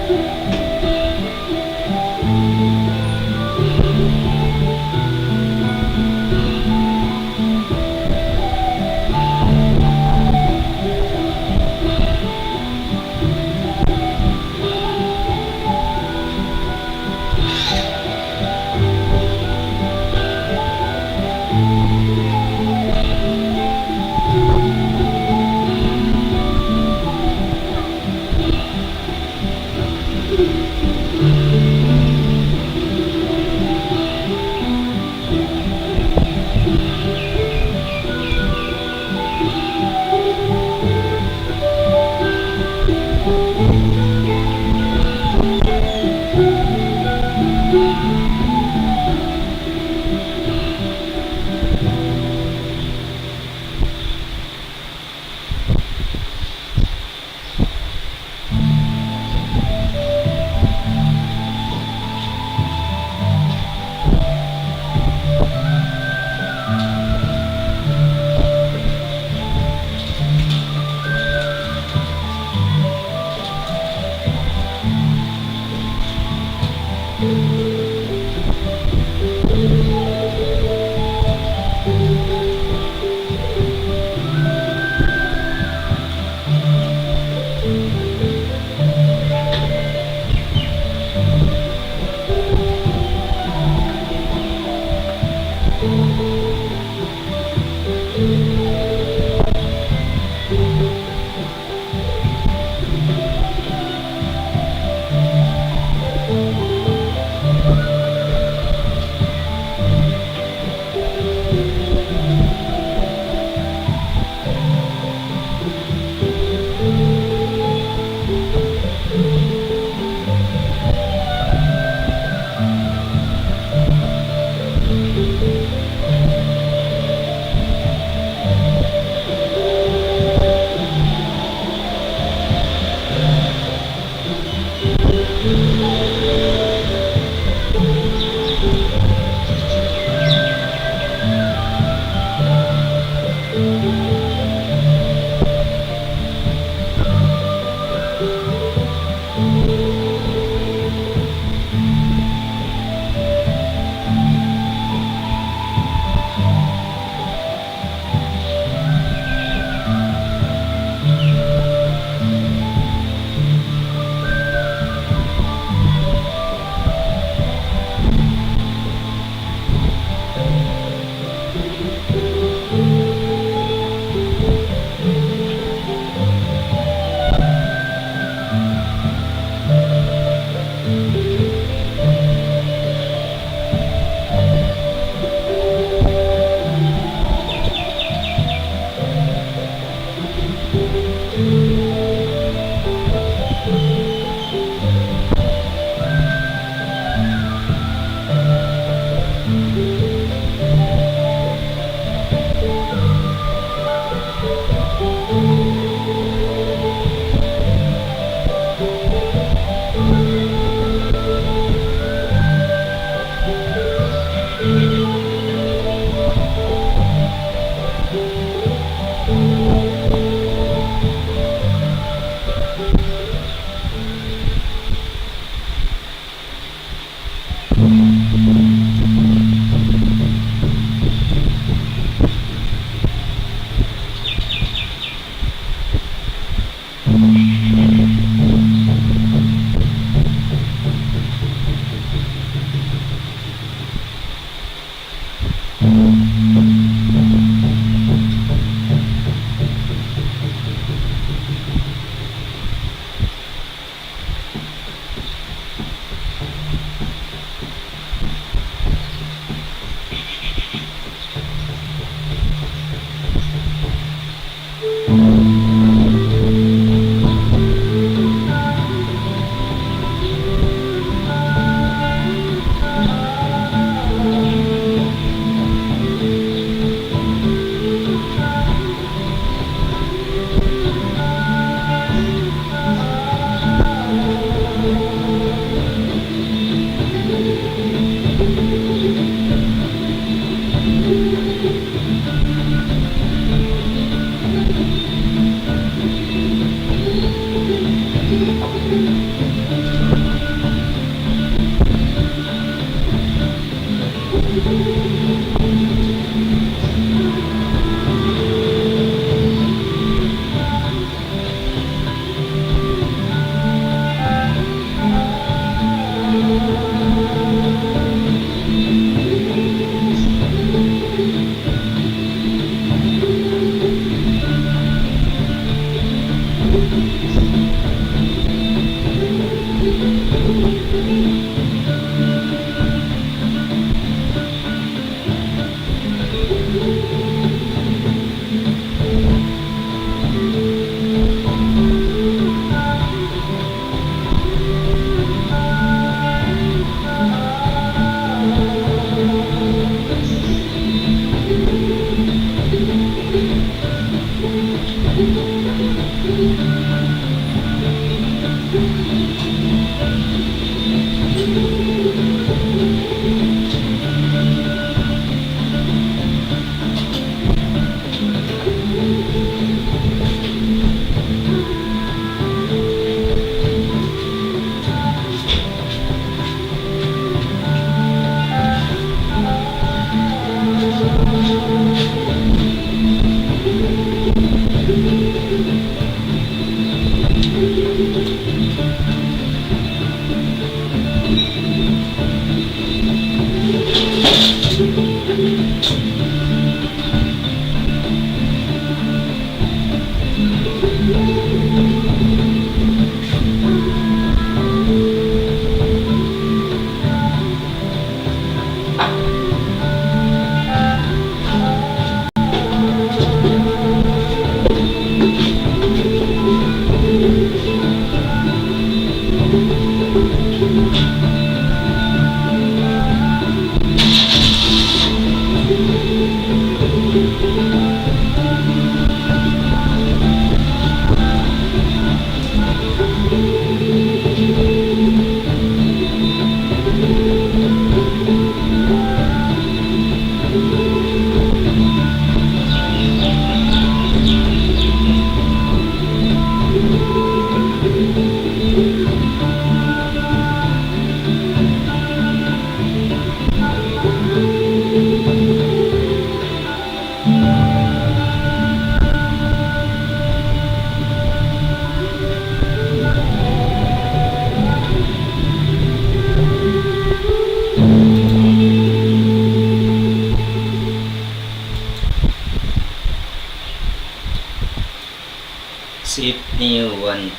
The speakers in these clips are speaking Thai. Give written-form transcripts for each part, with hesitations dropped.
อ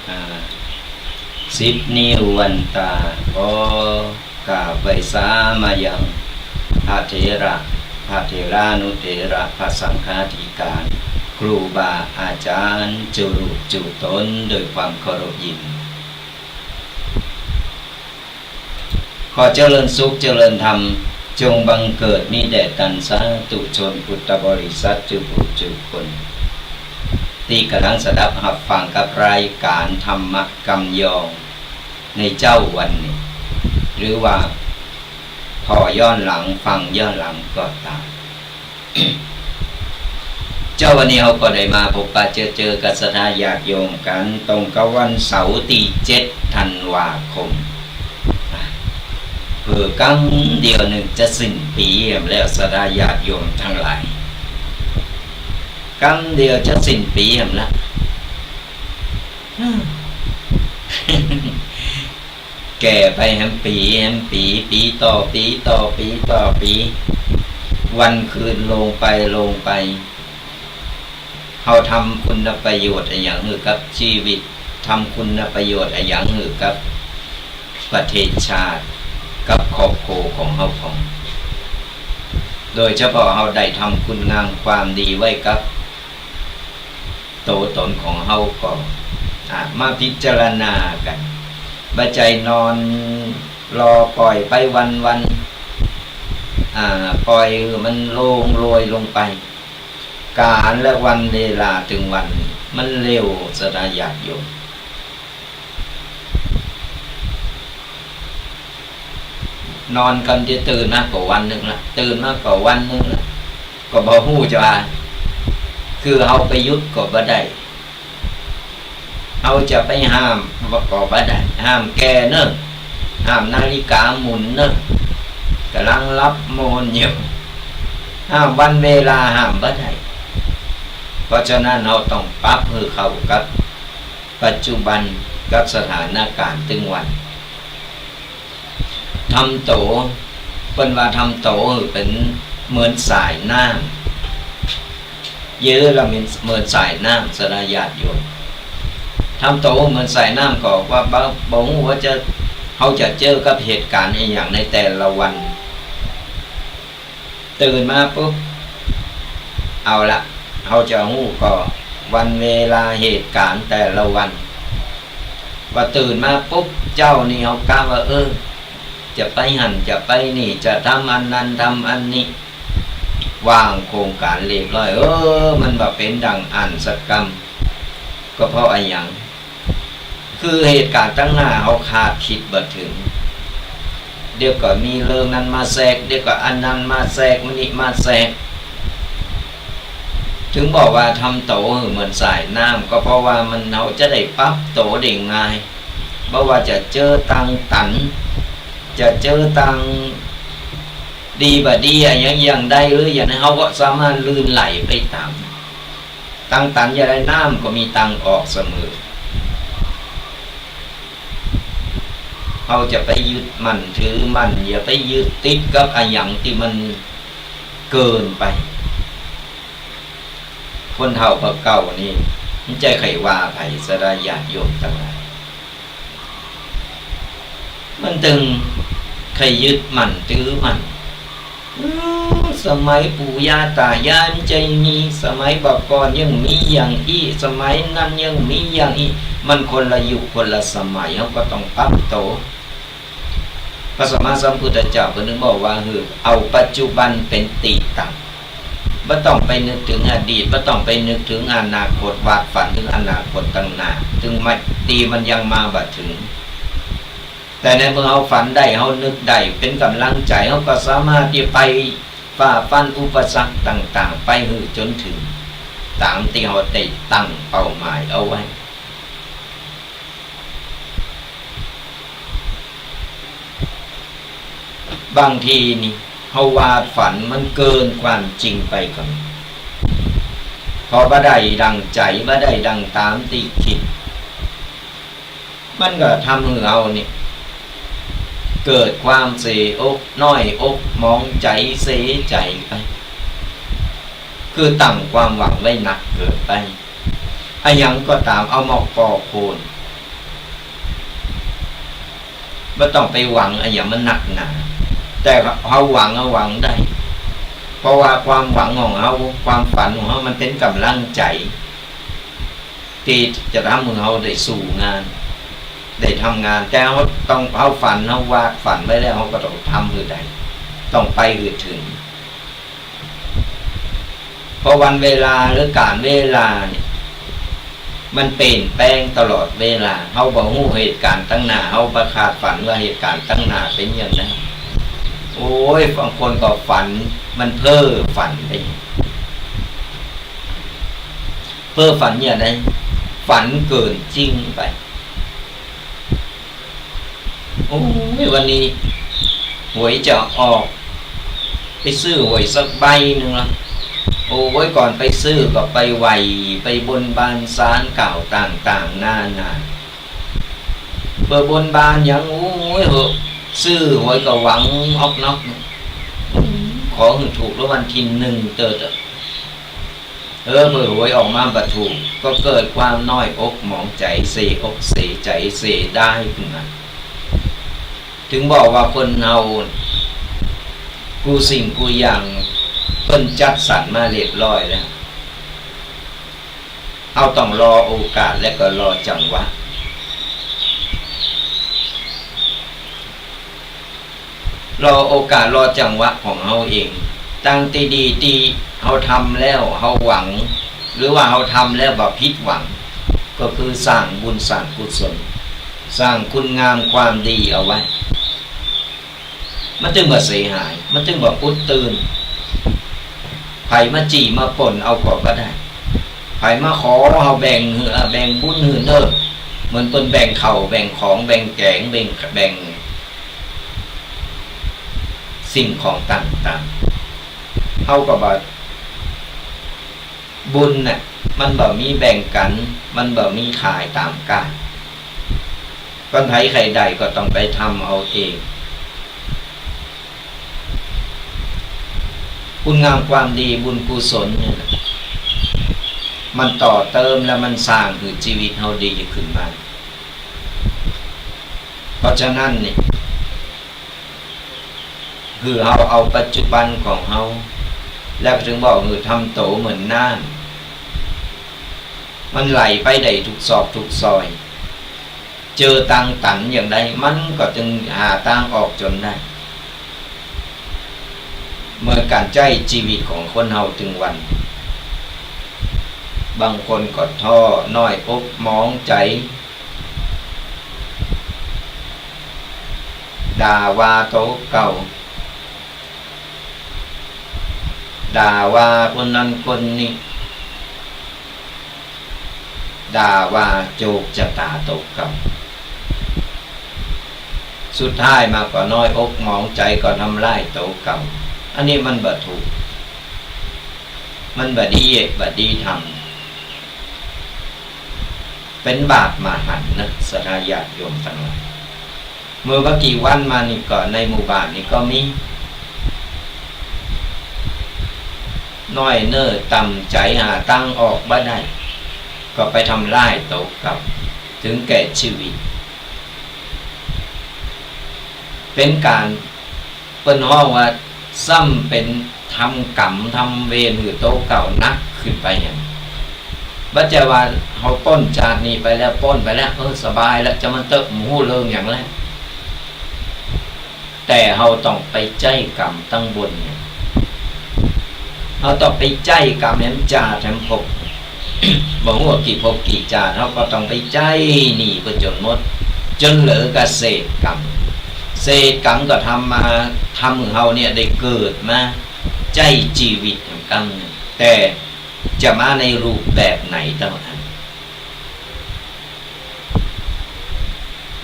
10 นิ้ววันตาก็กราบไหว้สามายังพระเถระพระเถรานุเถระพระสังฆาธิการครูบาอาจารย์จุรุจุตนโดยความเคารพยินขอเจริญสุขเจริญธรรมจงบังเกิดมีแด่กันสาธุชนพุทธบริษัทจุบุจุคนที่กำลังสดับหับฟังกับรายการธรรมกำยองในเจ้าวันนี้หรือว่าพอย้อนหลังฟังย้อนหลังก็ตาม เจ้าวันนี้เราก็ได้มาพบปะเจอกับสถาญาติโยมกันตรงกับวันเสาร์ที่7 ธันวาคมเพื่อกังเดียวหนึ่งจะสิ้นปีแล้วสถาญาติโยมทั้งหลายกังเดียวจะสิ้นปีแล้วแก่ไปแฮมปีปีต่อปีต่อปีต่อปีวันคืนลงไปเขาทำคุณประโยชน์อย่างหือกับชีวิตทำคุณประโยชน์อย่างหือกับประเทศชาติกับครอบครัวของเขาของโดยเฉพาะเขาได้ทำคุณงามความดีไว้กับตัวตนของเขาก็มาพิจารณากันบัจจัยนอนรอปล่อยไปวันปล่อยมันลงโรยลงไปการและวันเวลาถึงวันมันเร็วสดายากอยู่นอนกันจะตื่นมากกว่าวันหนึ่งละตื่นมากกว่าวันหนึ่งละก็บ่ฮู้จะคือเอาไปยุดก็บ่ได้เอาจะไปห้ามก็บ่ได้ห้ามแกเนอะห้ามนาฬิกาหมุนเนอะกำลังรับโมนอยู่ห้ามวันเวลาห้ามบ่ได้เพราะฉะนั้นเราต้องปรับให้เข้ากับปัจจุบันกับสถานการณ์ตึงวันทำโตเป็นว่าทำโตเป็นเหมือนสายน้ำเยอะเราเป็นเหมือนสายน้ำสลายญาติโยมทำโตเหมือนสายน้ำก็ว่าบ่งว่าจะเขาจะเจอกับเหตุการณ์อย่างในแต่ละวันตื่นมาปุ๊บเอาละเขาจะหู้ก็วันเวลาเหตุการณ์แต่ละวันว่าตื่นมาปุ๊บเจ้านี่เขากล้าว่าจะไปหันจะไปนี่จะทำอันนั้นทำอันนี้วางโครงการเรียบร้อยมันแบบเป็นดังอันสักกรรมก็เพราะอะไรอย่างคือเหตุการณ์ตั้งหน้าเขาคาดคิดบ่ถึงเดี๋ยวก็มีเรื่องนั้นมาแทรกเดี๋ยวก็อันนั้นมาแทรกมันนี่มาแทรกถึงบอกว่าทำโตเหมือนสายน้ำก็เพราะว่ามันเขาจะได้ปั๊บโตได้ง่ายเพราะว่าจะเจอตังตันจะเจอตังดีบ่ดีอย่างใดหรืออย่างนั้นเขาก็สามารถลื่นไหลไปตามตังตันอย่างไรน้ำก็มีตังออกเสมอเขาจะไปยึดมั่นถือมั่นอย่าไปยึดติดกับอะไรอย่างที่มันเกินไปคนเฒ่าพระเก่านี่มันใจไขว่าไผ่สดายาติโยมทั้งหลายมันตึงใครยึดมั่นถือมั่นสมัยปู่ย่าตายายใจมีสมัยบักก่อนยังมีอย่างอีสมัยนั้นยังมีอย่างอีมันคนละยุคคนละสมัยเขาก็ต้องปรับโตพระสัมมาสัมพุทธเจ้าก็นึกบอกว่าเอาปัจจุบันเป็นติตั้งไม่ต้องไปนึกถึงอดีตไม่ต้องไปนึกถึงอนาคตวาดฝันถึงอนาคตตั้งหน้าถึงไม่ตีมันยังมาบัดถึงแต่ในเมื่อเขาฝันได้เขานึกได้เป็นกำลังใจเขาก็สามารถที่ไปฝ่าฟันอุปสรรคต่างๆไปจนถึงตามที่เขาได้ตั้งเป้าหมายเอาไว้บางทีนี่เขาวาดฝันมันเกินความจริงไปก่อนพอบ่ได้ดังใจบ่ได้ดังตามที่คิดมันก็ทำให้เรานี่เกิดความเสียอกน้อยอกมองใจเสียใจไปคือตั้งความหวังไว้หนักเกินไปอย่างก็ตามเอามาก่อโคน ไม่ต้องไปหวังอย่างมันหนักหนาแต่เขาหวังได้เพราะว่าความหวังของเขาความฝันของเขามันเป็นกำลังใจที่จะทำให้เขาได้สู่งานได้ทำงานแต่เขาต้องเขาฝันเขาวาดฝันไว้แล้วเขาก็ต้องทำคือใดต้องไปคือถึงเพราะวันเวลาหรือการเวลาเนี่ยมันเปลี่ยนแปลงตลอดเวลาเขาบอกหูเหตุการณ์ตั้งหน้าเขาประคาดฝันว่าเหตุการณ์ตั้งหน้าเป็นอย่างนั้นโอ้ยบางคนก็ฝันมันเพ้อฝันไปเพ้อฝันอย่างไรฝันเกินจริงไปโอ้ยวันนี้หวยจะออกไปซื้อหวยสักใบหนึ่งละโอ้ยก่อนไปซื้อก็ไปไหวไปบนบานศาลเก่าต่างๆนาเปิดบนบานอย่างโอ้ยเหอะซื้อหวยก็หวังออกนอกขอให้ถูกรางวัลที่หนึ่งเติดเปิดหวยออกมาบัถูกก็เกิดความน้อยอกหมองใจเสียอกเสียใจเสียได้ขึ้นมาถึงบอกว่าคนเฮากูสิ่งกูอย่างเพิ่นจัดสรรมาเรียบร้อยแล้วเอาต้องรอโอกาสและก็รอจังหวะรอโอกาสรอจังหวะของเฮาเองตั้งตีดีตีเฮาทำแล้วเฮาหวังหรือว่าเฮาทำแล้วบ่ผิดหวังก็คือสร้างบุญสร้างกุศลสร้างคุณงามความดีเอาไว้มันจึงบ่เสียหายมันจึงบ่พุทธตื่นไผมาจีมาป่นเอาก็ได้ไผมาขอเอาแบ่งแบ่งบุญหือเด้อเหมือนเพิ่นแบ่งข้าวแบ่งของแบ่งแกงแบ่งสิ่งของต่างๆเฮาก็บ่บุญน่ะมันบ่มีแบ่งกันมันบ่มีขายตามกาลคนไทยใครใดก็ต้องไปทำเอาเองคุณงามความดีบุญกุศลเนี่ยมันต่อเติมแล้วมันสร้างคือชีวิตเฮาดีขึ้นมาเพราะฉะนั้นนี่คือเฮาเอาปัจจุบันของเฮาแล้วถึงบอกคือทำโตเหมือนน้ำมันไหลไปได้ทุกซอกทุกซอยเจอตังตันอย่างใดมันก็จึงหาทางออกจนได้เมื่อการใจชีวิตของคนเฮาถึงวันบางคนก็ท้อน้อยอกมองใจด่าว่าโตเก่าด่าว่าคนนั้นคนนี้ด่าว่าโจกจะตาตกเก่าสุดท้ายมาก็น้อยอกมองใจก็ทำลายโตเก่าอันนี้มันบ่ถูกมันบ่ดีทำเป็นบาปมหันต์นะศรัทธาญาติโยมทั้งหลายเมื่อกี่วันมานี่ก็ในหมู่บ้านนี่ก็มีน้อยเน้อต่ำใจหาตั้งออกบ่ได้ก็ไปทำลายโตเก่าถึงแก่ชีวิตเป็นการเปิ้นฮ้องว่าซ้ำเป็นทำกรรมทำเวรหรือโตเก่านักขึ้นไปอย่างบัจจว่าเขาป้นจากนี้ไปแล้วป้นไปแล้วสบายแล้วจะมันเติบหมูเลิงอย่างแรกแต่เขาต้องไปใจกรรมตั้งบนเนี่ยเขาต้องไปใจกรรมเนี่ยจ่าแถมภพ บอกว่ากี่ภพกี่จ่าเขาก็ต้องไปใจหนีไปจนหมดจนเหลือกเศษกรรมเศษกรรมก็ทำมาทำของเขาเนี่ยได้เกิดมาใจชีวิตของกรรมแต่จะมาในรูปแบบไหนเท่านั้น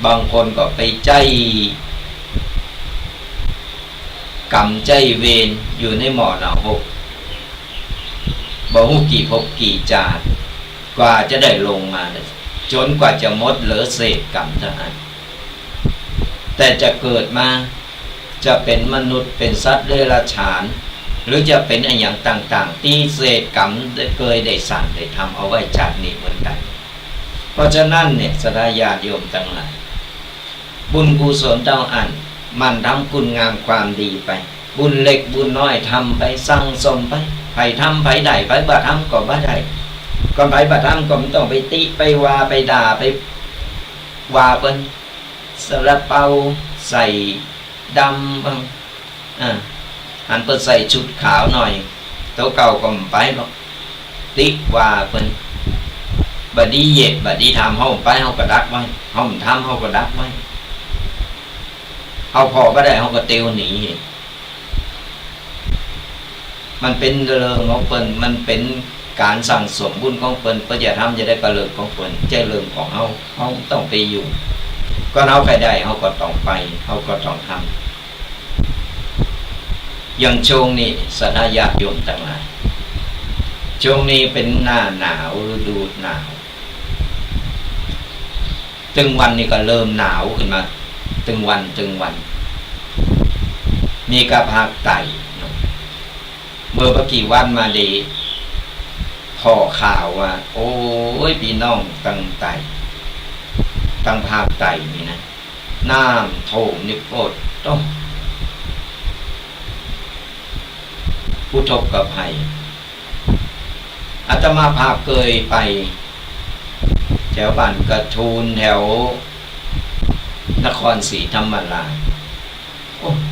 บางคนก็ไปใจกรรมใจเวรอยู่ในหม้อหนาวหกบ่ฮู้กี่ภพกี่ชาติกว่าจะได้ลงมาจนกว่าจะหมดเหลือเศษกรรมเท่านั้นแต่จะเกิดมาจะเป็นมนุษย์เป็นสัตว์เดรัจฉานหรือจะเป็นอย่างต่างๆที่เศษกรรมเคยได้สั่งได้ทำเอาไว้จากนี้เหมือนกันเพราะฉะนั้นเนี่ยศรัทธาญาติโยมทั้งหลายบ บุญกุศลเจ้าอันมันทำคุณงามความดีไปบุญเล็กบุญน้อยทำไปสั่งสมไปไผทำไผได้ไผบ่ทำก็บ่ได้ก็ไผบ่ทำก็ไม่ต้องไปติไปว่าไปด่าไปว่าเพิ่นสระเปาใส่ดำอันเพิ่นใส่ชุดขาวหน่อยตัวเก่าก็ไม่ไปหรอกติว่าเพิ่นบัดนี้เย็ดบัดนี้ทำเฮาไปเฮาก็ดักไว้เฮาไม่ทำเฮาก็ดักไว้เฮาพอบ่ได้เฮาก็เตียวหนีมันเป็นเรื่องของเพิ่นมันเป็นการสั่งสมบุญของเพิ่นเพื่อจะทำจะได้กระเลิกของเพิ่นใจเรื่องของเฮาต้องไปอยู่ก็เฮาใครได้เฮาก็ต้องไปเฮาก็ต้องทำอย่างช่วงนี้สถาญาติโยมทั้งหลายช่วงนี้เป็นหน้าหนาวฤดูหนาวตึงวันนี้ก็เริ่มหนาวขึ้นมาตึงวันมีกระภาคไต่เมื่อกี่วันมาดีพอข่าวว่าโอ้ยพี่น้องตั้งภาคไต่นี่นะน้ำโถมนี่โปรดต้องผู้ทบกับภัยอาตมาภาพเคยไปแถวบ้านกระทูลแถวนครศรีธรรมราช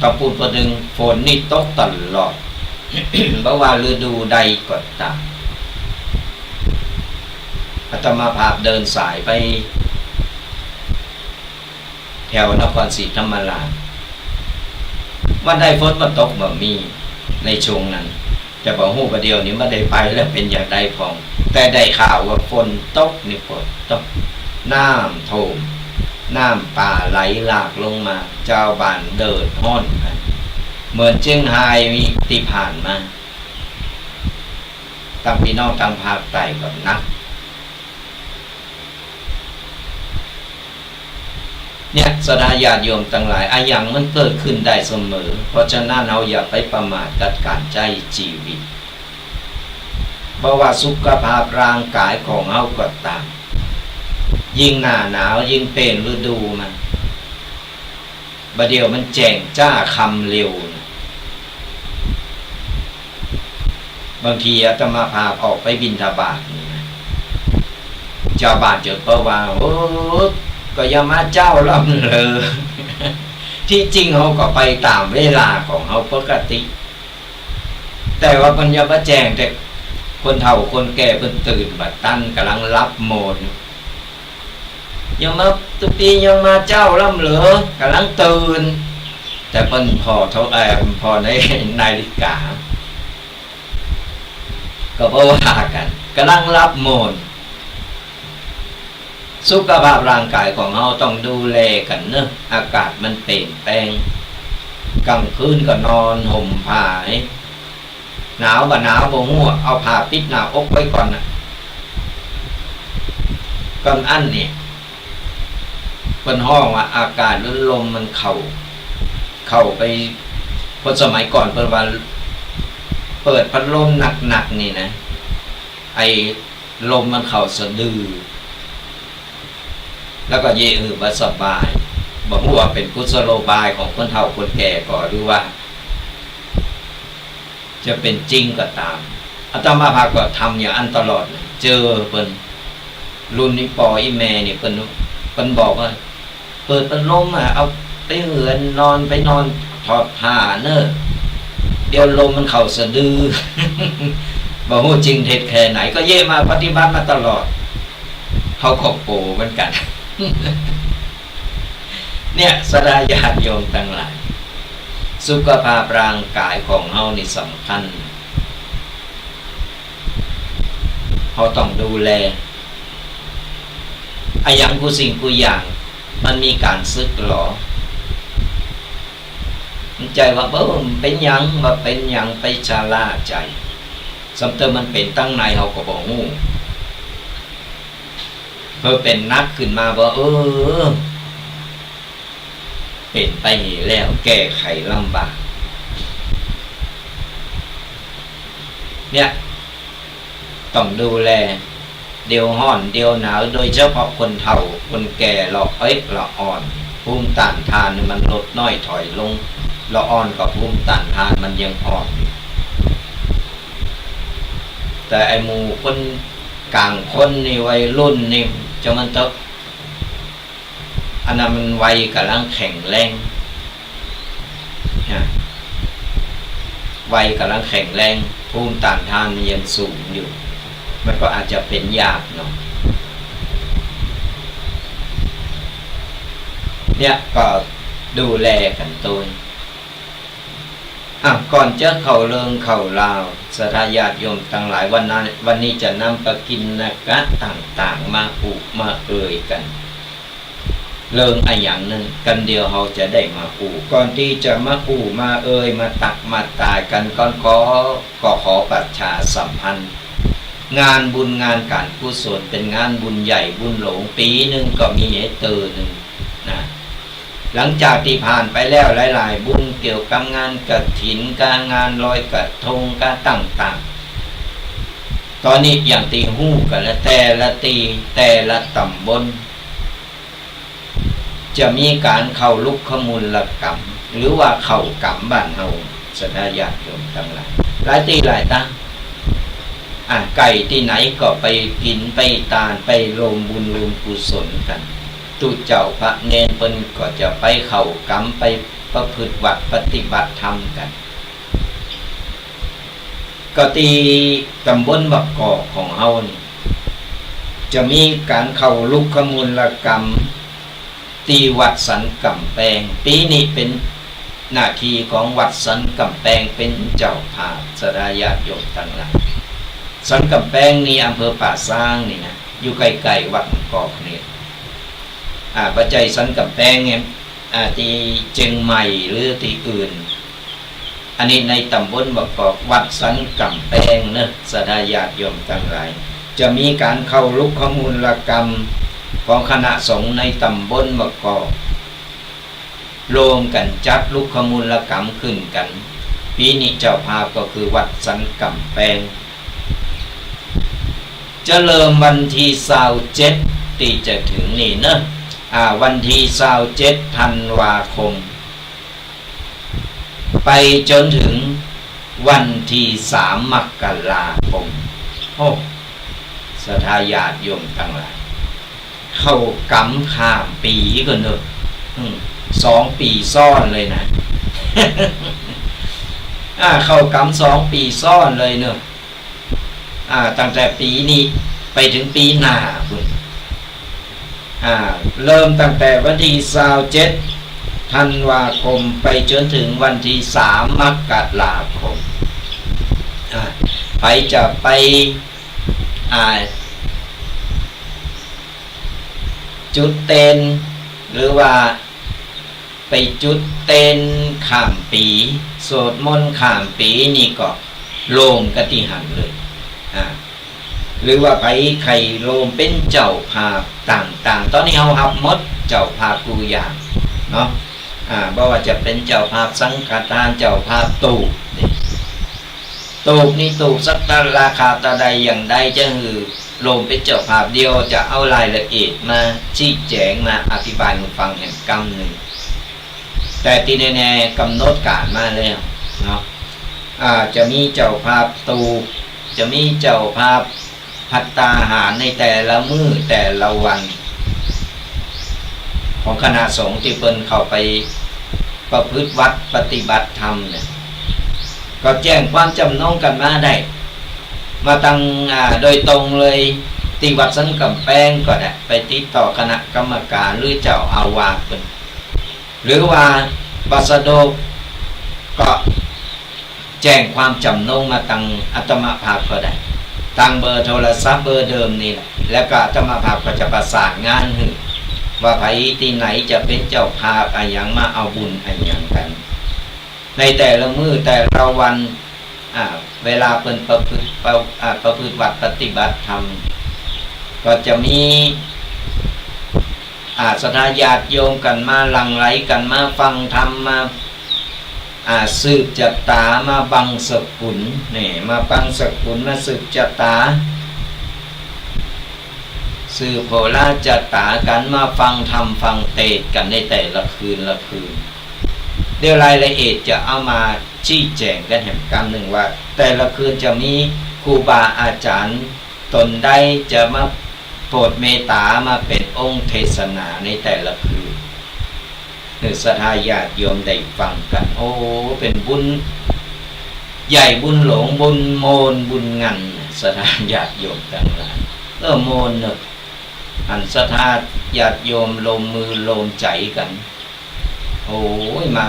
ตะปูนประดึงฝนนี่ตกตลอด เพราะว่าฤดูใดก็ตามอาตมาภาพเดินสายไปแถวนครศรีธรรมราชวันใดฝนมาตกบ่มีในช่วงนั้นแต่บอกหูประเดียวนี้ไม่ได้ไปแล้วเป็นอย่างใดพองแต่ได้ข่าวว่าฝนตกนี่ฝนตกน้ำโถมน้ำป่าไหลหลากลงมาเจ้าบ้านเดินห้อนกันเหมือนเชียงรายมีที่ผ่านมาตั้งพี่น้องตั้งภาคใต้กับนักเนี่ยสดาญาติโยมทั้งหลายอายังมันเกิดขึ้นได้เสมอเพราะฉะนั้นเราอย่าไปประมาทกับการใช้ชีวิตเพราะว่าสุขภาพร่างกายของเราก็ตามยิ่งหน้าหนาวยิ่งเป็นฤดูมันบัดเดียวมันแจ้งจ้าคำเร็วนะบางทีอาตมาพาออกไปบิณฑบาตนี่นะเจ้าบาทจดเพราะว่าโอ้ก็อย่ามาเจ้าล่ำเลย ที่จริงเขาก็ไปตามเวลาของเขาปกติแต่ว่าปัญญาแจ้งแต่คนเฒ่าคนแก่เพิ่นตื่นบัดตั้นกำลังรับโมนยังมาตุปียังมาเจ้าล่ำเหลือกำลังตื่นแต่เพิ่นพอในนาฬิกาก็เพราะว่ากันกำลังรับโมนสุขภาพร่างกายของเราต้องดูแลกันเนอะอากาศมันเปลี่ยนแปลงกลางคืนก็นอนห่มผ้าหนาวบ่หนาวบ่หัวเอาผ้าปิดหน้าอกไว้ก่อนนะก่อนอันนี่เป็นห้องว่าอากาศหรือลมมันเข้าไปเพราะสมัยก่อนเปิดพัดลมหนักๆนี่นะไอ้ลมมันเข้าสะดือแล้วก็เยอะว่าสบายบอกว่าเป็นกุศโลบายของคนเฒ่าคนแก่ก็หรือว่าจะเป็นจริงก็ตามอาตมาภาพก็ทำอย่างอันตลอดเจอเพิ่นรุ่นนี้ปออีแม่เนี่ยเพิ่นบอกว่าเปิดพัดลมเอาไปเหือนนอนถอดผ้าเนอะเดี๋ยวลมมันเข้าสะดือ บอกว่าจริงเท็จแค่ไหนก็เย่มาปฏิบัติมาตลอดเขาขอบโปเหมือนกัน เนี่ยสดาญาติโยมทั้งหลายสุขภาพร่างกายของเฮานี่สำคัญเขาต้องดูแลไอ้อย่างกูสิ่งกูอย่างมันมีการซึกหรอใจว่าเป็นยังว่าเป็นยังไปชาลาใจสำเติมมันเป็นตั้งในเขาก็บอกงูเพื่อเป็นนักขึ้นมาว่าเป็นไปแล้วแก้ไขลำบากเนี่ยต้องดูแลเดี๋ยวห้อนเดี๋ยวหนาวโดยเฉพาะคนเฒ่าคนแก่ละอ่อน ภูมิต้านทานมันลดน้อยถอยลงละอ่อนกับภูมิต้านทานมันยังอ่อนอยู่แต่ไอหมู่คนกลางคนนี่วัยรุ่นนี่จะมันตกอันนั้นมันวัยกำลังแข็งแรงวัยกำลังแข็งแรงภูมิต้านทานมันยังสูงอยู่มันก็อาจจะเป็นยากเนาะเนี่ยก็ดูแลกันตัวก่อนจะเข้าเรื่องเข้าราวศรัทธาญาติโยมทั้งหลายวันนี้จะนำปกิณกะต่างๆมาอุมาเอ่ยกันเรื่องอย่างหนึ่งกันเดียวเราจะได้มาอู่ก่อนที่จะมาอู่มาเอ่ยมาตักมาตายกันก่อนขอประชาสัมพันธ์งานบุญงานการกุศลเป็นงานบุญใหญ่บุญหลงปีหนึ่งก็มีเหตุหนึ่งนะหลังจากที่ผ่านไปแล้วหลายๆบุญเกี่ยวกับงานกฐินการงานลอยกระทงการต่างๆตอนนี้อย่างตีหู้กันและแต่ละตำบลจะมีการเข้าลุกขมูลกรรมหรือว่าเข้ากรรมบ้านเฮาศรัทธาญาติโยมทั้งหลายหลายตีหลายตั้งไก่ที่ไหนก็ไปกินไปตานไปรวมบุญรวมกุศลกันตุเจ้าพระเนรเพิ่นก็จะไปเข้ากรรมไปประพฤติวัดปฏิบัติธรรมกันก็ตีตำบลบักกอกของเฮานี่จะมีการเข้าลุกขมูลกรรมตีวัดสันกำแพงปีนี้เป็นหน้าที่ของวัดสันกำแพงเป็นเจ้าภาพศรัทธาญาติโยมทั้งหลายสันกำแพงนี่อำเภอป่าซางนี่นะอยู่ใกล้ๆวัดกอกนี่ปัจจัยสันกำแพงเนี่ยที่เชียงใหม่หรือที่อื่นอันนี้ในตำบลบักกอกวัดสันกำแพงเนอะศรัทธาญาติโยมทั้งหลายจะมีการเข้าลุกขมูลกรรมของคณะสงฆ์ในตำบลบักกอกรวมกันจัดลุกขมูลกรรมขึ้นกันปีนี้เจ้าภาพก็คือวัดสันกำแพงจะเริ่มวันที่27ที่จะถึงนี่เนอะวันที่27ธันวาคมไปจนถึงวันที่3มกราคมศรัทธาญาติโยมทั้งหลายเข้ากรรมข้ามปีก็เนอะ2 ปีซ้อนเลยนะ เข้ากรรม2 ปีซ้อนเลยเนอะตั้งแต่ปีนี้ไปถึงปีหน้าคุณเริ่มตั้งแต่วันที่27ธันวาคมไปจนถึงวันที่3มกราคมไปจะไปจุดเต็นหรือว่าไปจุดเต็นข้ามปีสวดมนต์ข้ามปีนี่ก็โลมกติหันเลยหรือว่าไปไข่โลมเป็นเจ้าภาพต่างๆตอนนี้เราหับมดเจ้าภาพกูอย่างเนาะบ่ว่าจะเป็นเจ้าภาพสังฆทานเจ้าภาพตูบนี่ตูบสักราคาตาใดอย่างใดจะหือโลมเป็นเจ้าภาพเดียวจะเอารายละเอียดมาชี้แจงมาอธิบายมาฟังแห่งกรรมหนึ่งแต่ที่แน่ๆกำหนดการมาแล้วเนาะจะมีเจ้าภาพตูบจะมีเจ้าภาพภัตตาหารในแต่ละมื้อแต่ละวันของคณะสงฆ์ที่เพิ่นเข้าไปประพฤติวัดปฏิบัติธรรมเนี่ยก็แจ้งความจำนงกันมาได้มาตั้งโดยตรงเลยที่วัดสันกำแพงก็ได้ไปติดต่อคณะกรรมการหรือเจ้าอาวาสเพิ่นหรือว่าปัสโดกก็แจ้งความจำนงมาตั้งอาตมาภาพก็ได้ตั้งเบอร์โทรศัพท์เบอร์เดิมนี่แหละแล้วก็อาตมาภาพก็จะประสานงานให้ว่าไผที่ไหนจะเป็นเจ้าภาพอย่างมาเอาบุญอย่างกันในแต่ละมื้อแต่ละวันเวลาเพิ่นประพฤติวัดปฏิบัติธรรมก็จะมีศรัทธาญาติโยมกันมาหลั่งไหลกันมาฟังธรรมมาสืบจัตตามาบังสกุลนี่มาบังสกุลมาสืบจัตตา สื่อโพราชตากันมาฟังธรรมฟังเทศกันในแต่ละคืนละคืนเดี๋ยวรายละเอียดจะเอามาชี้แจงกันแห่งกรรมหนึ่งว่าแต่ละคืนจะมีครูบาอาจารย์ตนใดจะมาโปรดเมตตามาเป็นองค์เทศนาในแต่ละคืนศรัทธาญาติโยมได้ฟังกันโอ้เป็นบุญใหญ่บุญหลงบุญโมนบุญงันศรัทธาญาติโยมทั้งหลายโมนเนอะอันศรัทธาญาติโยมลงมือลงใจกันโอ้ยมา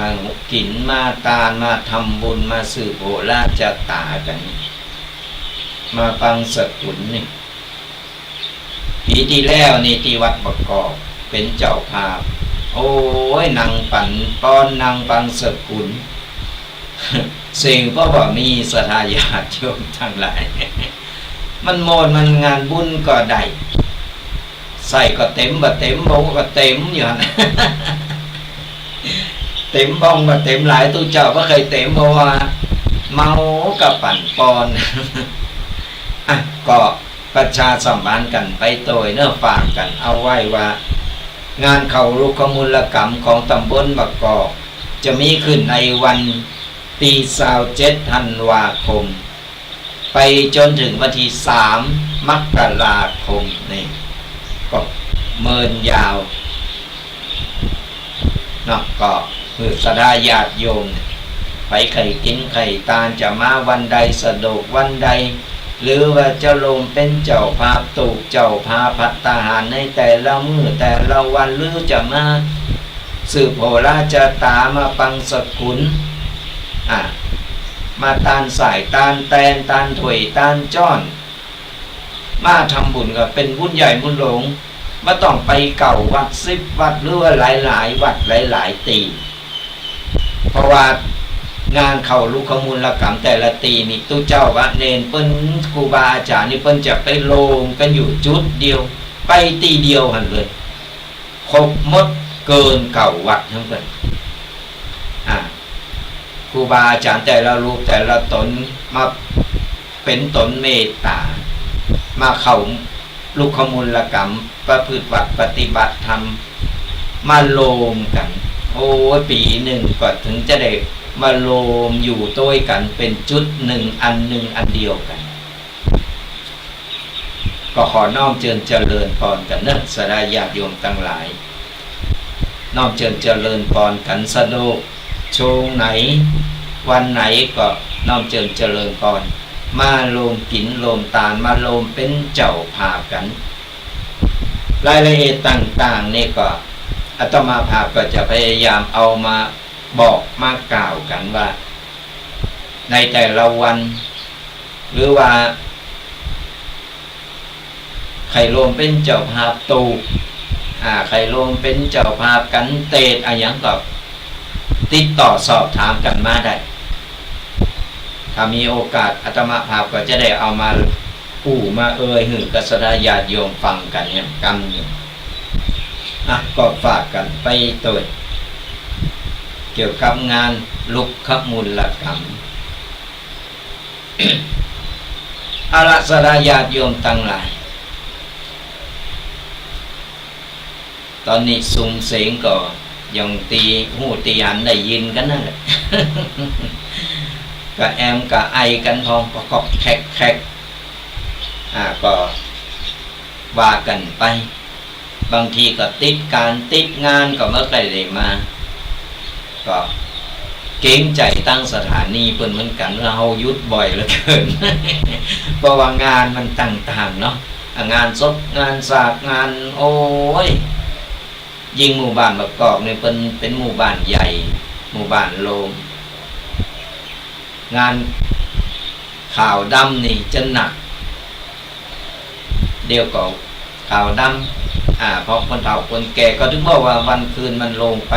กินมาตาลมาทำบุญมาสืบโอราชตากันมาฟังสกุลนี่ปีที่แล้วนี่ที่วัดประกอบเป็นเจ้าภาพโอ้ยนางปั่นป้อนนางฟังสกุลสิ่งเพราะว่ามีศรัทธาญาติโยมทั้งหลายมันโมนมันงานบุญก็ได้ใส่ก็เต็มบ่เต็มบ่ก็เต็มอยู่นะเต็มบ้องบ่เต็มหลายตู้เจ้าก็เคยเต็มเพราะว่าเมากับปั่นปอนก็ประชาสัมพันธ์กันไปโดยเนื้อฝากกันเอาไว้ว่างานเข้ารุกขมูลกรรมของตำบลบักกอกจะมีขึ้นในวันที่27 ธันวาคมไปจนถึงวันที่3 มกราคมนี่ก็เมินยาวเนาะก็คือศรัทธาญาติโยมไปไข่กินไข่ตาลจะมาวันใดสะดวกวันใดหรือว่าจะลงเป็นเจ้าภาพตูกเจ้าภาพภัตตาหารในแต่ละมื้อแต่ละวันหรือจะมาสืบโหราชตามาปังสกุลมาตานสายตานแตนตานถวยตานจ้อนมาทำบุญก็เป็นบุญใหญ่บุญหลงไม่ต้องไปเก่าวัด10 วัดหรือว่าหลายวัดหลายตีเพราะว่างานเข้าลุกขมูลกรรมแต่ละตีนี่ตู้เจ้าวัดเนนเปิ้นครูบาอาจารย์นี่เปิ้นจะไปลงกันอยู่จุดเดียวไปตีเดียวหันเลยครบหมดเกินเก่าวัดทั้งเปิ้นครูบาอาจารย์แต่ละรูปแต่ละตนมาเป็นตนเมตตามาเข้าลุกขมูลกรรมประพฤติวัดปฏิบัติธรรมมาโลมกันโอ้ปีหนึ่งก็ถึงจะได้มาโลมอยู่ต้วยกันเป็นจุดหนึ่งอันเดียวกันก็ขอน้อมเจริญพรกันเนอะศรัทธาญาติโยมทั้งหลายน้อมเจริญพรกันสะดวกโชงไหนวันไหนก็น้อมเจริญพรมาโลมกินโลมตาลมาโลมเป็นเจ้าภาพกันรายละเอียดต่างๆนี่ก็อาตมาภาพก็จะพยายามเอามาบอกมากล่าวกันว่าในแต่ละวันหรือว่าใครรวมเป็นเจ้าภาพตูใครรวมเป็นเจ้าภาพกันเตดอะไรอย่างก็ติดต่อสอบถามกันมาได้ถ้ามีโอกาสอาตมาภาพก็จะได้เอามามาหือกศรัทธาญาติโยมฟังกันเนี่ยกันก็ฝากกันไปตัวเกี่ยวกับงานลุกขมูลกรรม อาราศรัทธาญาติโยมทั้งหลายตอนนี้ซุ้มเสียงก็ยังตีหูตีหันได้ยินกันนั่นแหละ ก็แอมก็ไอกันพองก็แขกก็ว่ากันไปบางทีก็ติดการติดงานก็ไม่เคยได้มาก็เกรงใจตั้งสถานีเพิ่นเหมือนกันว่าเฮายุดบ่อยเหลือเกิน เพราะว่างานมันต่างๆเนาะงานศพงานสากงานโอ้ยยิ่งหมู่บ้านประกอบเนี่ยเป็นหมู่บ้านใหญ่หมู่บ้านโลมงานข่าวดำนี่จะหนักเดียวกับข่าวดำเพราะคนเฒ่าคนแก่ก็ถึงบอกว่าวันคืนมันลงไป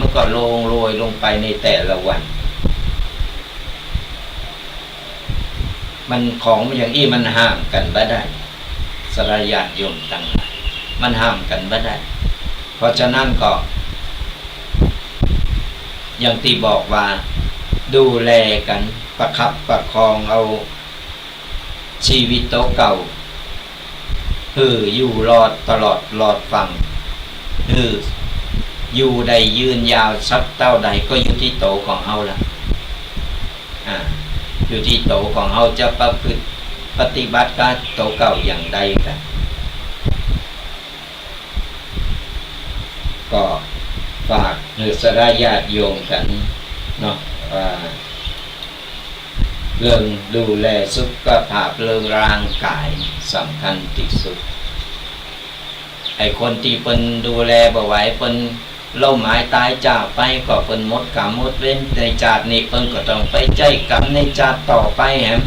มันก็โรยลงไปในแต่ละวันมันของอย่างอี้มันห้ามกันบ่ได้ศรัทธาญาติโยมต่างหากมันห้ามกันบ่ได้เพราะฉะนั้นก็อย่างที่บอกว่าดูแลกันประคับประคองเอาชีวิตโตเก่า อยู่รอดตลอดรอดฟังอยู่ใดยืนยาวสักเท่าใดก็อยู่ที่โตของเฮาละอยู่ที่โตของเฮาจะประพฤติปฏิบัติการโตเก่าอย่างใดกันก็ฝากสดาญาติโยมกันเนาะว่าเรื่องดูแลสุขภาพเรื่องร่างกายสำคัญที่สุดไอ้คนที่เป็นดูแลบ่ไหวเป็นล้มหายตายจากไปก็เป็นหมดกรรมหมดเว้นในชาตินี้เพิ่นก็ต้องไปใจกรรมในชาติต่อไปแฮม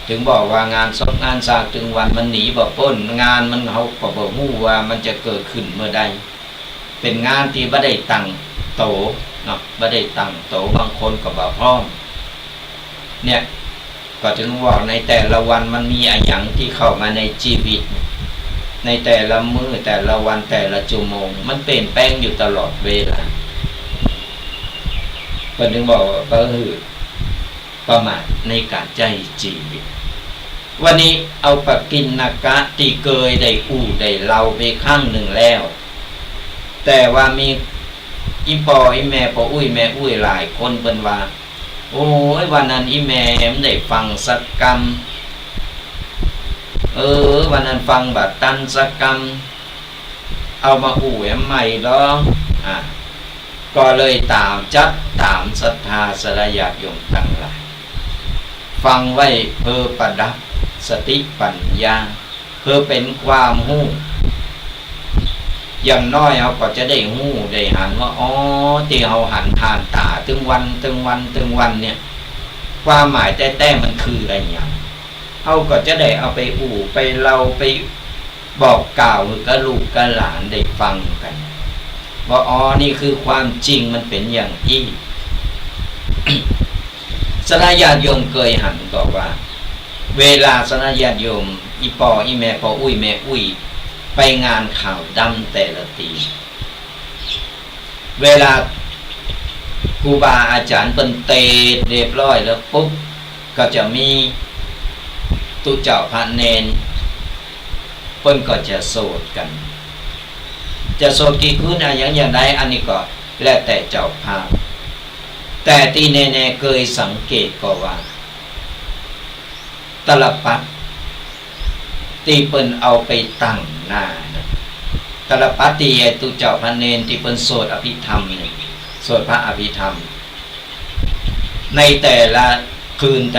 ถึงบอกว่างานศพงานสากถึงวันมันหนีบ่พ้นงานมันเฮาก็บ่ฮู้ว่ามันจะเกิดขึ้นเมื่อใดเป็นงานที่บ่ได้ตั้งโตเนาะบ่ได้ตั้งโตบางคนก็บ่พร้อมเนี่ยก็ถึงบอกในแต่ละวันมันมีอะไรอย่างที่เข้ามาในชีวิตในแต่ละมื้อแต่ละวันแต่ละชั่วโมงมันเปลี่ยนแปลงอยู่ตลอดเวลาเพิ่นถึงบอกว่าประมาทในการใจชีวิตวันนี้เอาปกิณณกะที่เคยได้ได้เล่าไปครั้งหนึ่งแล้วแต่ว่ามีอีปออีแม่ปออุ้ยแม่อุ้ยหลายคนเพิ่นว่าโอ้ยวันนั้นอีแม่ได้ฟังสักกรรมวันนั้นฟังบัดตันสักกรรมเอามาแอมใหม่ดอกก็เลยตามศรัทธาสรญาติโยมทั้งหลายฟังไว้เพื่อประดับสติปัญญาเพื่อเป็นความรู้อย่างน้อยเราก็จะได้หู้ได้หันว่าที่เราหันผ่านตาถึงวันเนี่ยความหมายแต่มันคืออะไรอย่างเราก็จะได้เอาไปไปเล่าไปบอกกล่าวกับลูกกับหลานได้ฟังกันว่านี่คือความจริงมันเป็นอย่างนี้ สลายญาติโยมเคยหันก็ว่าเวลาสลายญาติโยมอีปออีแม่ปออุ้ยแม่อุ้ยไปงานข่าวดำแต่ละทีเวลาครูบาอาจารย์เป็นเตะเรียบร้อยแล้วปุ๊บก็จะมีตุเจ้าพระเนนเพิ่นก็จะโสดกันจะโสดกี่คืนอย่างใดอันนี้ก็แล้วแต่เจ้าภาพแต่ที่แน่ๆเคยสังเกตก็ว่าตลปัดที่เพิ่นเอาไปตั้งหน้านะตลปัดที่ไอ้ตุเจ้าพระเนนที่เพิ่นสวดอภิธรรมนี่สวดพระอภิธรรมในแต่ละคืนเ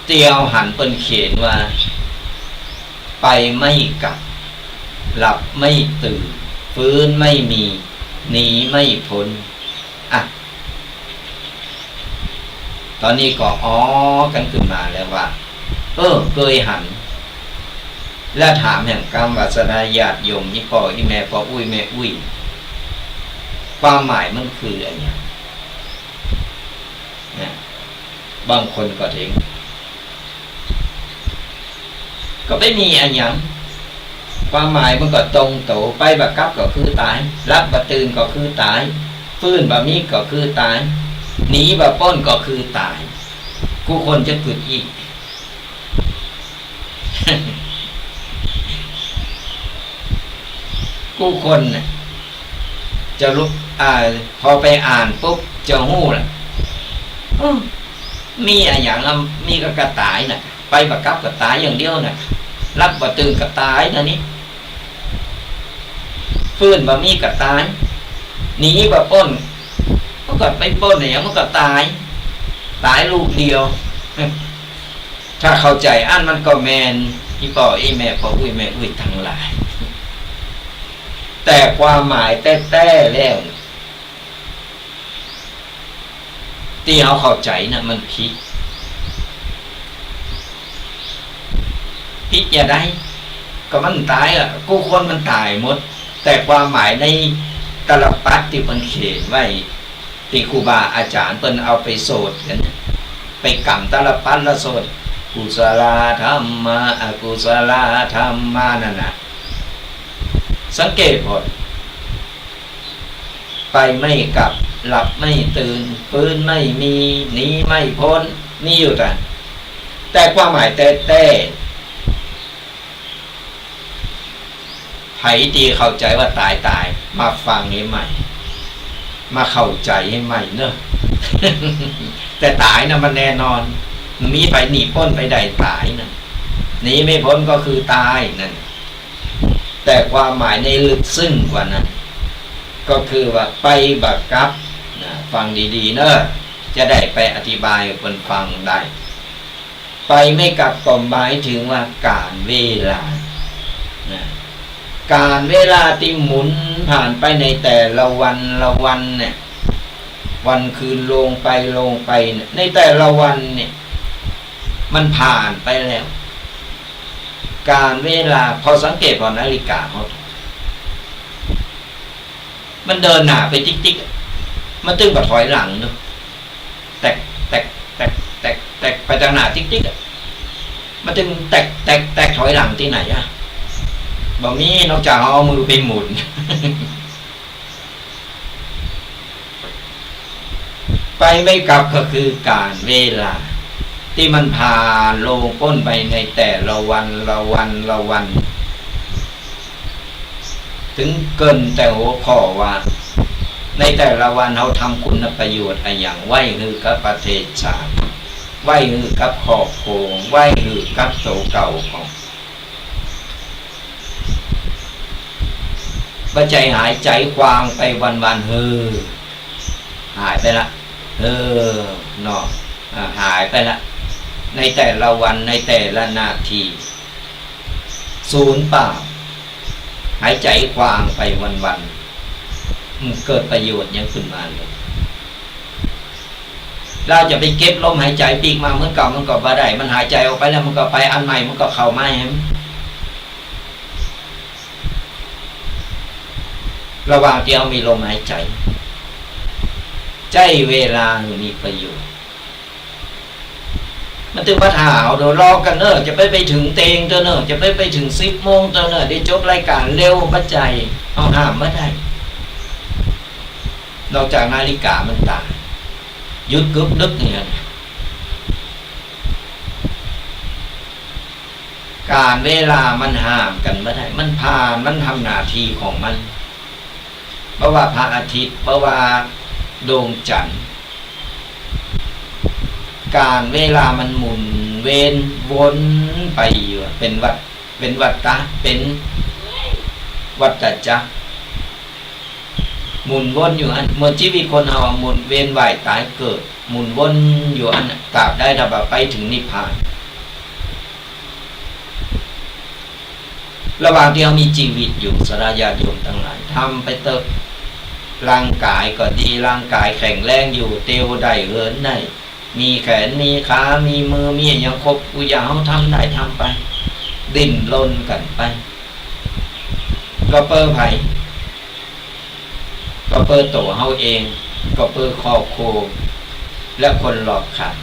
ตียวหันเปิ้นเขียนว่าไปไม่กลับหลับไม่ตื่นฟื้นไม่มีหนีไม่พ้นตอนนี้ก็กันขึ้นมาแล้วว่าเคยหันและถามแห่งกรรมวัสนาญาติโยมอีพ่ออีแม่ปออุ้ยแม่อุ้ยความหมายมันคืออะไรเนี่ยบางคนก็ถึงก็ไม่มีอะไรอย่างความหมายมันก็ตรงโตไปบักกับก็คือตายรับบัตื่นก็คือตายฟื้นบะมีก็คือตายหนีบะป้นก็คือตายกูคนจะเกิดอีก กูคนเนี่ยจะลุกพอไปอ่านปุ๊บจะหู้ล่ะมีอะไรอย่างมีก็กระต่ายน่ะไปบักกับกระต่ายอย่างเดียวน่ะรับบะตื่นกระต่ายนะนี่ฟื้นบะมีกระต่ายหนีบะป้นมันก็ไปป้นเนี่ยมันก็ตายลูกเดียวถ้าเข้าใจมันก็แมนอีพ่ออีแม่พ่ออุ้ยแม่อุ้ยทั้งหลายแต่ความหมายแต่แล้วที่เขาเข้าใจนะมันผิดอย่าได้ก็มันตายกูคนมันตายหมดแต่ความหมายในตลปัดที่มันเขียนไว้ที่ครูบาอาจารย์เพิ่นเอาไปโสดกันไปกรรมตลปัดละโสดกุศลธรรมะอกุศลธรรมะนั่นน่ะสังเกตผลไปไม่กลับหลับไม่ตื่นฟื้นไม่มีหนีไม่พ้นนี่อยู่แต่ แต่ความหมายแต่ไผตีเข้าใจว่าตายมาฟังให้ใหม่มาเข้าใจให้ใหม่เนอะ แต่ตายนะมันแน่นอนมีไผหนีพ้นไปได้ตายนะหนีไม่พ้นก็คือตายนั่นแต่ความหมายในลึกซึ้งกว่านั้นก็คือว่าไปบักกับนะฟังดีๆเนอะจะได้ไปอธิบายให้คนฟังได้ไปไม่กลับก็หมายถึงว่าการเวลานะการเวลาที่หมุนผ่านไปในแต่ละวันละวันเนี่ยวันคืนลงไปเนี่ยในแต่ละวันเนี่ยมันผ่านไปแล้วการเวลาพอสังเกตพอนาฬิกาเขามันเดินหน้าไปติ๊กๆมันตึ้งกับถอยหลังเนอะแตกไปทางหน้าติ๊กมันตึ้งแตกถอยหลังที่ไหนอะบอกนี้นอกจากเอามือไปหมุน ไปไม่กลับก็คือการเวลาที่มันผ่านลงพ้นไปในแต่ละวันถึงเกินแต่หัวข้อว่าในแต่ละวันเราทำคุณประโยชน์อย่างไหวฮือกับประเทศชาติไหวฮือกับครอบครัวไหวฮือกับโตเก่าของปัจจัยหายใจควางไปวันหายไปละเนาะหายไปละในแต่ละวันในแต่ละนาทีศูนย์เปล่าหายใจควางไปวันเกิดประโยชน์ยังขึ้นมาเลยเราจะไปเก็บลมหายใจปีกมาเมื่อเก่ามันก็บ่ได้มันหายใจออกไปแล้วมันก็ไปอันใหม่มันก็เข้ามาระหว่างที่เรามีลมหายใจใจเวลามีประโยชน์มันถึงว่าถาวเดี๋ยวรอกันเนอะจะไปถึงเตงเนอะจะไปถึง10 โมงเนอะได้จบรายการเร็วปัจจัยเอาห้ามไม่ได้นอกจากนาฬิกามันตายยุดกึบดึกเนี่ยการเวลามันห้ามกันไม่ได้มันผ่านมันทำหน้าที่ของมันเพราะว่าพระอาทิตย์เพราะว่าดวงจันทร์การเวลามันหมุนเวียนวนไปอยู่เป็นวัฏเป็นวัฏจักรหมุนวนอยู่อันเมื่อชีวิตคนเราหมุนเวียนว่ายตายเกิดหมุนวนอยู่อันตราบได้ถ้าไปถึงนิพพานระหว่างที่เรามีชีวิตอยู่สรญาติโยมทั้งหลายทำไปเติบร่างกายก็ดีร่างกายแข็งแรงอยู่เตียวได้เหินได้มีแขนมีขามีมือมีอย่างครบกูอยากเขาทำได้ทำไปดิ้นรนกันไปก็เปิดไผ่ก็เปิดตัวเขาเองก็เปิดครอบครัวและคนรอบข้าง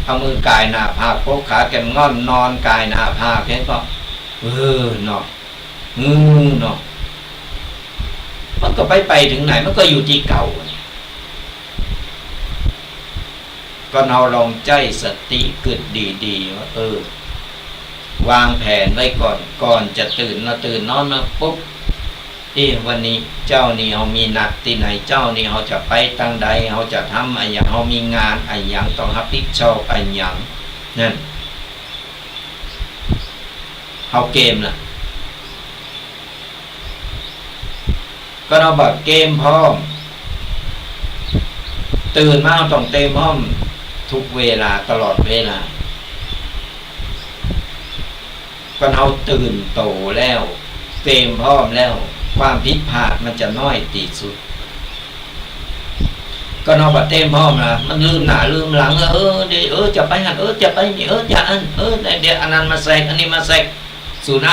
เอามือกายหน้าผากพกขาแกมง่อนนอนกายหน้าผากแค่ก็เนาะเนาะมันก็ไปถึงไหนมันก็อยู่ที่เก่าก็เราลองใจสติเกิดดีๆว่าวางแผนไว้ก่อนจะตื่นนอนมาปุ๊บวันนี้เจ้านี่เขามีนัดที่ไหนเจ้านี่เขาจะไปตั้งใดเขาจะทำอะไรอย่างเขามีงานอะไรอย่างต้องรับผิดชอบอะไรอย่างนั่นเขาเกมล่ะก็เราแบบเกมพร้อมตื่นมาต้องเต็มพร้อมทุกเวลาตลอดเวลาก็เราตื่นโตแล้วเต็มพร้อมแล้วความผิดพลาดมันจะน้อยที่สุดก็เราแบบเต็มพร้อมนะมันลืมหน้าลืมหลังเดี๋ยวจะไปหันจะไปนี่จะอันเดี๋ยวอันนั้นมาแทรกอันนี้มาแทรกศูนย์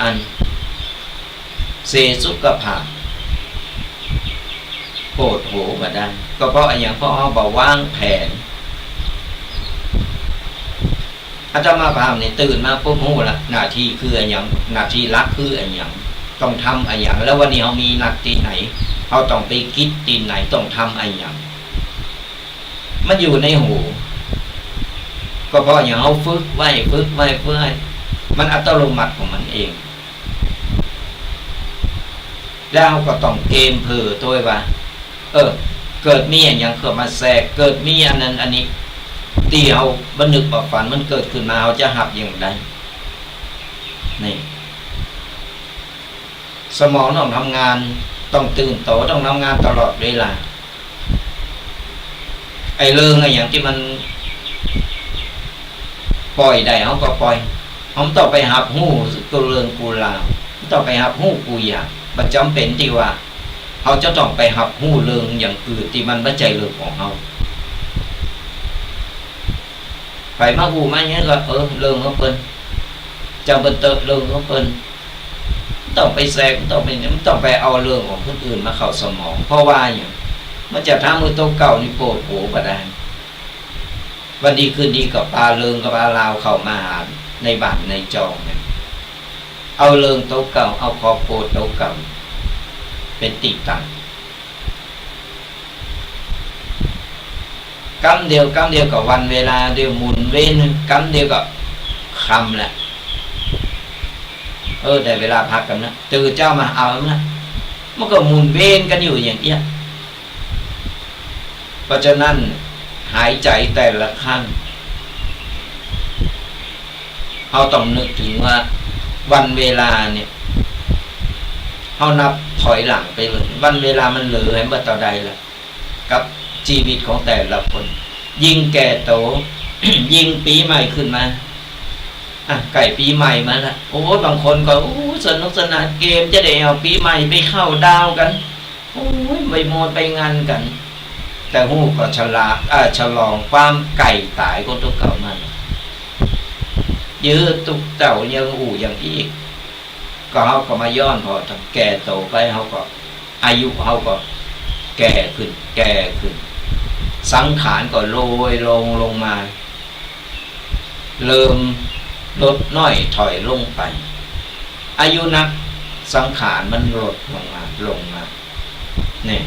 อันเสสุขภาพโปรดโหมาได้ก็เพราะอย่างเพราะเขาบอกวางแผนอาตมาพามเนี่ยตื่นมาปุ๊บโหละหน้าที่คืออย่างหน้าที่รักคืออย่างต้องทำอย่างแล้ววันนี้เขามีนัดที่ไหนเขาต้องไปคิดที่ไหนต้องทำอย่าง มันอยู่ในหูก็เพราะอย่างเขาฝึกไว้มันอัตโนมัติของมันเองแล้วก็ต้องเกมเผื่อตัวว่าเกิดมีอย่างเกิดมาแทรกเกิดมีอันนั้นอันนี้ตีเอาบันนึกบอกฝันมันเกิดขึ้นมาเขาจะหับอย่างไรนี่สมองต้องทำงานต้องตื่นโตต้องทำงานตลอดเวลาไอ้เรื่องอะไรอย่างที่มันปล่อยได้เขาก็ปล่อยเขาต้องไปหับหูกูเรื่องกูลาวต้องไปหับหูกูอยากมันจำเป็นที่ว่าเขาจะต้องไปหับหูเรื่องอย่างอื่นที่มันไม่ใจเรื่องของเขาไปมาหูมาเนี้ยก็เรื่องเขาเป็นจำเป็นเติมเรื่องเขาเป็นต้องไปแทรกต้องไปเอาเรื่องของคนอื่นมาเข้าสมองเพราะว่าอย่างมันจะทำมือโตเก่านี่โปรดโผประดานวันดีคืนดีกับปลาเริงกับปลาลาวเข้ามาหาในบ้านในจองเนี่ยเอาเริงโตเก่าเอาคอโปรโตเก่าเป็นติดตั้งกำเดียวกับวันเวลาเดียวหมุนเว้นกำเดียวกับคำแหละแต่เวลาพักกันนะตื่นเจ้ามาเอานะมันก็หมุนเว้นกันอยู่อย่างเงี้ยเพราะฉะนั้นหายใจแต่ละครั้งเราต้องนึกถึงว่าวันเวลาเนี่ยเรานับถอยหลังไปเลยวันเวลามันเหลือให้เมื่อต่อใดละกับชีวิตของแต่ละคนยิ่งแก่โต ยิ่งปีใหม่ขึ้นมาไก่ปีใหม่มาละโอ้บางคนก็สนุกสนานเกมจะได้เอาปีใหม่ไปเข้าดาวกันโอ้ยไปโมดไปงานกันแต่หูก็ฉลองความไก่ตายของตัวเก่ามันยื้อตุกเต่ายังอย่างอีกก็เขาก็มาย้อนพอทำแก่โตไปเขาก็อายุเขาก็แก่ขึ้นสังขารก็โรยลงมาเริ่มลดน้อยถอยลงไปอายุนักสังขารมันลดลงมาเนี่ย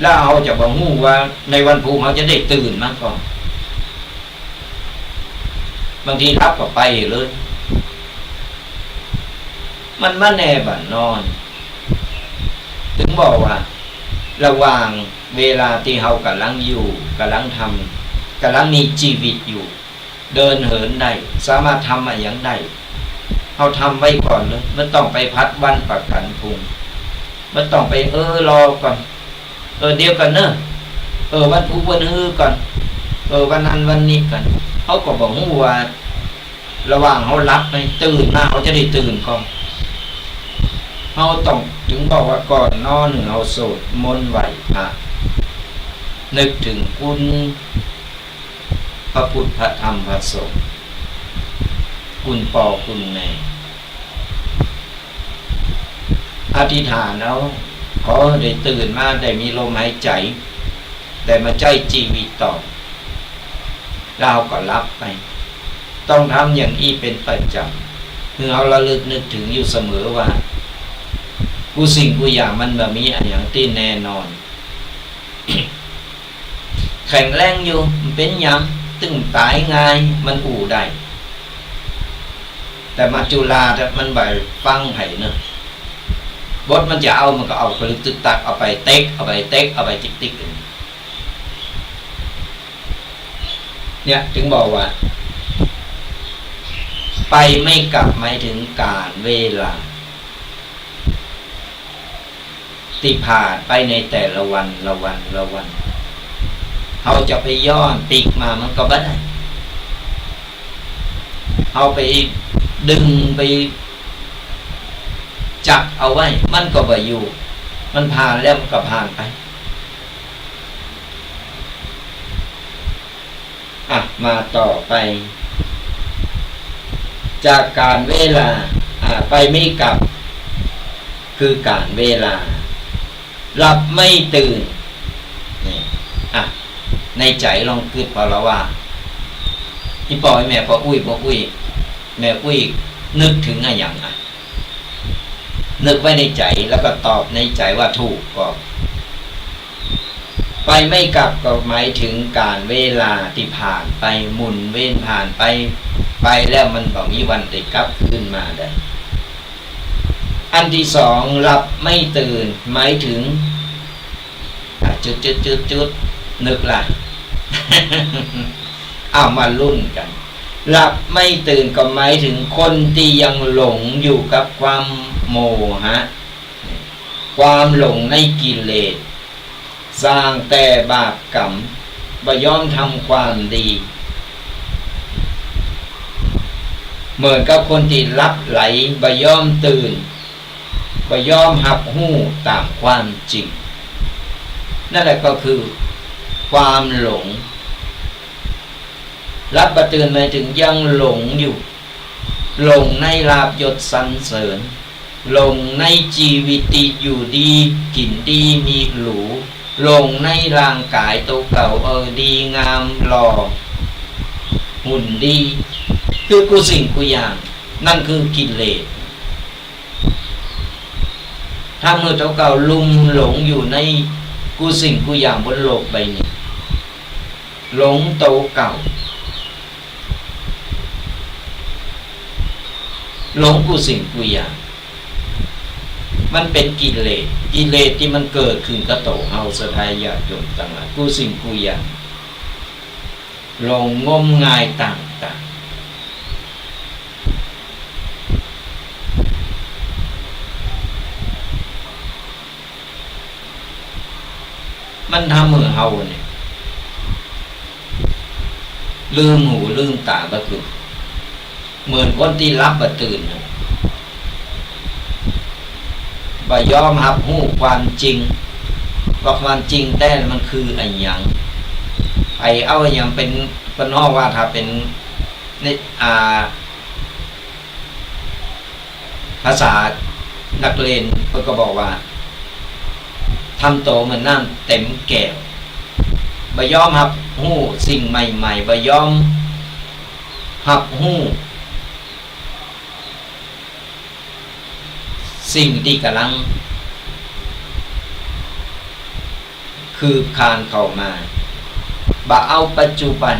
แล้วเขาจะบอกหูว่าในวันภูมิเขาจะได้ตื่นมากก่อนบางทีรับก็ไปเลยมันมาแน่บัดนอนถึงบอกว่าระหว่างเวลาที่เขากำลังอยู่กำลังทำกำลังมีชีวิตอยู่เดินเหินได้สามารถทำอะไรอย่างได้เขาทำไว้ก่อนเลยไม่ต้องไปพัดวันประกันภูมิไม่ต้องไปรอก่อนเดียวกันเนอะวันพุธวันฮือก่อนวันนั้นวันนี้กันเขาก็บอกว่าระหว่างเขารับไปตื่นมาเขาจะได้ตื่นก่อนเขาต้องถึงบอกว่าก่อนนอนเขาโสดมนต์ไหวพระนึกถึงคุณพระพุทธพระธรรมพระสงฆ์คุณพ่อคุณแม่อธิษฐานแล้วขอได้ตื่นมาได้มีลมหายใจได้มาใจชีวิตต่อเราก็รับไปต้องทำอย่างนี้เป็นประจำคือเอาระลึกนึกถึงอยู่เสมอว่ากูสิ่งกูอย่างมันแบบมีอย่างที่แน่นอน แข็งแรงอยู่มันเป็นอย่างตึงตายง่ายมันได้แต่มาจุฬาถ้ามันไปฟังไผ่เนอะบทมันจะเอามันก็เอาไปลึกตึกตักเอาไปเต็กเอาไปติ๊กเนี่ยถึงบอกว่าไปไม่กลับหมายถึงการเวลาที่ผ่านไปในแต่ละวันเขาจะไปย้อนปีกมามันก็ไม่ได้เอาไปดึงไปจับเอาไว้มันก็บ่อยู่มันผ่านแล้วมันก็ผ่านไปมาต่อไปจากการเวลาไปไม่กลับคือการเวลาหลับไม่ตื่นนี่ในใจลองคิดพอแล้วว่าที่ปล่อยแม่พออุ้ยแม่อุ้ยนึกถึงอะไรอย่างนึกไว้ในใจแล้วก็ตอบในใจว่าถูกก็ ไปไม่กลับก็หมายถึงการเวลาที่ผ่านไปหมุนเวียนผ่านไปแล้วมันบ่มีวันได้กลับขึ้นมาได้อันที่สองหลับไม่ตื่นหมายถึงจุดนึกละ เอามาลุ้นกันหลับไม่ตื่นก็หมายถึงคนที่ยังหลงอยู่กับความโมหะความหลงในกิเลสสร้างแต่บาปกรรมบ่ยอมทำความดีเหมือนกับคนที่ลับไหลบ่ยอมตื่นบ่ยอมหับหู้ตามความจริงนั่นแหละก็คือความหลงรับบ่ตื่นหมายถึงยังหลงอยู่หลงในลาภยศสรรเสริญหลงในชีวิตที่อยู่ดีกินดีมีหรูหลงในร่างกายตัวเก่าดีงามหล่อหุ่นดีคือกูสิ่งกูอย่างนั่นคือกิเลสถ้าเมื่อตัวเก่าลุ่มหลงอยู่ในกูสิ่งกูอย่างบนโลกใบนี้หลงตัวเก่าหลงกูสิ่งกูอย่างมันเป็นกิเลสที่มันเกิดขึ้นกับโตเฮาสทายญาติโยมต่างหลายกูสิ่งกูอย่างหลงงมงายต่างๆมันทำให้เฮาเนี่ยลืมหูลืมตาก็คือเหมือนคนที่รับบ่ตื่นบ่ยอมรับรู้ความจริงว่าความจริงแต่มันคืออะไรอย่างไปเอาอย่างเป็นก็นอกว่าถ้าเป็นในภาษานักเรียนก็บอกว่าทำโตเหมือนน้ำเต็มแก้วบ่ยอมรับรู้สิ่งใหม่ๆบ่ยอมรับรู้สิ่งที่กำลังคือคานเข้ามาบ่เอาปัจจุบัน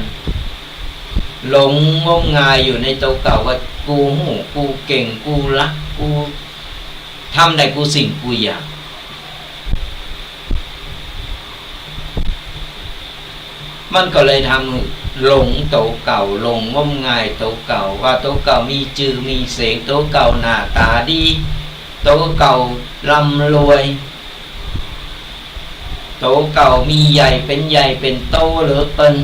หลงงมงายอยู่ในตัวเก่าว่ากูหูกูเก่งกูรักกูทำได้กูสิ่งกูอยากมันก็เลยทำหลงตัวเก่าหลงงมงายตัวเก่าว่าตัวเก่ามีชื่อมีเสียงตัวเก่าหน้าตาดีตัวเก่าร่ำรวยตัวเก่ามีใหญ่เป็นโตหรือเป็น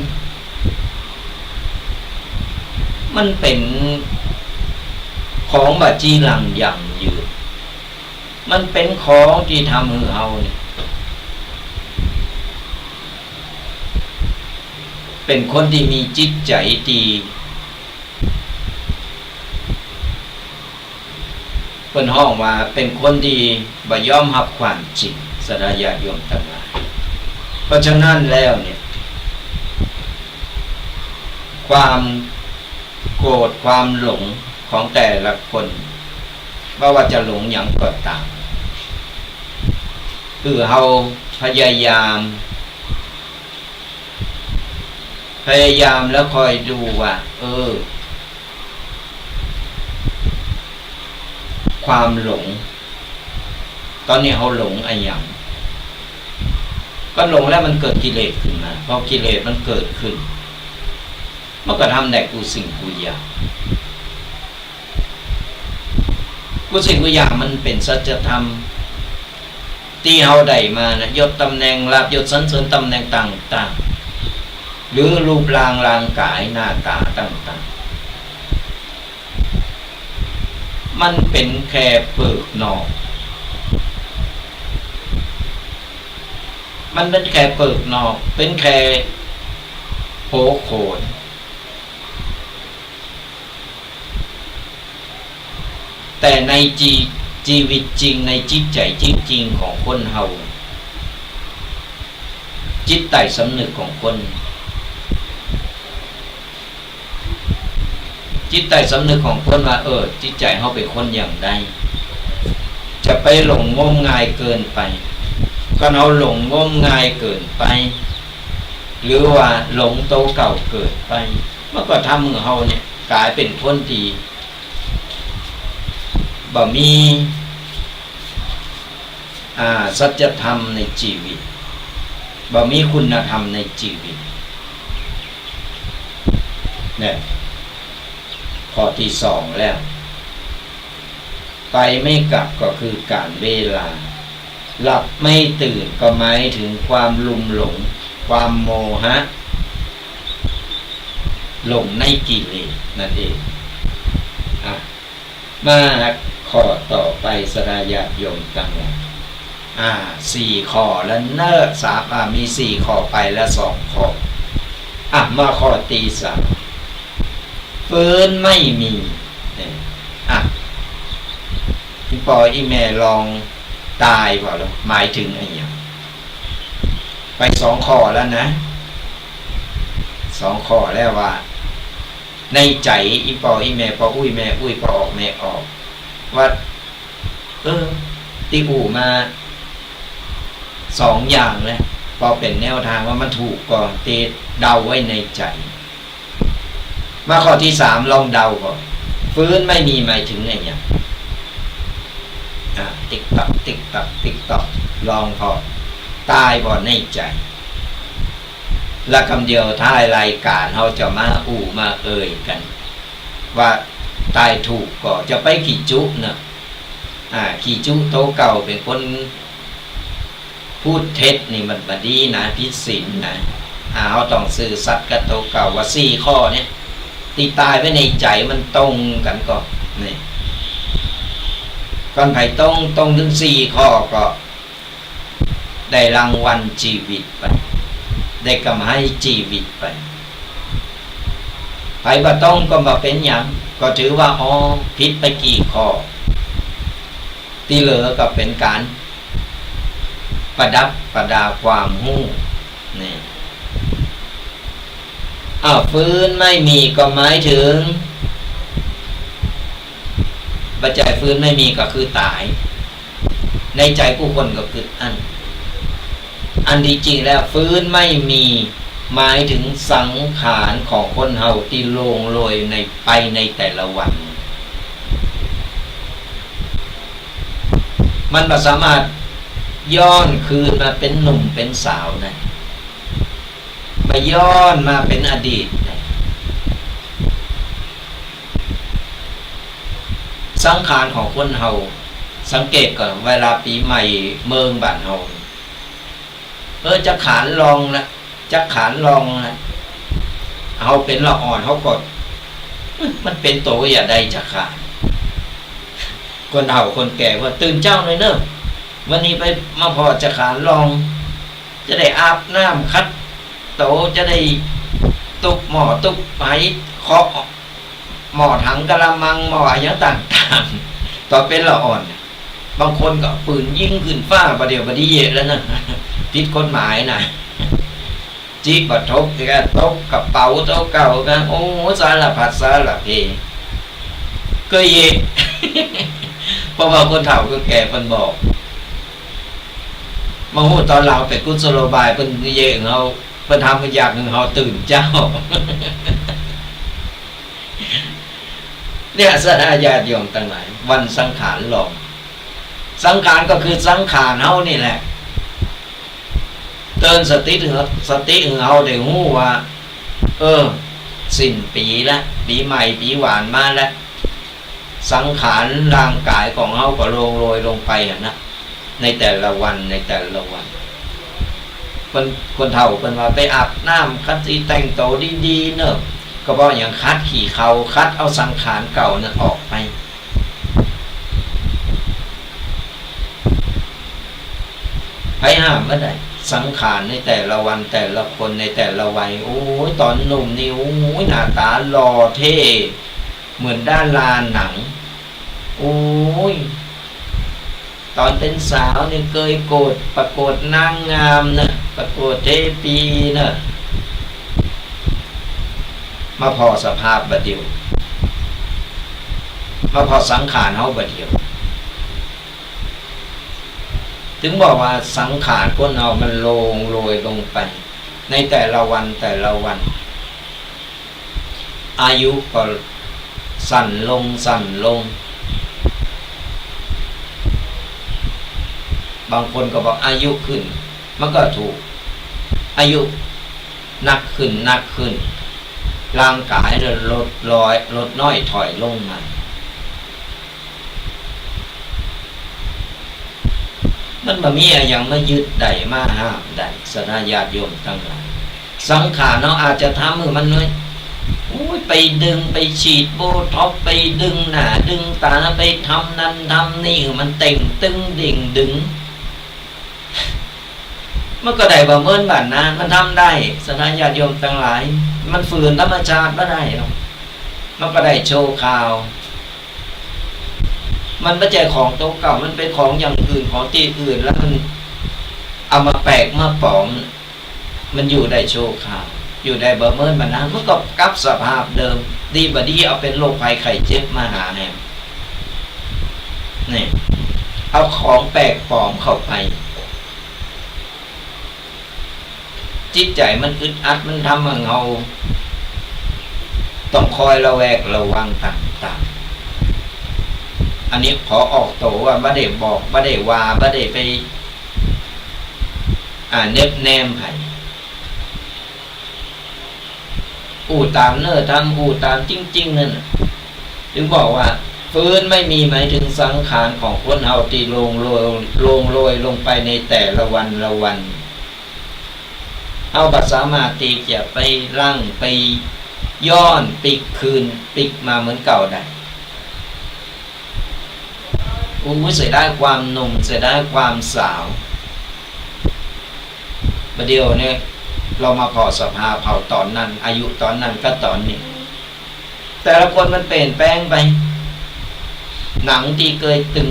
มันเป็นของบาจีหลังอย่างยืนมันเป็นของที่ทำให้เฮาเนี่ยเป็นคนที่มีจิตใจดีเป็นห้องว่าเป็นคนดีบ่ยอมรับความจริงสดายาโยมทั้งหลายเพราะฉะนั้นแล้วเนี่ยความโกรธความหลงของแต่ละคนว่าจะหลงอย่างก็ตามคือเฮาพยายามแล้วคอยดูว่าความหลงตอนนี้เขาหลงอะไรอย่างก็หลงแล้วมันเกิดกิเลสขึ้นมาพอกิเลสมันเกิดขึ้นมันก็ทำแต่กูสิ่งกูอยากกูสิ่งกูอยากมันเป็นสัจธรรมที่เฮาได้มานะยศตำแหน่งลาภยศสรรเสริญตำแหน่งต่างๆหรือรูปร่างกายหน้าตาต่างๆมันเป็นแค่เปลือกนอกมันเป็นแค่เปลือกนอกเป็นแค่โผโขนแต่ในชีวิตจริงในจิตใจจริงๆของคนเฮาจิตใต้สำนึกของคนจิตใต้สำนึกของคนว่าจิตใจเฮาเป็นคนอย่างใดจะไปหลงงมงายเกินไป ก็เราหลงงมงายเกินไปหรือว่าหลงโตเก่าเกิดไปมันก็ทำให้เราเนี่ยกลายเป็นคนที่บ่มีสัจธรรมในชีวิตบ่มีคุณธรรมในชีวิตเนี่ยข้อที่สองแล้วไปไม่กลับก็คือการเวลาหลับไม่ตื่นก็หมายถึงความลุ่มหลงความโมหะหลงในกิเลสนั่นเองมาข้อต่อไปสดาญาติโยมตั้งหลักสี่ข้อแล้วเนิ่สามมีสี่ข้อไปแล้วสองข้อมาข้อตีสามฟื้นไม่มีพี่ปออีแม่ลองตายเปล่าแล้วหมายถึงอะไรอย่างไปสองข้อแล้วนะสองข้อแล้วว่าในใจอีปออีแม่ปออุ้ยแม่อุ้ยปอออกแม่ออกว่าตีอู่มาสองอย่างแล้วพอเป็นแนวทางว่ามันถูกก็เตะเดาไว้ในใจมาข้อที่สามลองเดาก่อนฟื้นไม่มีหมายถึงอะไรอย่างติ๊กตักติ๊กตักติ๊กตักลองพอตายบ่ในใจและคำเดียวท้ายรายการเขาจะมามาเอ่ยกันว่าตายถูกก็จะไปขี่จุเนาะขี่จุโตเก่าเป็นคนพูดเท็จนี่มันบดีนะพิสินนะเขาต้องสื่อสัตย์กับโตเก่าว่าสี่ข้อเนี่ยตีตายไว้ในใจมันตรงกันก็นี่ก่อนไผ่ตรงถึงสี่ข้อก็ได้รางวัลชีวิตไปได้กำให้ชีวิตไปไผ่บ่ต้องก็มาเป็นอย่างก็ถือว่าผิดไปกี่ข้อที่เหลือก็เป็นการประดับประดาความหู้นี่ฟื้นไม่มีก็หมายถึงปัจจัยฟื้นไม่มีก็คือตายในใจผู้คนก็คืออันที่จริงแล้วฟื้นไม่มีหมายถึงสังขารของคนเฮาที่ลงโรยไปในแต่ละวันมันบ่สามารถย้อนคืนมาเป็นหนุ่มเป็นสาวนะมาย้อนมาเป็นอดีตนะสังขารของคนเฮาสังเกตก่อนเวลาปีใหม่เมืองบ้านเฮาจะขานลองละจะขานลองละเฮาเป็นละอ่อนเฮาก็มันเป็นโตอย่าใดจะขาดคนเฒ่าคนแก่ว่าตื่นเจ้าหน่อยเนอะวันนี้ไปมาพอจะขานลองจะได้อาบน้ำคัดโตจะได้ตุกหม้อตุกไหเคาะหม้อถังกะละมังหม้ออย่างต่างๆต่อเป็นละอ่อนบางคนก็ปืนยิงขึ้นฟ้าประเดี๋ยวประดิเยแล้วนะผิดกฎหมายนะจีบทบก็ตกกระเป๋าโต๊ะเก่ากันโอ้สารพัดสารเพก็เยเพราะว่าคนเฒ่าก็แก่เพิ่นบอกมาหูตอนเราเป็นกุศโลบายเพิ่นเยของเฮาเพิ่นทำกันอยากให้เฮาตื่นเจ้าเนี่ยสดาญาติโยมทั้งหลายวันสังขารหลงสังขารก็คือสังขารเฮานี่แหละเตือนสติถึงเฮาได้ฮู้ว่าสิ้นปีละปีใหม่ปีหวานมาแล้วสังขารร่างกายของเฮาก็โรยลงไปนะในแต่ละวันคนเฒ่าเพิ่นว่าไปอาบน้ำคัดสีแต่งตัวดีๆเนอะก็บ่อย่างคัดขี่เขาคัดเอาสังขารเก่านั้นออกไปไปห้ามบ่ได้สังขารในแต่ละวันแต่ละคนในแต่ละวัยโอ้ยตอนหนุ่มนี่โอ้ยหน้าตาหล่อเท่เหมือนด้านลานหนังโอ้ยตอนเป็นสาวนี่เคยประกวดนางงามนะประกวดเทปีนะมาพอสภาพบัดเดียวมาพอสังขารเฮาบัดเดียว ถึงบอกว่าสังขารคนเรามันโรยลงไปในแต่ละวันแต่ละวันอายุก็สั่นลงบางคนก็บอกอายุขึ้นมันก็ถูกอายุนักขึ้นร่างกายลดน้อยถอยลงมามันบ่มีอย่างมายึดได้มาห้ามได้สนาญาติโยมทั้งหลายสังขารเนาะอาจจะทำมือมันน้อยไปดึงไปฉีดโบท็อกไปดึงหน้าดึงตาไปทำนั่นทำนี่มันเต่งตึงดิ่งดึงมันก็ได้บ่เหมือนบ้านนะมันทำได้สนาญาติโยมทั้งหลายมันฝืนธรรมชาติบ่ได้หรอกมันก็ได้โชว์ข่าวมันไม่ใช่ของตัวเก่ามันเป็นของอย่างอื่นของที่อื่นแล้วมันเอามาแปลกมาปลอมมันอยู่ได้โชว์ข่าวอยู่ได้บ่เหมือนบ้านนะมันก็กลับสภาพเดิมดีบ่ดีเอาเป็นโรคภัยไข้เจ็บมาหาแหมนี่เอาของแปลกปลอมเข้าไปจิตใจมันอึดอัดมันทำให้เราต้องคอยระแวดระวังต่างๆอันนี้ขอออกตัวว่าบ่ได้บอกบ่ได้ว่าบ่ได้ไปเน็บแนมไผตามเนื้อทำตามจริงๆนั่นถึงบอกว่าฟื้นไม่มีหมายถึงสังขารของคนเฮาที่ลงโรยลงไปในแต่ละวันละวันเอาบัดสามารถที่จะไปลั่งไปย้อนปิกคืนปิกมาเหมือนเก่าได้เสียได้ความหนุ่มเสียได้ความสาวประเดี๋ยวเนี่ยเรามาพอสภาพเผาตอนนั้นอายุตอนนั้นก็ตอนนี้แต่ละคนมันเปลี่ยนแปลงไปหนังที่เคยตึง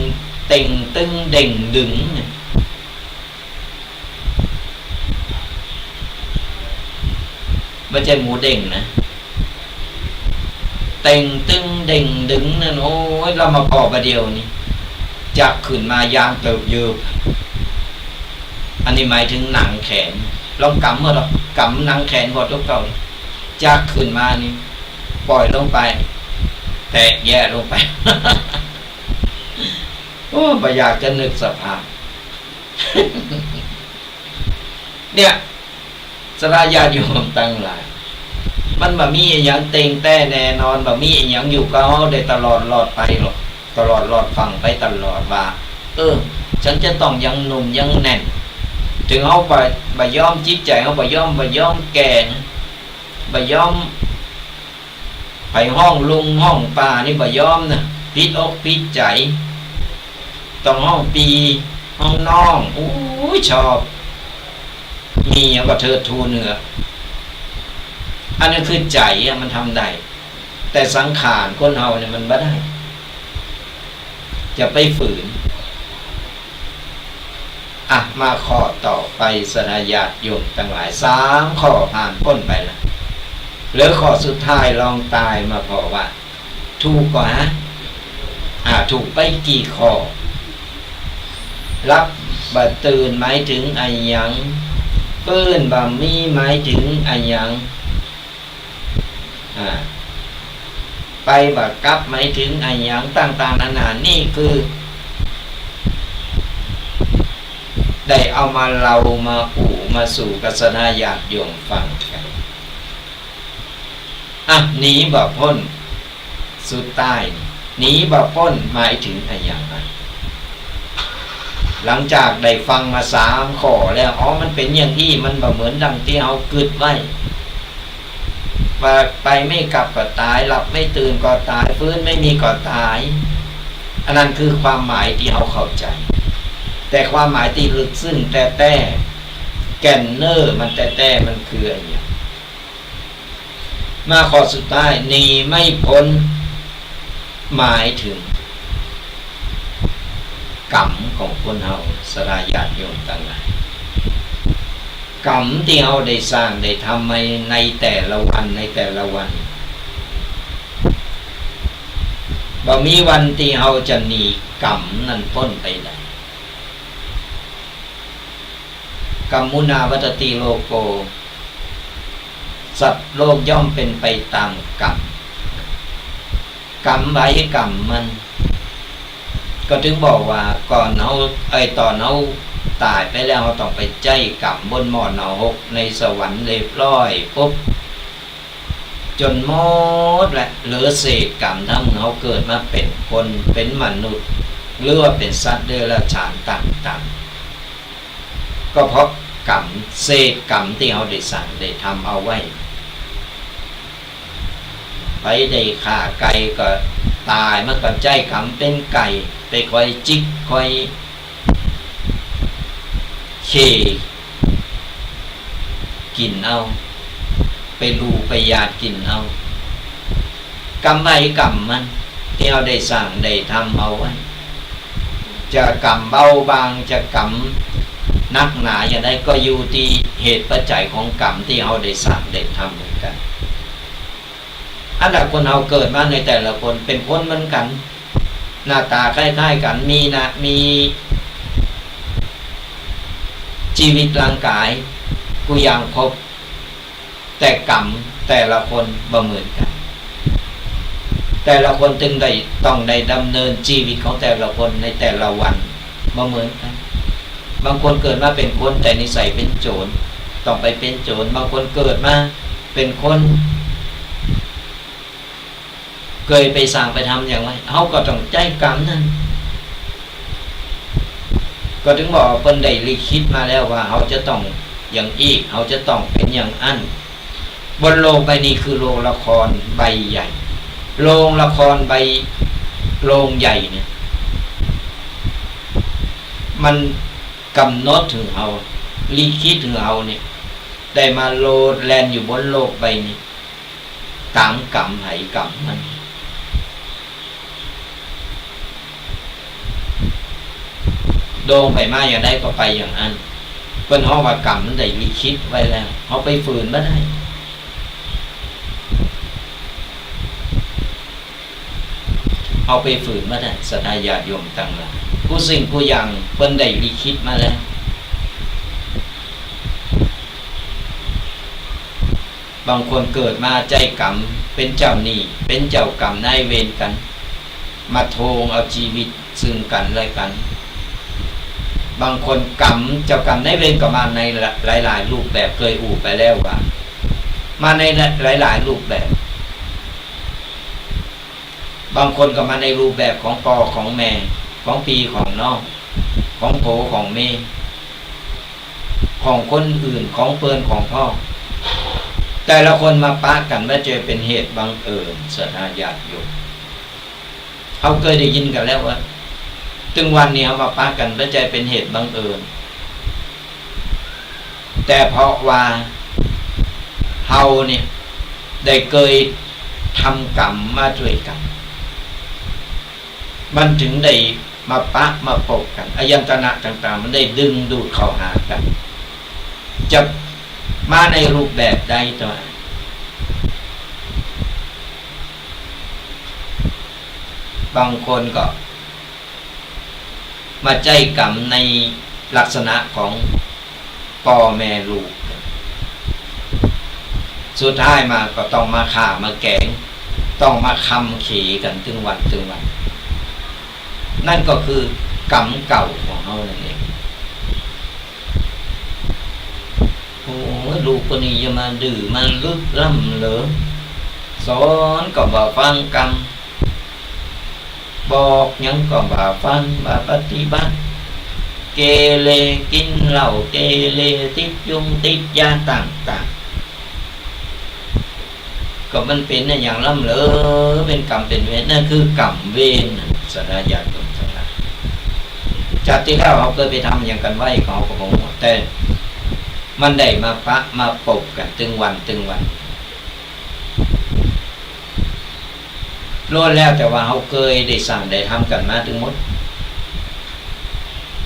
เต่งตึงเด่งดึงเนี่ยไม่ใช่หมูเด้งนะเต่งตึงเด่งดึงนั่นโอ้ยเรามาพอประเดียวนี่จับขึ้นมายางเติบเยืบอันนี้หมายถึงหนังแขนลองกำหรอกกำหนังแขนหดลูกเก่าจับขึ้นมานี่ปล่อยลงไปแตะแย่ลงไป โอ้ไม่อยากจะนึกสภาพ เนี่ยสลายาโยมตั้งหลายมันบ่มีอย่างเต็งแต่แน่นอนบ่มีอย่างอยู่กับเฮาได้ตลอดไปหรอกตลอดฟังไปตลอดว่าฉันจะต้องยังหนุ่มยังแน่นถึงเฮาบ่ยอมจิตใจเฮาบ่ยอมแก่บ่ยอมไปห้องลุงห้องป่านี่บ่ยอมนะพิษอกพิษใจต้องห้องปีห้องน้องโอ้ยชอบมีอย่างก็เธอทูเนื้ออันนี้คือใจมันทำได้แต่สังขารคนเฮาเนี่ยมันไม่ได้จะไปฝืนมาข้อต่อไปสนาญาติโยมทั้งหลาย3ข้อผ่านพ้นไปแล้วเหลือข้อสุดท้ายลองตายมาพอว่าถูกกว่าถูกไปกี่ข้อรับบัดตื่นหมายถึงอะไรยังปื้นบ่มีหมายถึงอะไรยังไปบัดกลับหมายถึงอะไรยังต่างๆนานานี่คือได้เอามาเรามามาสู่กัสนาญาติโยมฟังกันหนีบ่พ้นสุดใต้หนีบ่พ้นหมายถึงอะไรอย่างไรหลังจากได้ฟังมา3ข้อแล้วมันเป็นอย่างที่มันบ่เหมือนดังที่เฮากึดไว้ว่าไปไม่กลับก็ตายหลับไม่ตื่นก็ตายฟื้นไม่มีก็ตายอันนั้นคือความหมายที่เฮาเข้าใจแต่ความหมายที่ลึกซึ้งแต่แก่นเนอร์มันแต่มันคืออะไรอย่างมาข้อสุดท้ายหนีไม่พ้นหมายถึงกรรมของคนเฮาสลายญาติโยมทั้งหลายกรรมที่เฮาได้สร้างได้ทำในแต่ละวันบ่มีวันที่เฮาจะหนีกรรมนั้นพ้นไปได้ กัมมุนาวัตติโลโกสัตว์โลกย่อมเป็นไปตามกรรมกรรมไว้กรรมมันก็ถึงบอกว่าก่อนเอาตอนเอาตายไปแล้วเราต้องไปใจกรรมบนหม้อนรกในสวรรค์เรียบร้อยปุ๊บจนหมดแหละเหลือเศษกรรมทั้งเขาเกิดมาเป็นคนเป็นมนุษย์หรือว่าเป็นสัตว์เดรัจฉานต่างๆก็เพราะกรรมเศษกรรมที่เขาได้สั่งได้ทำเอาไว้ไปได้ฆ่าไก่ก็ตายมันก็ใจกรรมเป็นไก่ไปคอยจิกคอยเคกินเอาไปลูไปยาดกินเอากรรมใดกรรมมันที่เราได้สั่งได้ทำเอาไว้จะกรรมเบาบางจะกรรมนักหนาอย่างไรก็อยู่ที่เหตุปัจจัยของกรรมที่เราได้สั่งได้ทำเหมือนกันอันดับคนเราเกิดมาในแต่ละคนเป็นคนเหมือนกันหน้าตาคล้ายๆกันมีชีวิตร่างกายกูอย่างครบแต่กรรมแต่ละคนบ่เหมือนกันแต่ละคนจึงได้ต้องได้ดำเนินชีวิตของแต่ละคนในแต่ละวันบ่เหมือนกันบางคนเกิดมาเป็นคนแต่นิสัยเป็นโจรต้องไปเป็นโจรบางคนเกิดมาเป็นคนเคยไปสั่งไปทำอย่างไรเขาก็ต้องใจกรรมนั่นก็ถึงบอกเพิ่นได้ลิขิตมาแล้วว่าเขาจะต้องอย่างอีกเขาจะต้องเป็นอย่างอันบนโลกใบนี้คือโรงละครใบใหญ่โรงละครใบโรงใหญ่เนี่ยมันกำหนดถึงเราลิขิตถึงเราเนี่ยได้มาโลดแลนอยู่บนโลกใบนี้ตามกรรมไหกรรมมันโดงไปมาอย่างใดก็ไปอย่างนั้นเป็นห้องว่ากรรมมันได้ลิขิตไว้แล้วเขาไปฝืนไม่ได้เอาไปฝืนไม่ได้สัตยาติโยมต่างหลายผู้สิ่งผู้อย่างเป็นได้ลิขิตมาแล้วบางคนเกิดมาใจกรรมเป็นเจ้าหนี้เป็นเจ้ากรรมนายเวรกันมาโทงเอาชีวิตซึ่งกันและกันบางคนกรรมเจ้ากรรมนายเวรก็มาในหลายๆรูปแบบเคยอู่ไปแล้วว่ามาในหลายๆรูปแบบบางคนก็มาในรูปแบบของพ่อของแม่ของพี่ของน้องของโผของแม่ของคนอื่นของเพื่อนของพ่อแต่ละคนมาปะกันว่าจะเป็นเหตุบังเอิญสัทธาญาติโยมเขาเคยได้ยินกันแล้วว่าถึงวันนี้เขามาปะกันว่าจะเป็นเหตุบังเอิญแต่เพราะว่าเฮาเนี่ยได้เคยทำกรรมมาด้วยกันมันถึงได้มาปะมาปกกันอายันตนะต่างๆมันได้ดึงดูดเข้าหากันจะมาในรูปแบบใดตัวบางคนก็มาใจกรรมในลักษณะของพ่อแม่ลูกสุดท้ายมาก็ต้องมาฆ่ามาแกงต้องมาคำขี่กันถึงวันนั่นก็คือกรรมเก่าของเขานั่นเองโอ้ลูกคนนี้จะมาดื้อมาลึกล่ำเหลือสอนก็บ่ฟังกรรมบอกยังก็บ่ฟังบ่ปฏิบัติเกเรกินเหล้าเกเรติดยุงติดยาต่างๆก็มันเป็นอย่างล่ำเหลือเป็นกรรมเป็นเวรนั่นคือกรรมเวรสัทธาญาติโยมทั้งหลายจากที่แล้วเขาเคยไปทำอย่างกันไว้เขาก็บอกแต่มันได้มาปะมาปกกันตึงวันล้วนแล้วแต่ว่าเขาเคยได้สั่งได้ทำกันมาถึงหมด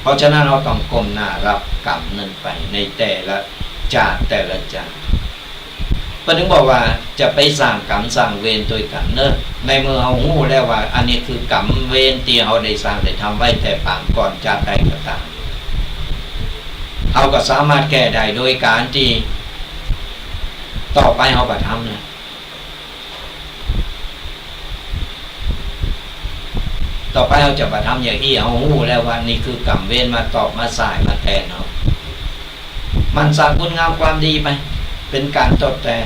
เพราะฉะนั้นเราต้องก้มหน้ารับกรรมนั้นไปในแต่ละชาติก็ถึงบอกว่าจะไปสร้างกรรมสร้างเวรตัวกันเนอะในเมื่อเขาหู้แล้วว่าอันนี้คือกรรมเวรที่เขาได้สร้างได้ทำไว้แต่ปางก่อนชาติใดก็ตาม เราก็สามารถแก้ได้โดยการที่ต่อไปเราก็ทำนะต่อไปเราจะมาทำอย่างอี้เอาหูแล้วว่านี่คือกรรมเวรมาตอบมาสายมาแทนเรามันสร้างคุณงามความดีไปเป็นการตอบแทน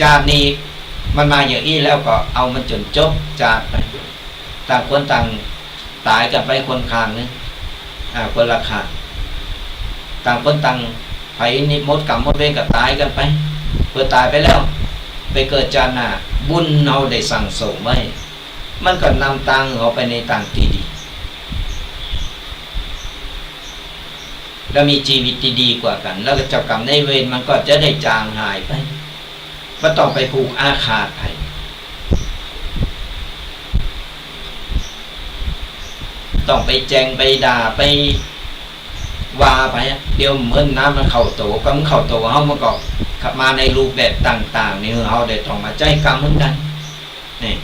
จากนี้มันมาอย่างอี้แล้วก็เอามันจนจบจากไปต่างคนต่างตายกันไปคนข้างนึงคนละข้างต่างคนต่างไปนิมดกรรมมดเวรก็ตายกันไปเพื่อตายไปแล้วไปเกิดจาหน้าบุญเราได้สั่งสมไว้มันก็นำตังเอาไปในตังที่ดีแล้วมีชีวิตที่ดีกว่ากันแล้วก็เจ้ากรรมในเวรมันก็จะได้จางหายไปไม่ต้องไปผูกอาฆาตใครต้องไปแจงไปด่าไปว่าไปเดี๋ยวเหมือนน้ำมันเข้าตัวก็มันเข้าตัวเขามาก็ขับมาในรูปแบบต่างๆนี่เขาได้ต้องมาใจกรรมเหมือนกันนี่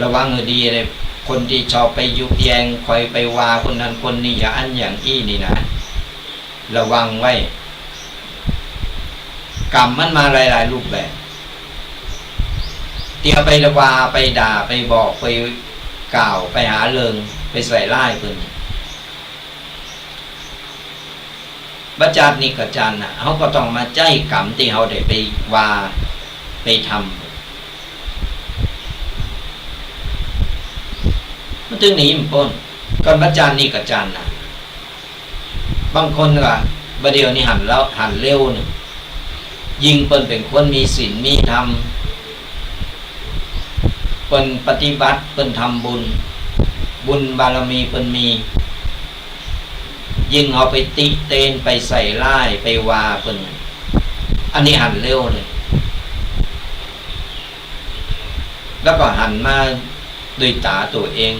ระวังให้ดีเลยคนที่ชอบไปยุแยงคอยไปว่าคนนั้นคนนี้อย่างอันอย่างอี้นี่นะระวังไว้กรรมมันมาหลายๆรูปแบบเดี๋ยวไปละวาไปด่าไปบอกไปกล่าวไปหาเริงไปใส่ร้ายเพิ่นบัจจาดนี่กับจานนะเขาก็ต้องมาใจกรรมที่เขาได้ไปว่าไปทำมันถึงหนีมันพ้นก่อนบัจจาดนี่กับจานนะบางคนก็บเดียวนี่หันแล้วหันเร็วเนี่ยยิงเปิ้นเป็นคนมีศีลมีธรรมเปิ้นปฏิบัติเปิ้นทำบุญบารมีเปิ้นมียิ่งเอาไปติเตนไปใส่ร้ายไปว่าเปิ้นอันนี้หันเร็วเลยแล้วก็หันมาด้วยตาตัวเอง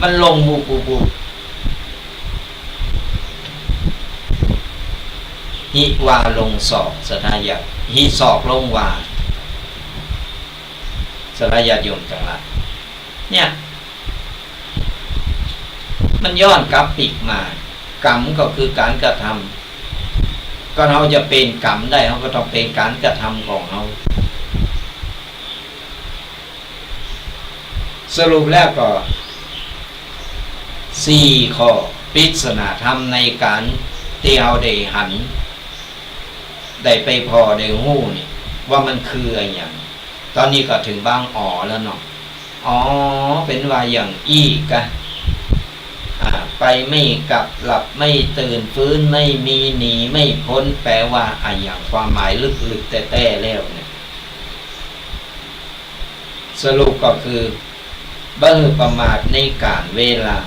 มันลงบุบหิวาลงศอกสทายะหิศอกลงวาสทายะโยมจังละเนี่ยมันย้อนกลับปีกมากรรมก็คือการกระทำก็เราจะเป็นกรรมได้เราก็ต้องเป็นการกระทำของเราสรุปแล้วก็4 ข้อปริศนาธรรมในการที่เราได้หันได้ไปพอได้หู้นี่ว่ามันคืออะไรอย่างตอนนี้ก็ถึงบางอ๋อแล้วเนาะอ๋อเป็นว่าอย่างอีกอะไปไม่กลับหลับไม่ตื่นฟื้นไม่มีหนีไม่พ้นแปลว่าอะไรอย่างความหมายลึกๆแต่แล้วเนี่ยสรุปก็คือเบิ่งประมาทในการเวลา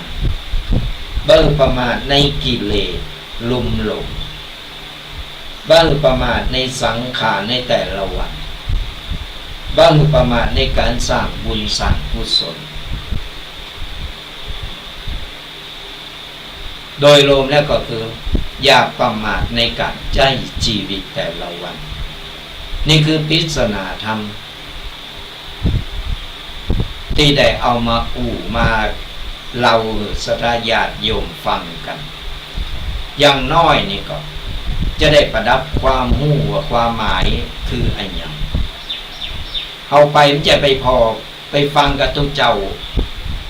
เบิ่งประมาทในกิเลสลุ่มหลงบ้างประมาทในสังขารในแต่ละวันบ้างประมาทในการสร้างบุญสร้างกุศลโดยรวมแล้วก็คืออย่าประมาทในการใช้ชีวิตแต่ละวันนี่คือปริศนาธรรมที่ได้เอามามาเราสถาญาติโยมฟังกันอย่างน้อยนี่ก็จะได้ประดับความหู้ว่าความหมายคืออะไรอย่างเอาไปมันจะไปพอไปฟังกับตุเจ้า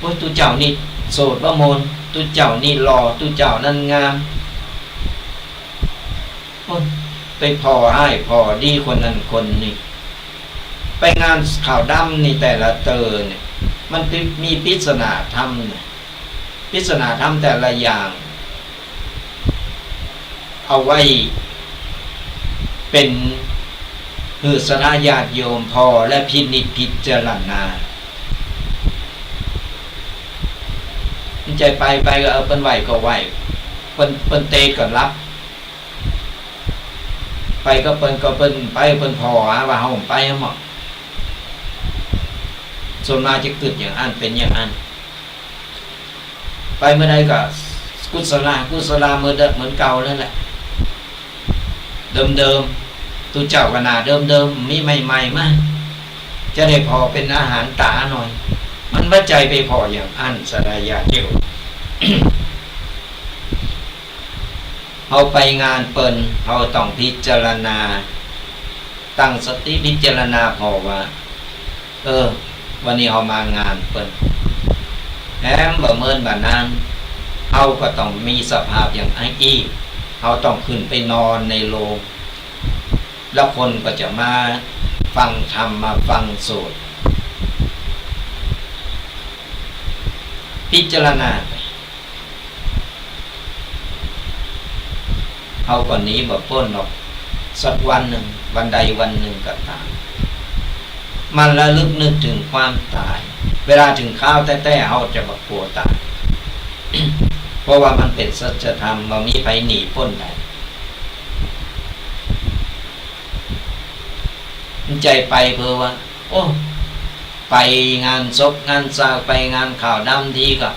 ว่าตุเจ้านี่โสดประมนตุเจ้านี่หล่อตุเจ้านั่นงามไปพอให้พอดีคนนั้นคนนี้ไปงานข่าวดำนี่แต่ละเตอเนี่ยมันมีปริศนาธรรมเนี่ยปริศนาธรรมแต่ละอย่างเอาไว้เป็นสถาญาติโยมพอและพินิจพิจารณาใจไปก็เปิ้นไหวก็ไหวเปิ้นเตะก็รับไปก็เปิ้นไปเปิ้นพอว่าเฮาไปหมดส่วนมาจะเกิดอย่างอันเป็นอย่างอันไปเมื่อใดก็กุศลเมื่อเหมือนเก่าแล้วแหละเดิมตุเจ้าก็น่าเดิมมีใหม่ๆมาจะได้พอเป็นอาหารตาหน่อยมันบัดใจไปพออย่างอันสดายาเกี่ยว เอาไปงานเปิ้นเอาต้องพิจารณาตั้งสติพิจารณาพอว่าวันนี้เอามางานเปิ้นแอมบ่เมินบ่นานเอาก็ต้องมีสภาพอย่างไอ้อีเอาต้องขึ้นไปนอนในโรงแล้วคนก็จะมาฟังธรรมมาฟังโสดพิจารณาไปเอาก่อนนี้บ่พ้นหรอกสักวันหนึ่งวันใดวันหนึ่งก็ตามมันระลึกนึกถึงความตายเวลาถึงข้าวแต่เขาจะบ่กลัวตาย เพราะว่ามันเป็นสัจธรรมบ่มีไผหนีพ้นได้ใจไปเพื่อว่าโอ้ไปงานศพงานสากไปงานข่าวดำทีก็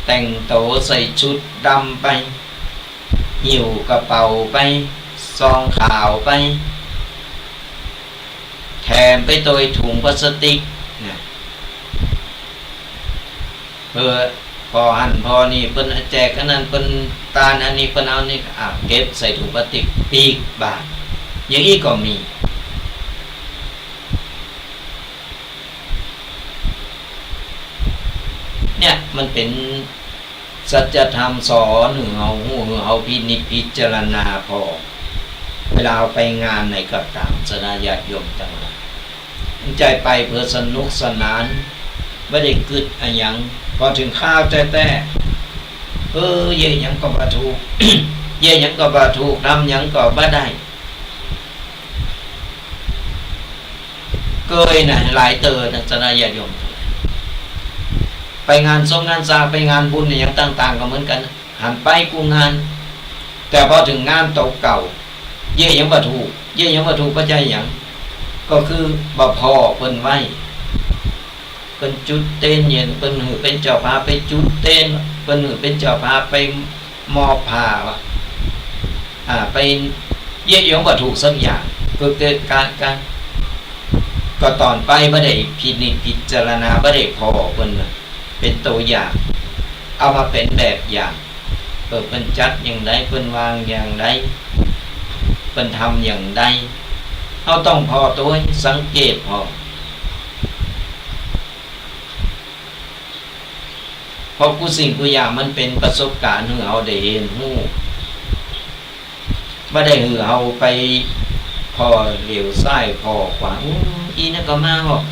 แต่งโตใส่ชุดดำไปหิ้วกระเป๋าไปซองข่าวไปแถมไปโดยถุงพลาสติกนะเพื่อพอหันพอนี่เพิ่นแจกอันนั้นเพิ่นตาลอันนี้เพิ่นเอานี่เก็บใส่ถุงพลาสติกปีกบาทอย่างนี้ก็มีเนี่ยมันเป็นสัจธรรมสอนหรือเอาพินิจพิจารณาพอเวลาไปงานไหนก็ตามสนาญาติโยมทั้งหลายใจไปเพื่อสนุกสนานไม่ได้กึดอะไรอย่างพอถึงข้าวแต่เย่ยังก็บ่ถูก เย่ยังก็บ่ถูกทำยังก็บ่ได้เกยนะหลายเตอนะสนาญาติโยมไปงานศพงานสาไปงานบุญอย่างต่างๆก็เหมือนกันหันไปกูงานแต่พอถึงงานโต๊ะเก่าเย่ยังบ่ถูกปัจจัยอย่างก็คือบ่พอเพิ่นไว้เพิ่นจุดเต้นเย็นเพิ่นหือเป็นเจ้าพาไปจุดเต้นเพิ่นหือเป็นเจ้าพาไปมอบผ้าไปเย่ยังบ่ถูกสักอย่างก็เกิดการก็ตอนไปบ่ได้พิจารณาบ่ได้พอเพิ่นเป็นตัวอย่างเอามาเป็นแบบอย่างเพิ่นจัดอย่างใดเพิ่นวางอย่างใดเพิ่นทำอย่างใดเราต้องพอตัวสังเกตพอเพราะกูสิ่งกูอย่างมันเป็นประสบการณ์หือเอาได้เห็นหู้บ่ได้หือเอาไปพอเหลียวซ้ายพอขวาอีนั่นก็มาหรอก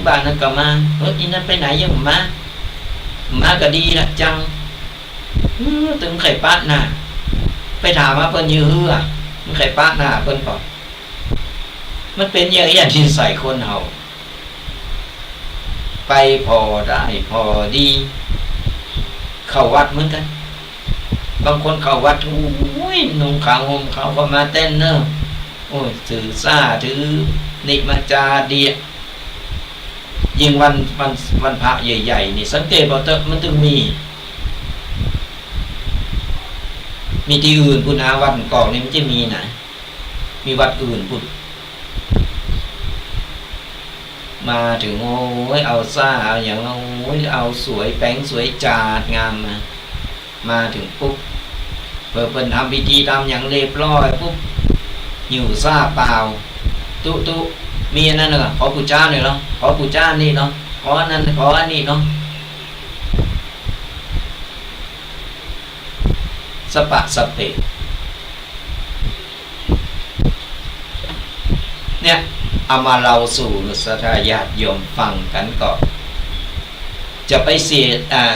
บ้านนั่นก็มาอีนั่นไปไหนยังมาก็ดีละจังถึงไข่ปาดหน้าไปถามว่าเพิ่นยื้อมันไข่ปาดหน้าเพิ่นก่อนมันเป็นอย่างที่ใส่คนเฮาไปพอได้พอดีเข้าวัดเหมือนกันบางคนเข้าวัดนุ่งขาวห่มขาวก็มาเต้นเนอะถือซ่าถือนิมาจาเดียยิ่งวันพระใหญ่ๆนี่สังเกตบ่เตอะมันถึงมีที่อื่นพุทธาวัดกอกนี่มันจะมีนะมีวัดอื่นพุทธมาถึงเอาซ่าเอาอย่างเอาสวยแป้งสวยจาดงามมาถึงปุ๊บเพิ่นทำพิธีทำอย่างเรียบร้อยปุ๊บหิวซ่าเปล่าตุมีอันนั้นเหรอขอปู่เจ้าหน่อยเนาะขอปู่เจ้านี่เนาะขออันนั้นขออันนี้เนาะสปะสเปะเนี่ยเอามาเราสู่สัทธาญาติโยมฟังกันก็จะไป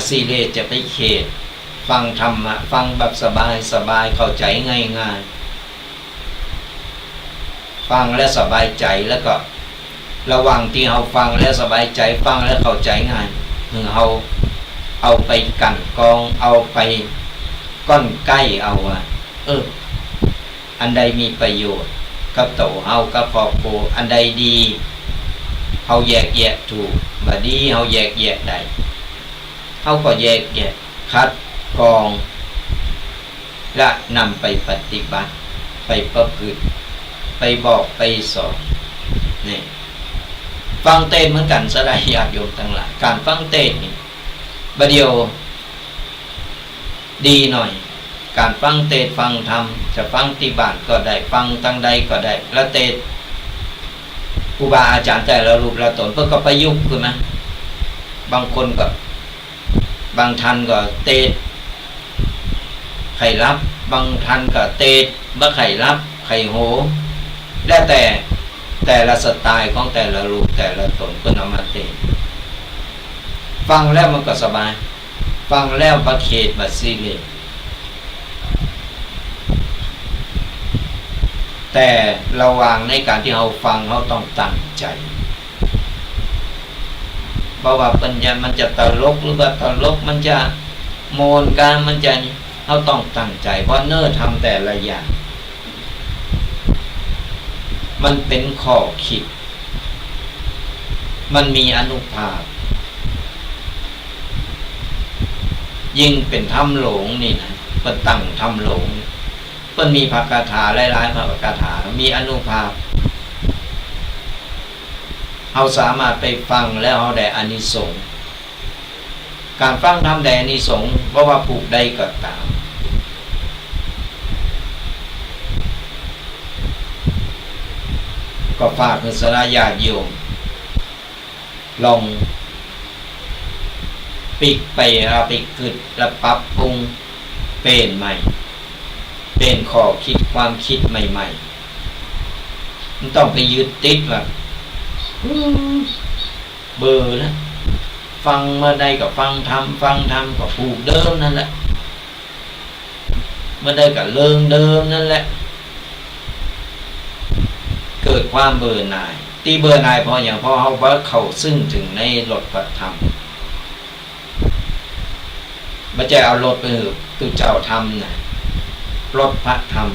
สีเลจะไปเขตฟังธรรมะฟังแบบสบายเข้าใจง่ายฟังและสบายใจแล้วก็ระหว่างที่เราฟังและสบายใจฟังและเข้าใจง่ายเอาไปกันกองเอาไปก้อนใกล้เอาอันใดมีประโยชน์กับโตเฮากับครอบครัวอันใดดีเฮาแยกแยะถูกบ่ดีเฮาแยกแยะได้เฮาก็แยกแยะคัดกรองและนำไปปฏิบัติไปประพฤติไปบอกไปสอนนี่ฟังเทศน์เหมือนกันสลายญาติโยมทั้งหลายการฟังเทศน์นี่บัดเดียวดีหน่อย การฟังเทศฟังธรรมจะฟังที่บ้านก็ได้ฟังตั้งใดก็ได้แล้วเทศครูบาอาจารย์แต่ละรูปละตนเพื่อก็ประยุกต์ขึ้นมาบางคนก็บางท่านก็เทศใครรับบางท่านก็เทศบ่ใครรับใครโหแล้วแต่ละสไตล์ของแต่ละรูปแต่ละตนเพื่อนเอามาเทศฟังแล้วมันก็สบายฟังแล้วประเขตบัดซีเรียสแต่ระวังในการที่เราฟังเราต้องตั้งใจเพราะว่าปัญญามันจะตลกหรือว่าตลกมันจะโมนการมันจะเราต้องตั้งใจเพราะเนื้อทำแต่ละอย่างมันเป็นข้อคิดมันมีอนุภาพยิ่งเป็นถ้ำหลงนี่นะเป็นตั้งถ้ำหลงมันมีภคาถาหลายๆภคาถามีอนุภาพเราสามารถไปฟังแล้วเราได้อานิสงส์การฟังทำได้อานิสงส์เพราะว่าผูกใดก็ตามก็ฝากศรัทธาญาติโยมลองปิกไปเราไปคิดและปรับปรุงเป็นใหม่เป็นข้อคิดความคิดใหม่ๆมันต้องไปยึดติดแบบเบอร์แล้วฟังเมื่อใดก็ฟังทำก็ผูกเดิมนั่นแหละเมื่อใดก็เลิงเดิมนั่นแหละเกิดความเบื่อหน่ายตีเบื่อหน่ายพออย่างพอเขาว่าเขาซึ่งถึงในรถพระธรรมไม่ใช่เอารถไปหือตุเจ้าทำนะรถพระธรรม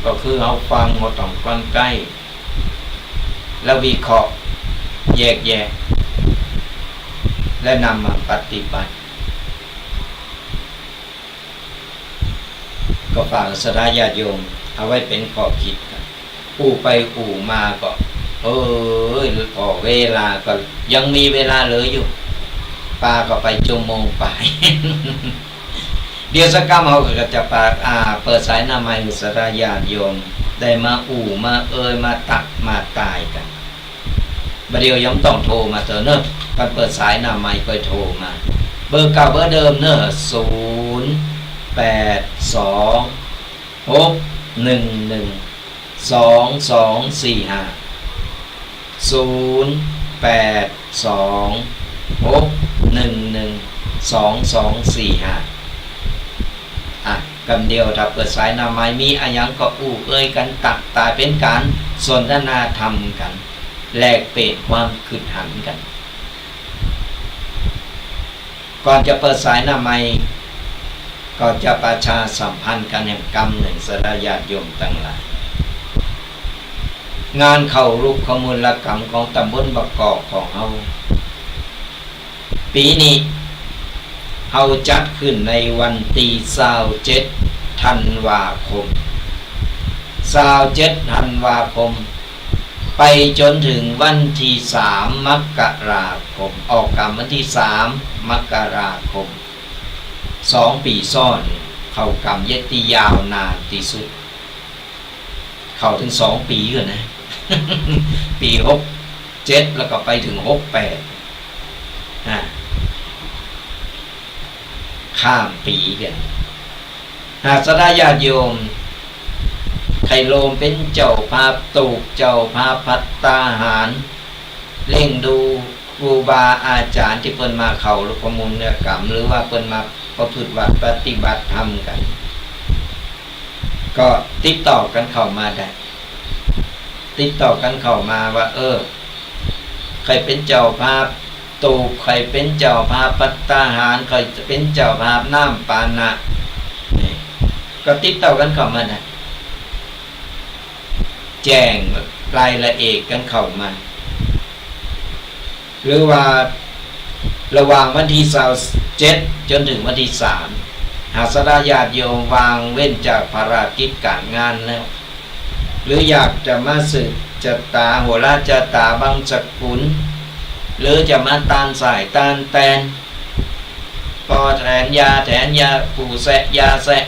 ก็คือเอาฟังหัวต่องกลั้นใกล้แล้ววิเคราะห์แยกแยะและนำมาปฏิบัติก็ฝากศรัทธาญาติโยมเอาไว้เป็นข้อคิดกันอู่ไปอู่มาก็พอเวลาก็ยังมีเวลาเหลืออยู่ปาก็ไปชั่วโมงไป เดี๋ยวสักคำเขาก็จะเปิดสายนามัยศรัทธาญาติโยมได้มาอู่มามาตักมาตายกันบัดเดียวยังต้องโทรมาเถอะเนอะการเปิดสายนามัยก็โทรมาเบอร์เก่าเบอร์เดิมเนอะกันเดียวถ้าเปิดสายนามัยมีอายังก็กันตักตายเป็นการสนทนาธรรมกันแลกเปลี่ยนความคิดหันกันก่อนจะเปิดสายนามัยก็จะประชาสัมพันธ์กันแห่งกรรมหนึ่งศรัทธาญาติโยมทั้งหลายงานเข้ารูปขมูลกรรมของตำบลบกกอกของเราปีนี้เราจัดขึ้นในวันที่27 ธันวาคม27 ธันวาคมไปจนถึงวันที่3 มกราคมออกกรรมวันที่3 มกราคม2 ปีซ้อนเข้ากรรมยติยาวนานที่สุดเข้าถึง2 ปีกันนะ ปี67แล้วก็ไปถึง68ข้ามปีกันหากศรัทธาญาติโยมใครโลมเป็นเจ้าภาพตูกเจ้าภาพภัตตาหารเล่งดูครูบาอาจารย์ที่เพิ่นมาเข้ารูปมูลกรรมหรือว่าเพิ่นมาประพฤติวัดปฏิบัติธรรมกันก็ติดต่อกันเข้ามาได้ติดต่อกันเข้ามาว่าใครเป็นเจ้าภาพตูกใครเป็นเจ้าภาพภัตตาหารใครจะเป็นเจ้าภาพน้ำปานะก็ติดต่อกันเข้ามาได้แจ้งรายละเอียดกันเข้ามาหรือว่าระหว่างวันที่27จนถึงวันที่3หากศรัทธาญาติโยมวางเว้นจากภารกิจการงานแล้วหรืออยากจะมาสืบชะตาโหราชะตาบางสกุลหรือจะมาตานสายตานแตนปอแทนยาปู่แสะยาแสะ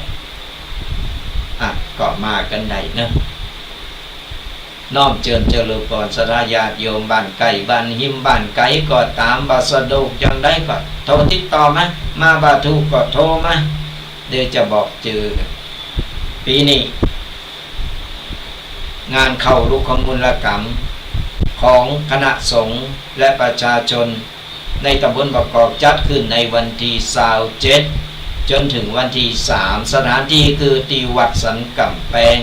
ก็มากันได้เนะน้อมเจริญพรสราญาติโยมบ้านไก่บ้านหิมบ้านไก่ก็ตามบาสะดกจังได้ก็โทรติดต่อมาบาทุก็โทรมาเดี๋ยวจะบอกจือปีนี้งานเข้ารุกขมูลกรรมของคณะสงฆ์และประชาชนในตำบลบกกอกจัดขึ้นในวันที่27จนถึงวันที่3สถานที่คือที่วัดสันกำแพง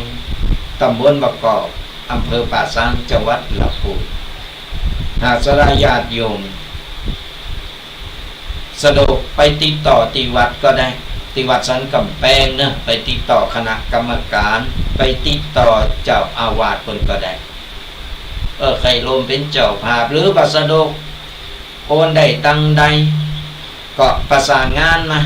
ตำบลบกกอกอำเภอป่าซางจังหวัดลำพูนหากสลายญาติโยมสะดวกไปติดต่อที่วัดก็ได้ที่วัดสันกำแพงนะไปติดต่อคณะกรรมการไปติดต่อเจ้าอาวาสคนก็ได้ใครลมเป็นเจ้าภาพหรือบัสะดกโอนได้ตังใดก็ประสานงานมา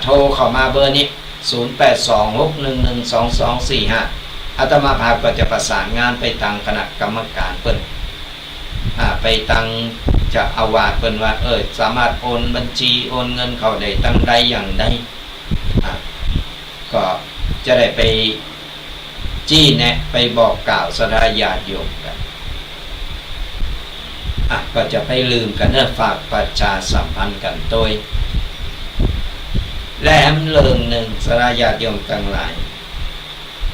โทรเข้ามาเบอร์นี้0826112245อาตมาภาพก็จะประสานงานไปทางคณะกรรมการเพิ่นไปทางจะอาวาสเพิ่นว่าสามารถโอนบัญชีโอนเงินเข้าได้ตังใดอย่างใดก็จะได้ไปจี้แนะไปบอกกล่าวสดาญาติโยมกันก็จะไม่ลืมกันฝากประชาสัมพันธ์กันโดยแหลมเลิงหนึ่งสดาญาติโยมทั้งหลาย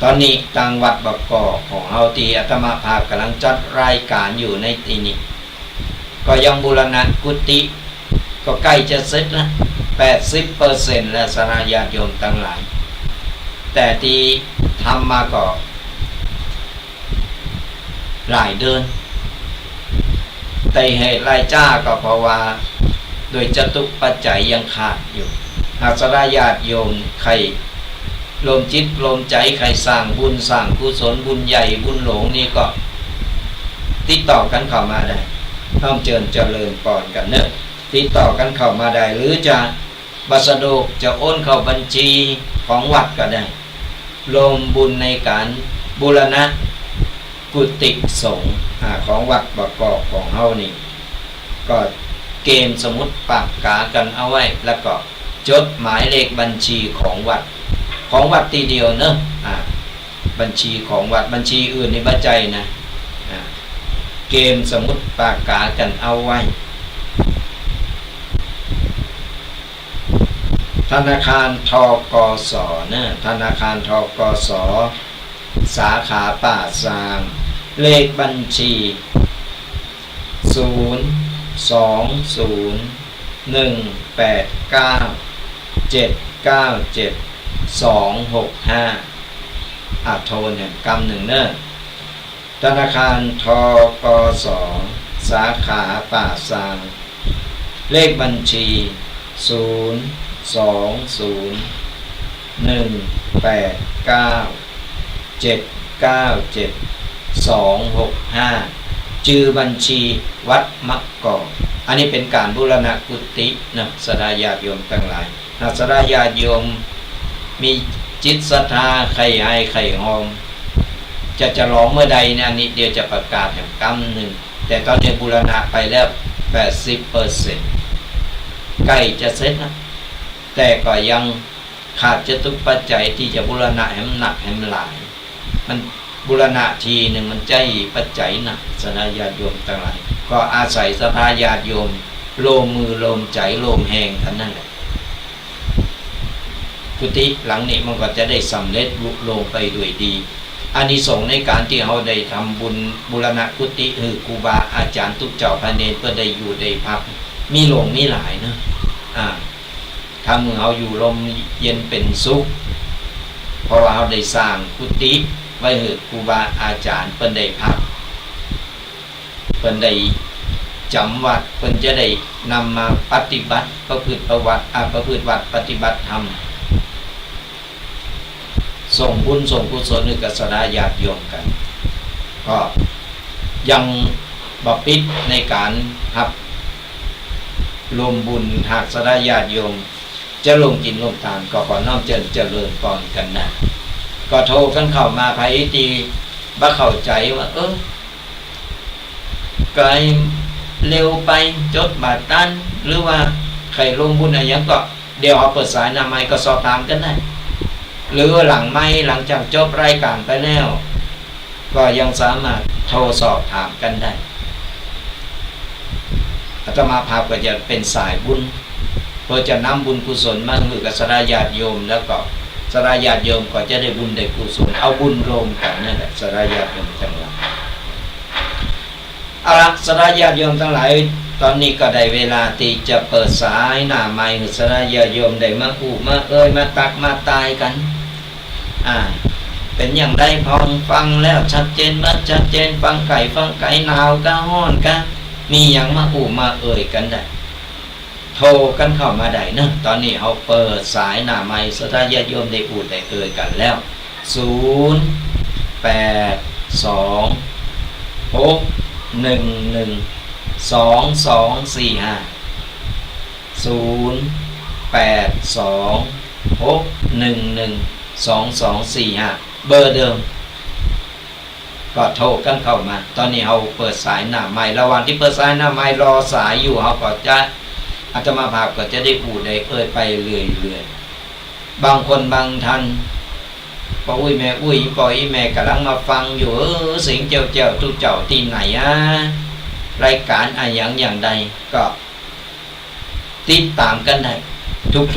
ตอนนี้ทางวัดบกกอกของเฮาที่อาตมาภาพกำลังจัดรายการอยู่ในที่นี้ก็ยังบูรณะกุฏิก็ใกล้จะเสร็จแล้ว 80% แล้วสดาญาติโยมทั้งหลายแต่ที่ทำมาก็หลายเดือนแต่เหตุรายจ้าก็เพราะว่าโดยจตุปัจจัยยังขาดอยู่หากสลายญาติโยมใครลมจิตลมใจใครสร้างบุญสร้างกุศลบุญใหญ่บุญหลงนี่ก็ติดต่อกันเข้ามาได้ต้องเจริญพรกันเนอะติดต่อกันเข้ามาได้หรือจะบัสดกจะโอนเข้าบัญชีของวัดก็ได้ลงบุญในการบูรณะกุฏิสงฆ์ของวัดบกกอกของเฮานี่ก็เกณฑ์สมุดปากกากันเอาไว้แล้วก็จดหมายเลขบัญชีของวัดทีเดียวเนอะบัญชีของวัดบัญชีอื่นในบัจจัยนะเกณฑ์สมุดปากกากันเอาไว้ธนาคารทกสนะธนาคารทกสสาขาป่าซางเลขบัญชี02089797265โทรเนี่ยกำหนึ่งเนอะธนาคารทกสสาขาป่าซางเลขบัญชี02089797265ชื่อบัญชีวัดมักกอกอันนี้เป็นการบูรณะกุฏินะสดาญาติโยมทั้งหลายหากสดาญาติโยมมีจิตศรัทธาใครให้ใครหอมจะร้องเมื่อใดเนี่ยอันนี้เดี๋ยวจะประกาศอย่างกำหนึ่งแต่ตอนนี้บูรณะไปแล้ว 80% ใกล้จะเสร็จนะแต่ก็ยังขาดจตุปัจจัยที่จะบูรณะให้มันหนักให้มันหลายมันบูรณะทีหนึ่งมันใจปัจจัยหนักสดาญาติโยมทั้งหลายก็อาศัยสภาญาติโยมโลมมือโลมใจโลมแหงท่านนั่นแหละกุฏิหลังนี้มันก็จะได้สำเร็จลุลงไปด้วยดีอานิสงส์ในการที่เราได้ทำบุญบูรณะกุฏิคือครูบาอาจารย์ทุกเจ้าพระเนรเพื่อได้อยู่ได้พักมีหลงมีหลายนะทำมือเราอยู่ลมเย็นเป็นสุขเพราะว่าเราได้สร้างกุฏิไว้ให้ครูบาอาจารย์เพิ่นได้พักเพิ่นได้จำวัดเพิ่นจะได้นำมาปฏิบัติประพฤติวัดปฏิบัติธรรมส่งบุญส่งกุศลให้กับสดาญาติโยมกันก็ยังบ่ปิดในการรับรวมบุญหากสดาญาติโยมจะลงกินลงทานก็ขอน้อมเจริญพรกันนะก็โทรกันเข้ามาภายตีบ่เข้าใจว่าไกลเร็วไปจดบาทตันหรือว่าใครลงบุญอะไรอย่างก็เดี๋ยวเอาเปิดสายนามัยก็สอบถามกันได้ หรือหลังไม่หลังจากจบรายการไปแล้วก็ยังสามารถโทรสอบถามกันได้อาตมาภาพก็จะเป็นสายบุญเพื่อจะนำบุญกุศลมาให้กับสระญาติโยมแล้วก็สระญาติโยมก็จะได้บุญได้กุศลเอาบุญรวมกันนั่นแหละสระญาติโยมทั้งหลายเอาละสระญาติโยมทั้งหลายตอนนี้ก็ได้เวลาที่จะเปิดสายหน้าไมค์ให้สระญาติโยมได้มาอู้มาเอ่ยมาตักมาตายกันเป็นอย่างไรพองฟังแล้วชัดเจนมั้ยชัดเจนฟังไก่หนาวกะฮ้อนกะมีอย่างมาอู้มาเอ่ยกันได้โทรกันเข้ามาได้เนอะตอนนี้เขาเปิดสายหน้าไมค์สระญาติโยมได้อู้ได้เอ่ยกันแล้วเบอร์เดิมก็โทรกันเข้ามาตอนนี้เขาเปิดสายหน้าไมค์ระหว่างที่เปิดสายหน้าไมค์รอสายอยู่เขาก็จะอาตมาภาพก็จะได้พูดได้เอ่ยไปเรื่อยๆบางคนบางท่านปออุ้ยแม่อุ้ยปอยแม่กำลังมาฟังอยู่เสียงเจ้าทุกเจ้าที่ไหนรายการอย่างใดก็ติดตามกันได้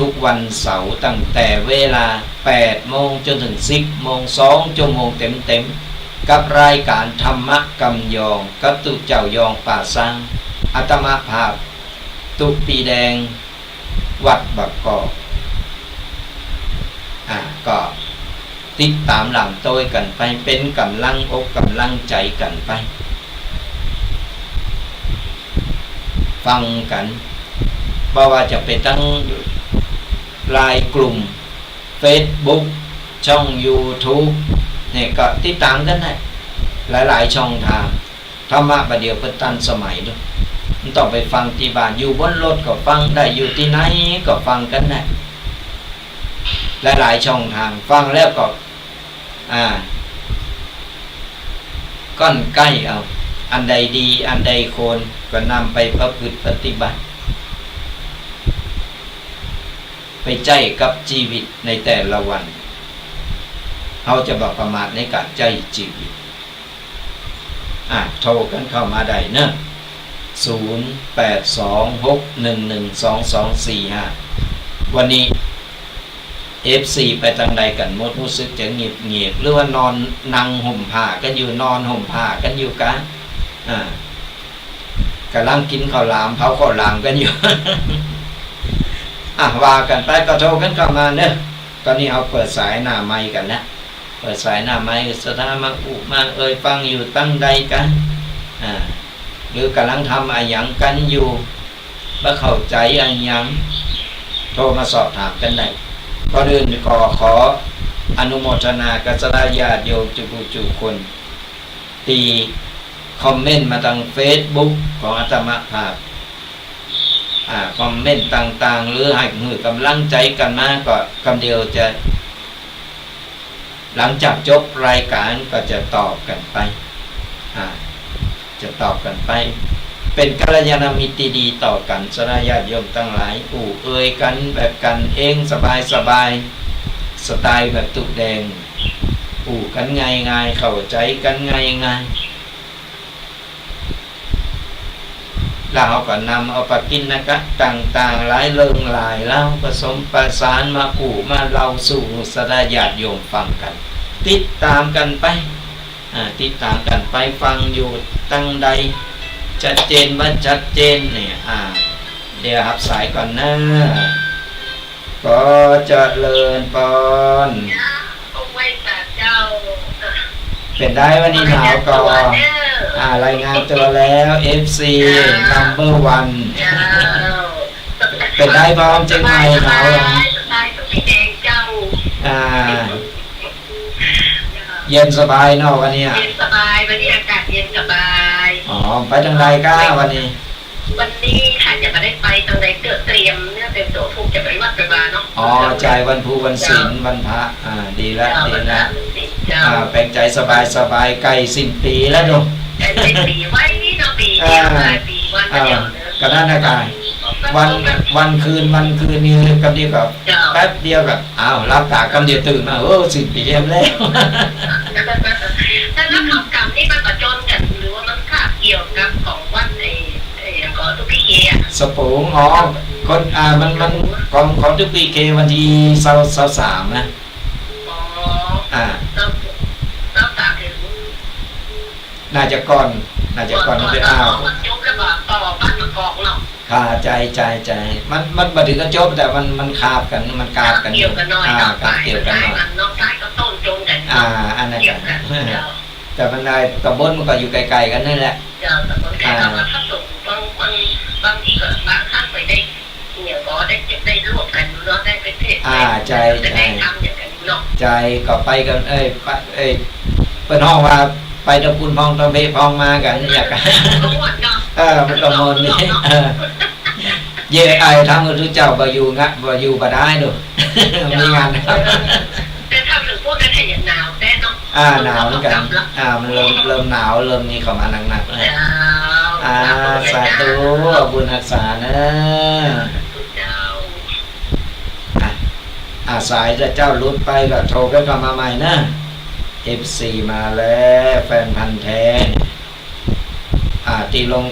ทุกๆวันเสาร์ตั้งแต่เวลา 8 โมงจนถึง 10 โมง2 ชั่วโมงเต็มๆกับรายการธรรมะกำยองกับตุเจ้ายองป่าซังอาตมาภาพตุปีแดงวัดบักกอกก็ติดตามหลังโต้ยกันไปเป็นกำลังอกกำลังใจกันไปฟังกันเพราะว่าจะเป็นตั้งรายกลุ่ม Facebook ช่อง YouTube เนี่ยก็ติดตามกันได้หลายๆช่องทางธรรมะประเดี๋ยวเปิดตันสมัยด้วยมันต้องไปฟังที่บ้านอยู่บนรถก็ฟังได้อยู่ที่ไหนก็ฟังกันได้หลายๆช่องทางฟังแล้วก็ก้อนใกล้เอาอันใดดีอันใดโคนก็นำไปประพฤติปฏิบัติไปใจกับชีวิตในแต่ละวันเขาจะบอกประมาทในการใจชีวิตโทรกันเข้ามาได้เนอะ0826112245วันนี้ FC ไปทางใดกันหมดรู้สึกจะเงียบหรือว่านอนนั่งห่มผ้ากันอยู่นอนห่มผ้ากันอยู่กันกำลังกินข้าวหลามเผาข้าวหลามกันอยู่ ว่ากันไปก็โทรกันเข้ามาเนอะตอนนี้เอาเปิดสายหน้าไมค์กันแล้วเปิดสายหน้าไมค์สถามาอุมาเอ่ยฟังอยู่ตั้งใดกันหรือกำลังทำอะไรอย่างกันอยู่บ่เข้าใจอะไรอย่างโทรมาสอบถามกันได้ก็เดินขออนุโมทนากับสระญาติโยมจุคนที่คอมเมนต์มาทาง Facebook ของอาตมาภาพคอมเมนต์ต่างๆหรือให้มือกำลังใจกันมาก็คำเดียวจะหลังจากจบรายการก็จะตอบกันไปจะตอบกันไปเป็นกัลยาณมิตรดีต่อกันสระญาติโยมทั้งหลายเอ่ยกันแบบกันเองสบายสไตล์แบบตุแดงกันง่ายเข้าใจกันง่ายแล้วเราก็นำเอาปกิณกะต่างๆหลายเรื่องหลายเล่าผสมประสานมามาเล่าสู่สระญาติโยมฟังกันติดตามกันไปติดตามกันไปฟังอยู่ตั้งใดชัดเจนว่าชัดเจนเนี่ยเดี๋ยวรับสายก่อนนะก็เจริญพรเป็นได้วันนี้หนาวก่อนรายงานตัวแล้ว FC number 1เป็นได้พร้อมจังไหมหนาวเย็นสบายเนาะวันนี้เย็นสบายวันนี้อากาศเย็นสบายไปทางใดก้าวันนี้ค่ะจะมาได้ไปทางใดเตรียมเนี่ยเตรียมตัวถูกจะไปวัดไปบ้านเนาะใจวันภูวันศีลวันพระดีแล้วแปลงใจสบายใกล้สิ้นปีแล้วดูใกล้สิ้นปีไว้นี่เนาะปีวันเดียวก็นั่นนะกาย วันคืนนี่กำเดียวกับแป๊บเดียวกับอ้าวรับตากำเดียวตื่นมาโอ้10 ปีแล้วแล้วคำกรรมนี่มันประจนกันหรือว่ามันคาบเกี่ยวกับของวันก็ทุกปีอ่ะสปูงอ๋อคนมันของทุกปีเควันที่23นะอ๋อเราตากถึงน่าจะก่อนมันเป็นมันจบแล้วก็ต่อบ้านมากอกเนาะใจมันมาถึงก็จบแต่มันคาบกันมันกาบกันเกี่ยวกันหน่อยกาบเกี่ยวกันหน่อยน้องชายก็ต้นจงกันอันนั้นกันแต่มันได้ตำบลมันก็อยู่ไกลๆกันนั่นแหละตำบลไกลเราก็ถ้าส่งบางทีก็บางครั้งไปได้เนี่ยก็ได้ร่วมกันเนาะได้ไปเทศใจได้ทำอย่างกันเนาะใจก็ไปกันเปิ้นห้องว่าไปตะกุนพองตะเบพองมากันอยากมันก็มนนี่เย่ไอทำกับทุกเจ้าบ่อยู่บ่ได้ดูมีงานแต่ทำหรือพวกนั้นอย่างหนาวแต่เนาะหนาวเหมือนกันมันเริ่มหนาวเริ่มมีเข้ามาหนักๆเลยสาธุบุญรักษานะสายเจ้าลุดไปก็โทรกันเข้ามาใหม่นะFC มาแล้วแฟนพันธ์แท้ตีลง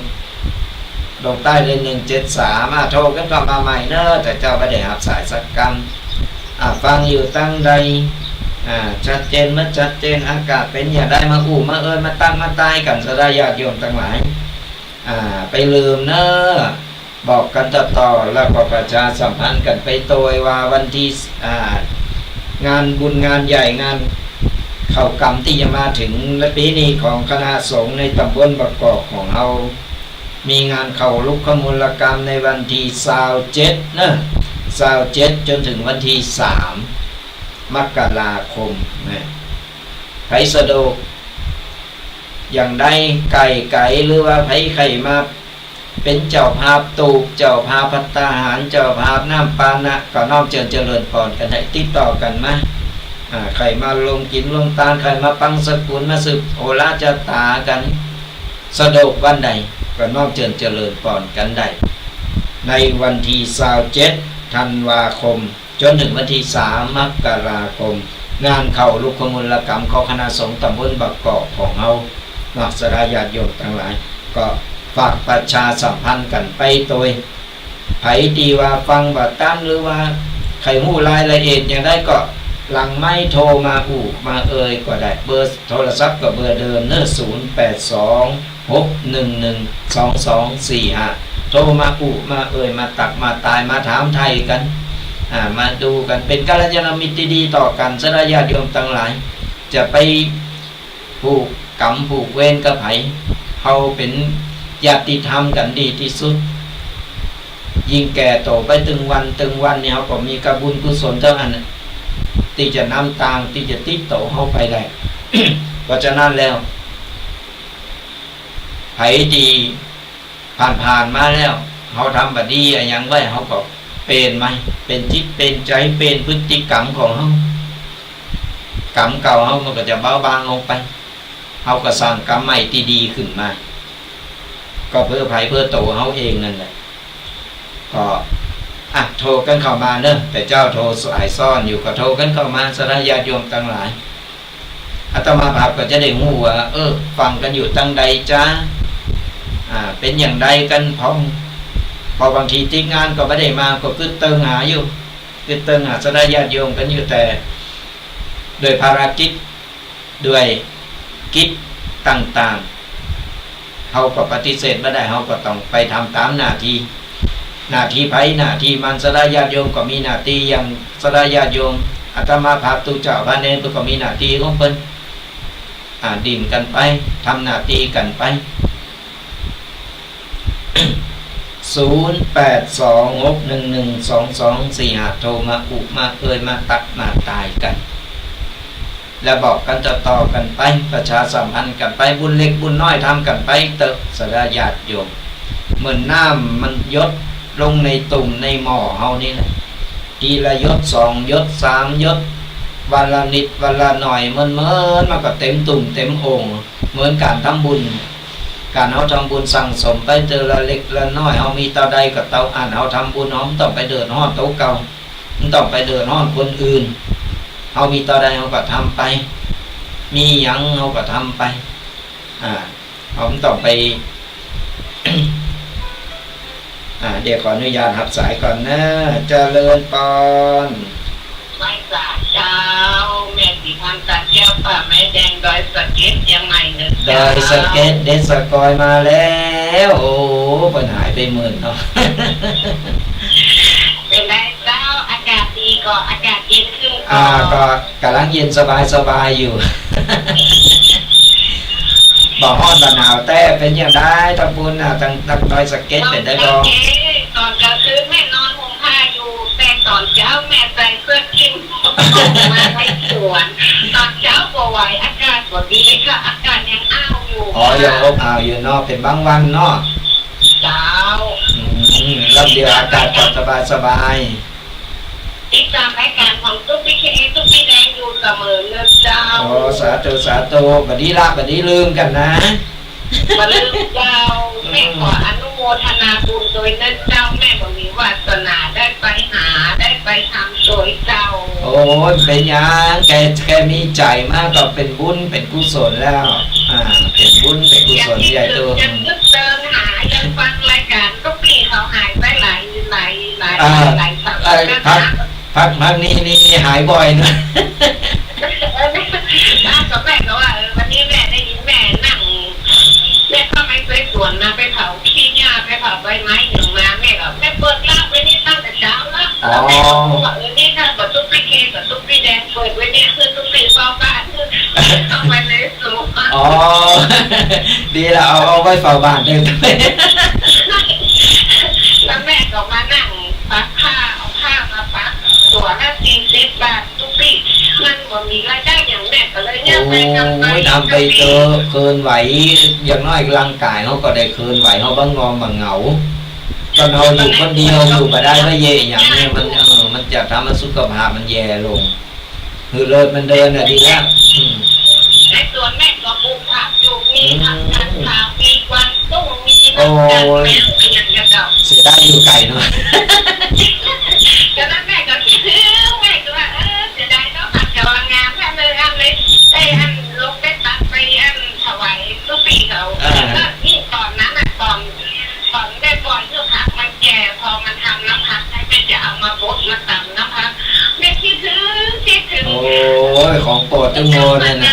ใต้เลย173โทรกันเข้ามาใหม่เนอะแต่เจ้าไม่ได้หับสายสักกรรมฟังอยู่ตั้งใดชัดเจนมันชัดเจนอากาศเป็นอย่างไรมามามาตั้งมาตายกันสดายญาติโยมทั้งหลายไปลืมเนอะบอกกันต่อแล้วก็ประชาสัมพันธ์กันไปโดยว่าวันที่งานบุญงานใหญ่งานเข้ากรรมที่จะมาถึงและปีนี้ของคณะสงฆ์ในตำบลบางกอกของเรามีงานเข้าลุกขมูลกรรมในวันที่27นะ27จนถึงวันที่3 มกราคมนะไผสะดวกอย่างใดไก่หรือว่าไผไข่มาเป็นเจ้าภาพตูบเจ้าภาพภัตตาหารเจ้าภาพน้ำปานะก็น้อมเจริญพรกันให้ติดต่อกันมาใครมาลงกินลงตาลใครมาปังสกุลมาสืบโอราชตากันสะดวกวันใดก็น้อมเจริญพรกันได้ในวันที่27 ธันวาคมจนถึงวันที่3 มกราคมงานเข้าลุกขมูลกรรมของคณะสงฆ์ตำบลบางกอกของเราเนาะสดาญาติโยมทั้งหลายก็ฝากประชาสัมพันธ์กันไปโดยไผดีว่าฟังว่าตามหรือว่าใครหู้รายละเอียดอย่างได้ก็หลังไม่โทรมามาก็ได้เบอร์โทรศัพท์กับเบอร์เดิมเนอะ0826112245โทรมามามาตักมาตายมาถามไทยกันมาดูกันเป็นกัลยาณมิตรดีต่อกันสดาญาติโยมทั้งหลายจะไปผูกกรรมผูกเวรกับไผเฮาเป็นญาติธรรมกันดีที่สุดยิ่งแก่โตไปตึงวันเนี่ยเฮาก็มีกบุญกุศลเท่านั้นที่จะนำทางที่จะติดต่อเข้าไปได้ เพราะฉะนั้นแล้วไผดีผ่านมาแล้วเขาทำบัดดีอย่างไว้เขาก็เป็นไหมเป็นจิตเป็นใจเป็นพฤติกรรมของเขากรรมเก่าเขามันก็จะเบาบางลงไปเขาก็สร้างกรรมใหม่ที่ดีขึ้นมาก็เพื่อไผเพื่อโตเขาเองนั่นแหละก็โทรกันเข้ามาเนอะแต่เจ้าโทรสายซ่อนอยู่ก็โทรกันเข้ามาสระญาติโยมทั้งหลายอาตมาภาพก็จะได้หูว่าฟังกันอยู่ตั้งใดจ้าเป็นอย่างใดกันพอบางทีที่งานก็ไม่ได้มาก็คือเติงหาอยู่คือเติงหาสระญาติโยมกันอยู่แต่โดยภารกิจด้วยกิจต่างๆเขาก็ปฏิเสธไม่ได้เขาก็ต้องไปทำตามหน้าที่ไผหน้าที่มันสดาญาติโยมก็มีหน้าที่อย่างสดาญาติโยมอาตมาภาพตุเจ้าพระเนรก็มีหน้าที่ของเพิ่นดิ่งกันไปทำหน้าที่กันไป 0826112245โทรมามามาตักมาตายกันแล้วบอกกันต่อกันไปประชาสัมพันธ์กันไปบุญเล็กบุญน้อยทำกันไปเตอะสดาญาติโยมเหมือนน้ำมันยศลงในตุ่มในหม้อเฮานี่แหละทีละยศ2 ยศ 3 ยศวันละนิดวันละหน่อยมันก็เต็มตุ่มเต็มโอ่งเหมือนการทำบุญ การเฮาทำบุญสั่งสมไปเจอละเล็กละน้อยเฮามีเตาใดกับเตาอ่านเฮาทำบุญเฮาต้องไปเดินฮอดเตาเก่ามันต้องไปเดินฮอดคนอื่นเฮามีเตาใดเฮาก็ทำไปมีหยังเฮาก็ทำไปเฮาต้องไป เดี๋ยวขออนุญาตรับสายก่อนนะเจริญปอนไม่สาเจ้าแม่สีพันตาเจ้าป่าแม่แดงดอยสะเก็ดยังไงเนอะดอยสะเก็ดเด็ดสะกอยมาแล้วโอ้ปัญหายไปหมื่นเนาะ เป็นไรเจ้าอากาศดีก็อากาศเย็นขึ้นก็กำลังเย็นสบายอยู่ บอกฮ้อนบ่หนาวแต่เป็นอย่างไรตะบุญตั้งดอยสะเก็ดเป็นได้บ่ตอนกลางคืนแม่นอนห่มผ้าอยู่แต่ตอนเช้าแม่ใส่เสื้อคลุมมาไปสวนตอนเช้าบ่ไหวอากาศบ่ดีค่ะอากาศยังอ้าวอยู่ยังอบอ้าวอยู่เนาะเป็นบางวันเนาะเจ้าแล้วเดี๋ยวอากาศก็สบายติดตามรายการของตุ๊กพี่เคตุ๊กพี่แดงอยู่เสมอเลยเจ้าสาธุบัดนี้ลืมกันนะมาลืมเจ้าแม่ขออนุโมทนาบุญโดยนั่นเจ้าแม่บ่มีวาสนาได้ไปหาได้ไปทำโดยเจ้าโอ้ยเป็นยังแกมีใจมากก็เป็นบุญเป็นกุศลแล้วเป็นบุญเป็นกุศลใหญ่โตยังนึกเดินหายังฟังรายการตุ๊กพี่เขาหายไปหลายพักนี้หายบ่อยนะกับแม่ก็ว่าวันนี้แม่ได้ยินแม่นั่งแม่ก็ไม่ไปสวนมาไปเผาขี้หญ้าไปเผาใบไม้หนึ่งมาแม่ก็แม่เปิดร้านไว้นี่ตั้งแต่เช้าแล้วแม่บอกว่านี่ถ้ากับตุ๊กพี่เคกับตุ๊กพี่แดงเปิดไว้นี่คือตุ๊กพี่เฝ้าบ้านคือเอาไปในสูงดีแล้วเอาไว้เฝ้าบ้านเดิมแล้วแม่ก็มานั่งปักผ้าเอาผ้ามาปักตัวละ40 บาทตุ๊กพี่มันบ่มีรายได้อย่างแม่ก็เลยเนี่ยไปทำไปเจอคืนไหวอย่างน้อยร่างกายเขาก็ได้คืนไหวเขาบ้างงอมบางเหงาตอนเราอยู่คนเดียวอยู่มาได้ไม่เย่อย่างนี้มันจะทำให้สุขภาพมันแย่ลงคือเลิศมันเดินดีแล้วในส่วนแม่ก็ปลูกผักอยู่มีผักกาดขาวมีกวางตุ้งมีน้ำตาลแมวเป็นอย่างเงี้ยเจ้าเสียได้อยู่ไก่เนาะฉะนั้นแม่ก็คิดแม่ก็ว่าเสียดายเนาะผักจะวางงามแม่เลยได้ลงได้ตัดไปถวายลูกปีเขานี่ตอนนั้นตอนได้ปล่อยคือผักมันแก่พอมันทำน้ำผักให้แม่จะเอามาบดมาตำน้ำผักแม่คิดถึงโอ้ยของโปรดตึ้งโมเนี่ยนะ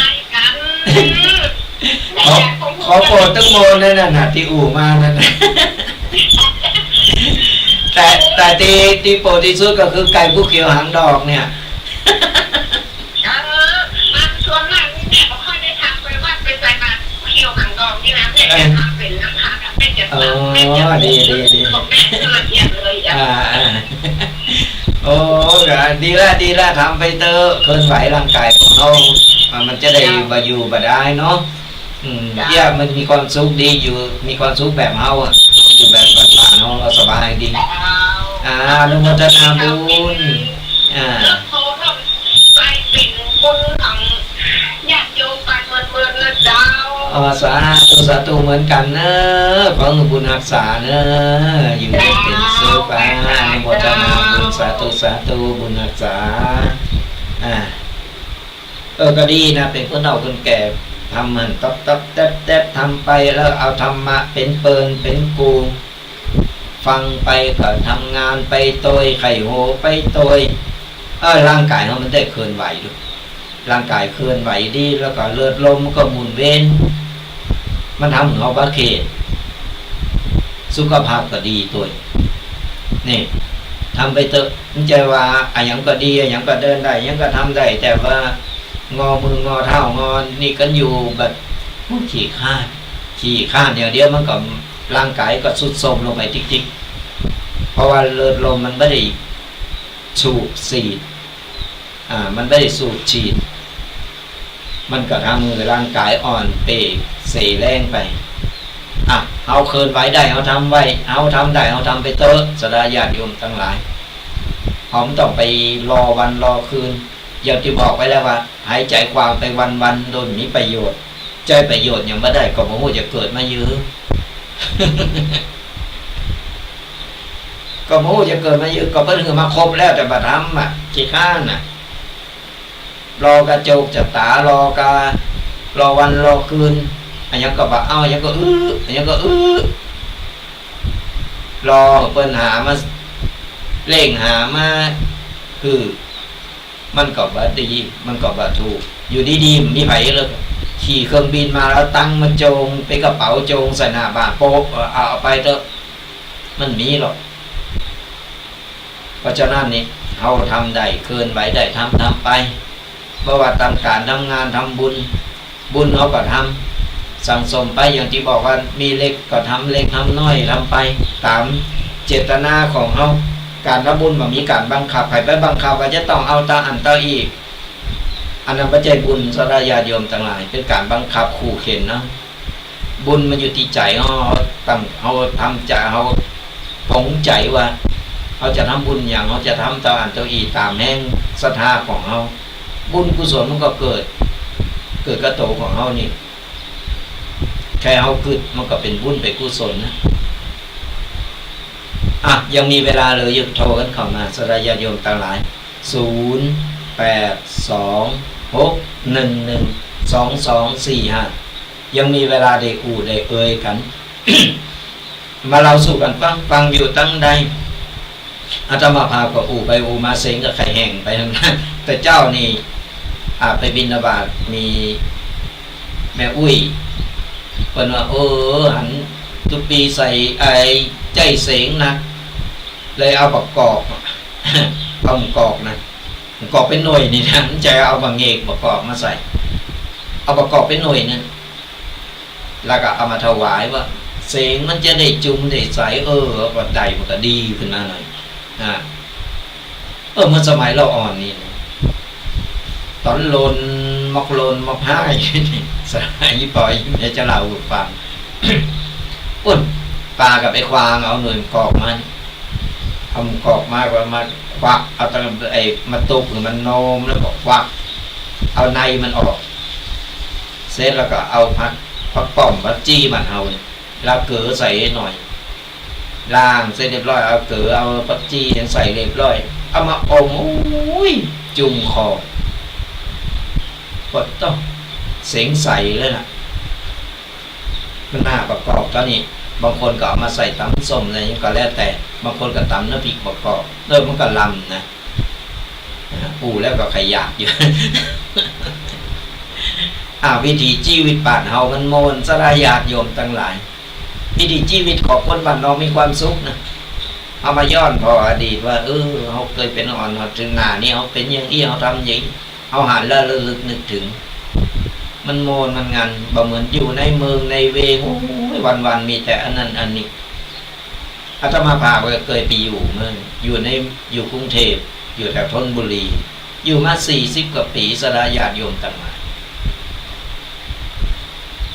ของโปรดตึ้งโมเนี่ยนะที่อู่มานั่นนะแต่ที่โปรดที่สุดก็คือไก่ผู้เขียวหางดอกเนี่ยมันส่วนมากแม่ก็ค่อยได้ทำไปว่าเป็นใส่มาเขียวหางดอกนี่นะแม่จะทำเป็นน้ำผักแม่จะดีของแม่ละเอียดเลยโอ้ดีแล้วทำไปเตอะเคลื่อนไหวร่างกายของเรามันจะได้บาอยู่บาได้เนาะมันมีความสุขดีอยู่มีความสุขแบบเฮาอยู่แบบบ้านเฮาเราสบายดีอนุโมทนาบุญไปเป็นบุญของญาติโยมไปเมืองเจ้าสาธุเหมือนกันเนอะขอบุญรักษาเนอะอยู่เป็นสุขอนุโมทนาบุญสาธุบุญรักษาก็ดีนะเป็นคนเอาคนแก่ทำมันต๊อบแต๊บทำไปแล้วเอาธรรมะเป็นเปิลเป็นกูฟังไปก็ทำงานไปโตยไข่โหไปโตยร่างกายมันได้เคลื่อนไหวด้วยร่างกายเคลื่อนไหวดีแล้วก็เลือดลมก็หมุนเวียนมันทำให้เราบาเขตสุขภาพก็ดีตัวนี่ทำไปเถอะมันจะว่าอย่างก็ดีอย่างก็เดินได้อย่างก็ทำได้แต่ว่างอมืองอเท้างอนี่กันอยู่แบบขี้ข้านเดียวมันก็ร่างกายก็สุดโทรมลงไปจริงๆเพราะว่าเลือดลมมันไม่ได้สูบฉีดมันไม่ได้สูบฉีดมันก็ทำให้ร่างกายอ่อนเปเสแรงไปเอาเคลื่อนไหวได้เอาทำไว้เอาทำได้เอาทำไปเตอะสดาญาติโยมทั้งหลายผมต้องไปรอวันรอคืนอย่างที่บอกไว้แล้วว่าหายใจความไปวันโดยมีประโยชน์ ใจประโยชน์ยังไม่ได้ก็บ่ฮู้จะเกิดมาเยอะ ก็บ่ฮู้จะเกิดมาเยอะก็เพิ่นคือมาครบแล้วแต่บ่ทำอ่ะขี้ข้านน่ะรอกระโจกจะตารอวันรอคืนอันยังก็บ่เอาอันยังก็อันยังก็รอเปิ้นหามาเร่งหามาคือมันก็บ่ดีมันก็บ่ถูกอยู่ดีๆมีไผเลยขี่เครื่องบินมาแล้วตั้งมันโจงไปกระเป๋าโจงใส่หน้าบ้านโป๊ะเอาไปเถอะมันมีหรอกเพราะฉะนั้นนี่เฮาทำได้เกินไหวได้ทำไปเพราะว่าตามการทำงานทำบุญเฮาก็ทำสั่งสมไปอย่างที่บอกว่ามีเล็กก็ทำเล็กทำน้อยทำไปตามเจตนาของเฮาการทำบุญบ่มีการบังคับใครไปบังคับว่าจะต้องเอาตาอันตาอีกอันนั้นบ่ใช่บุญสรายาโยมทั้งหลายเป็นการบังคับขู่เข็นนะบุญมันอยู่ที่ใจเฮาตั้งเฮาทำใจเฮาปงใจว่าเฮาจะทำบุญอย่างเฮาจะทำตาอันตาอีตามแห่งศรัทธาของเฮาบุญกุศลมันก็เกิดกระโตของเฮานี่แค่เฮาเกิดมันก็เป็นบุญเป็นกุศลนะยังมีเวลาเลยยึดโทรกันเข้ามาสรายาโยมทั้งหลาย0826112245ยังมีเวลาได้ได้เอ่ยกัน มาเราสู่กันฟังอยู่ตั้งใดอาตมาพาก็ไปมาเซ็งกับไข่แห้งไปทั้งนั้นแต่เจ้านี่ไปบิณฑบาตมีแม่อุ้ยเพิ่นว่าหันทุกปีใส่ใจเสงนะเลยเอาประกอบเอาประกอบนะประกอบเป็นหน่วยนี่นะใจเอาบางเอกประกอบมาใส่เอาประกอบเป็นหน่วยนั่นแล้วก็เอามาถวายว่าเสงมันจะได้จุ่มได้ใสบัดใดมันก็ดีขึ้นมาหน่อยเมื่อสมัยเราอ่อนนี่ตอนโลนมกห้ายสายยี่ปอยเนี่ยจะเล่าฟังปุ่นปลากับไอ้ควางเอาหน่วยกอกมันทำกอกมากกว่ามาควักเอาตะมาตุกหรือมันโนมแล้วก็ควักเอาในมันออกเสร็จแล้วก็เอาพักป้อมพักจี้มันเอาแล้วเกลือใส่หน่อยล้างเสร็จเรียบร้อยเอาเกลือเอาพักจี้ยังใส่เรียบร้อยเอามาอมจุ่มคอกดต้องเสียงใสเลยนะมันหน้าประกอบตอนนี้บางคนก็เอามาใส่ตำส้มอะไรก็แล้วแต่บางคนก็ตำน้ำพริกประกอบมันก็ลำนะปูแล้วก็ขยับอยู่ วิถีชีวิตบ้านเฮามันโมนสลายญาติโยมทั้งหลายวิถีชีวิตของคนบ้านเรามีความสุขนะเอามาย้อนพออดีตว่าเฮาเคยเป็นอ่อนถึงหน้านี่เฮาเป็นอย่างนี้เฮาทำอย่างนี้เฮาหันแล้วลึกนึกถึงมันโมนมันงันบ่เหมือนอยู่ในเมืองในเวงวันมีแต่อันนั้นอันนี้อาตมาภาพก็เคยไปอยู่เมื่ออยู่กรุงเทพอยู่แถวธนบุรีอยู่มา40 กว่าปีสลายญาติโยมต่างมา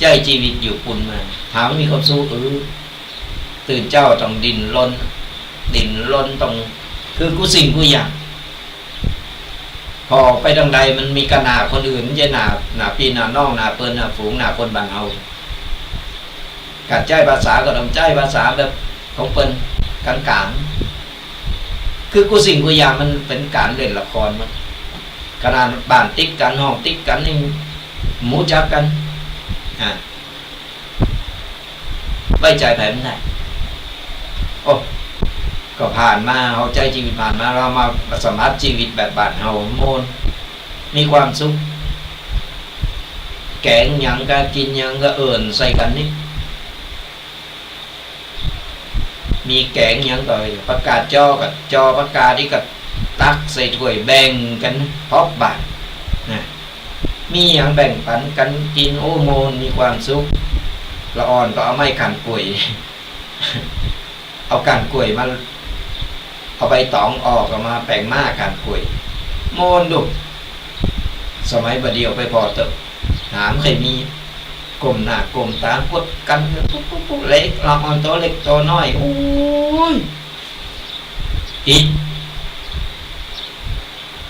ใจชีวิตอยู่ปุ่นมาถามมีความสู้ตื่นเจ้าต้องดินล้นต้องคือกูสิ่งกูอย่างพอไปทางใดมันมีกระหนาคนอื่นมันจะหนาปีหนาน้องหนาเปิ้นหนาฝูงหนาคนบางเอาการใจภาษาก็ต้องใจภาษาแบบของเปิ้นกลางคือกูสิ่งกูอย่างมันเป็นการเล่นละครมันขนาดบ้านติ๊กกันห้องติ๊กกันนี่หมูจักกันไว้ใจแผ่นได้ก็ผ่านมาเฮาใจชีวิตผ่านมาเรามาสัมผัสชีวิตแบบบ้านเฮาโมนมีความสุขแกงหยังก็กินหยังก็ใส่กันนี่มีแกงหยังก็ประกาศจอกับจอประกาศที่กับตักใส่ถ้วยแบ่งกันพอบบาทนะมีหยังแบ่งปันกันกินโมนมีความสุขละอ่อนก็เอาไม้ขันกล้วย เอากันกล้วยมาเอาใบตองออกมาแปลงมากันกล้วยโมนดุสมัยบัดเดียวไปพอเถอะหามเคยมีกลมหน้ากลมตากดกันปุ๊บเล็กละอ่อนตัวเล็กตัวน้อย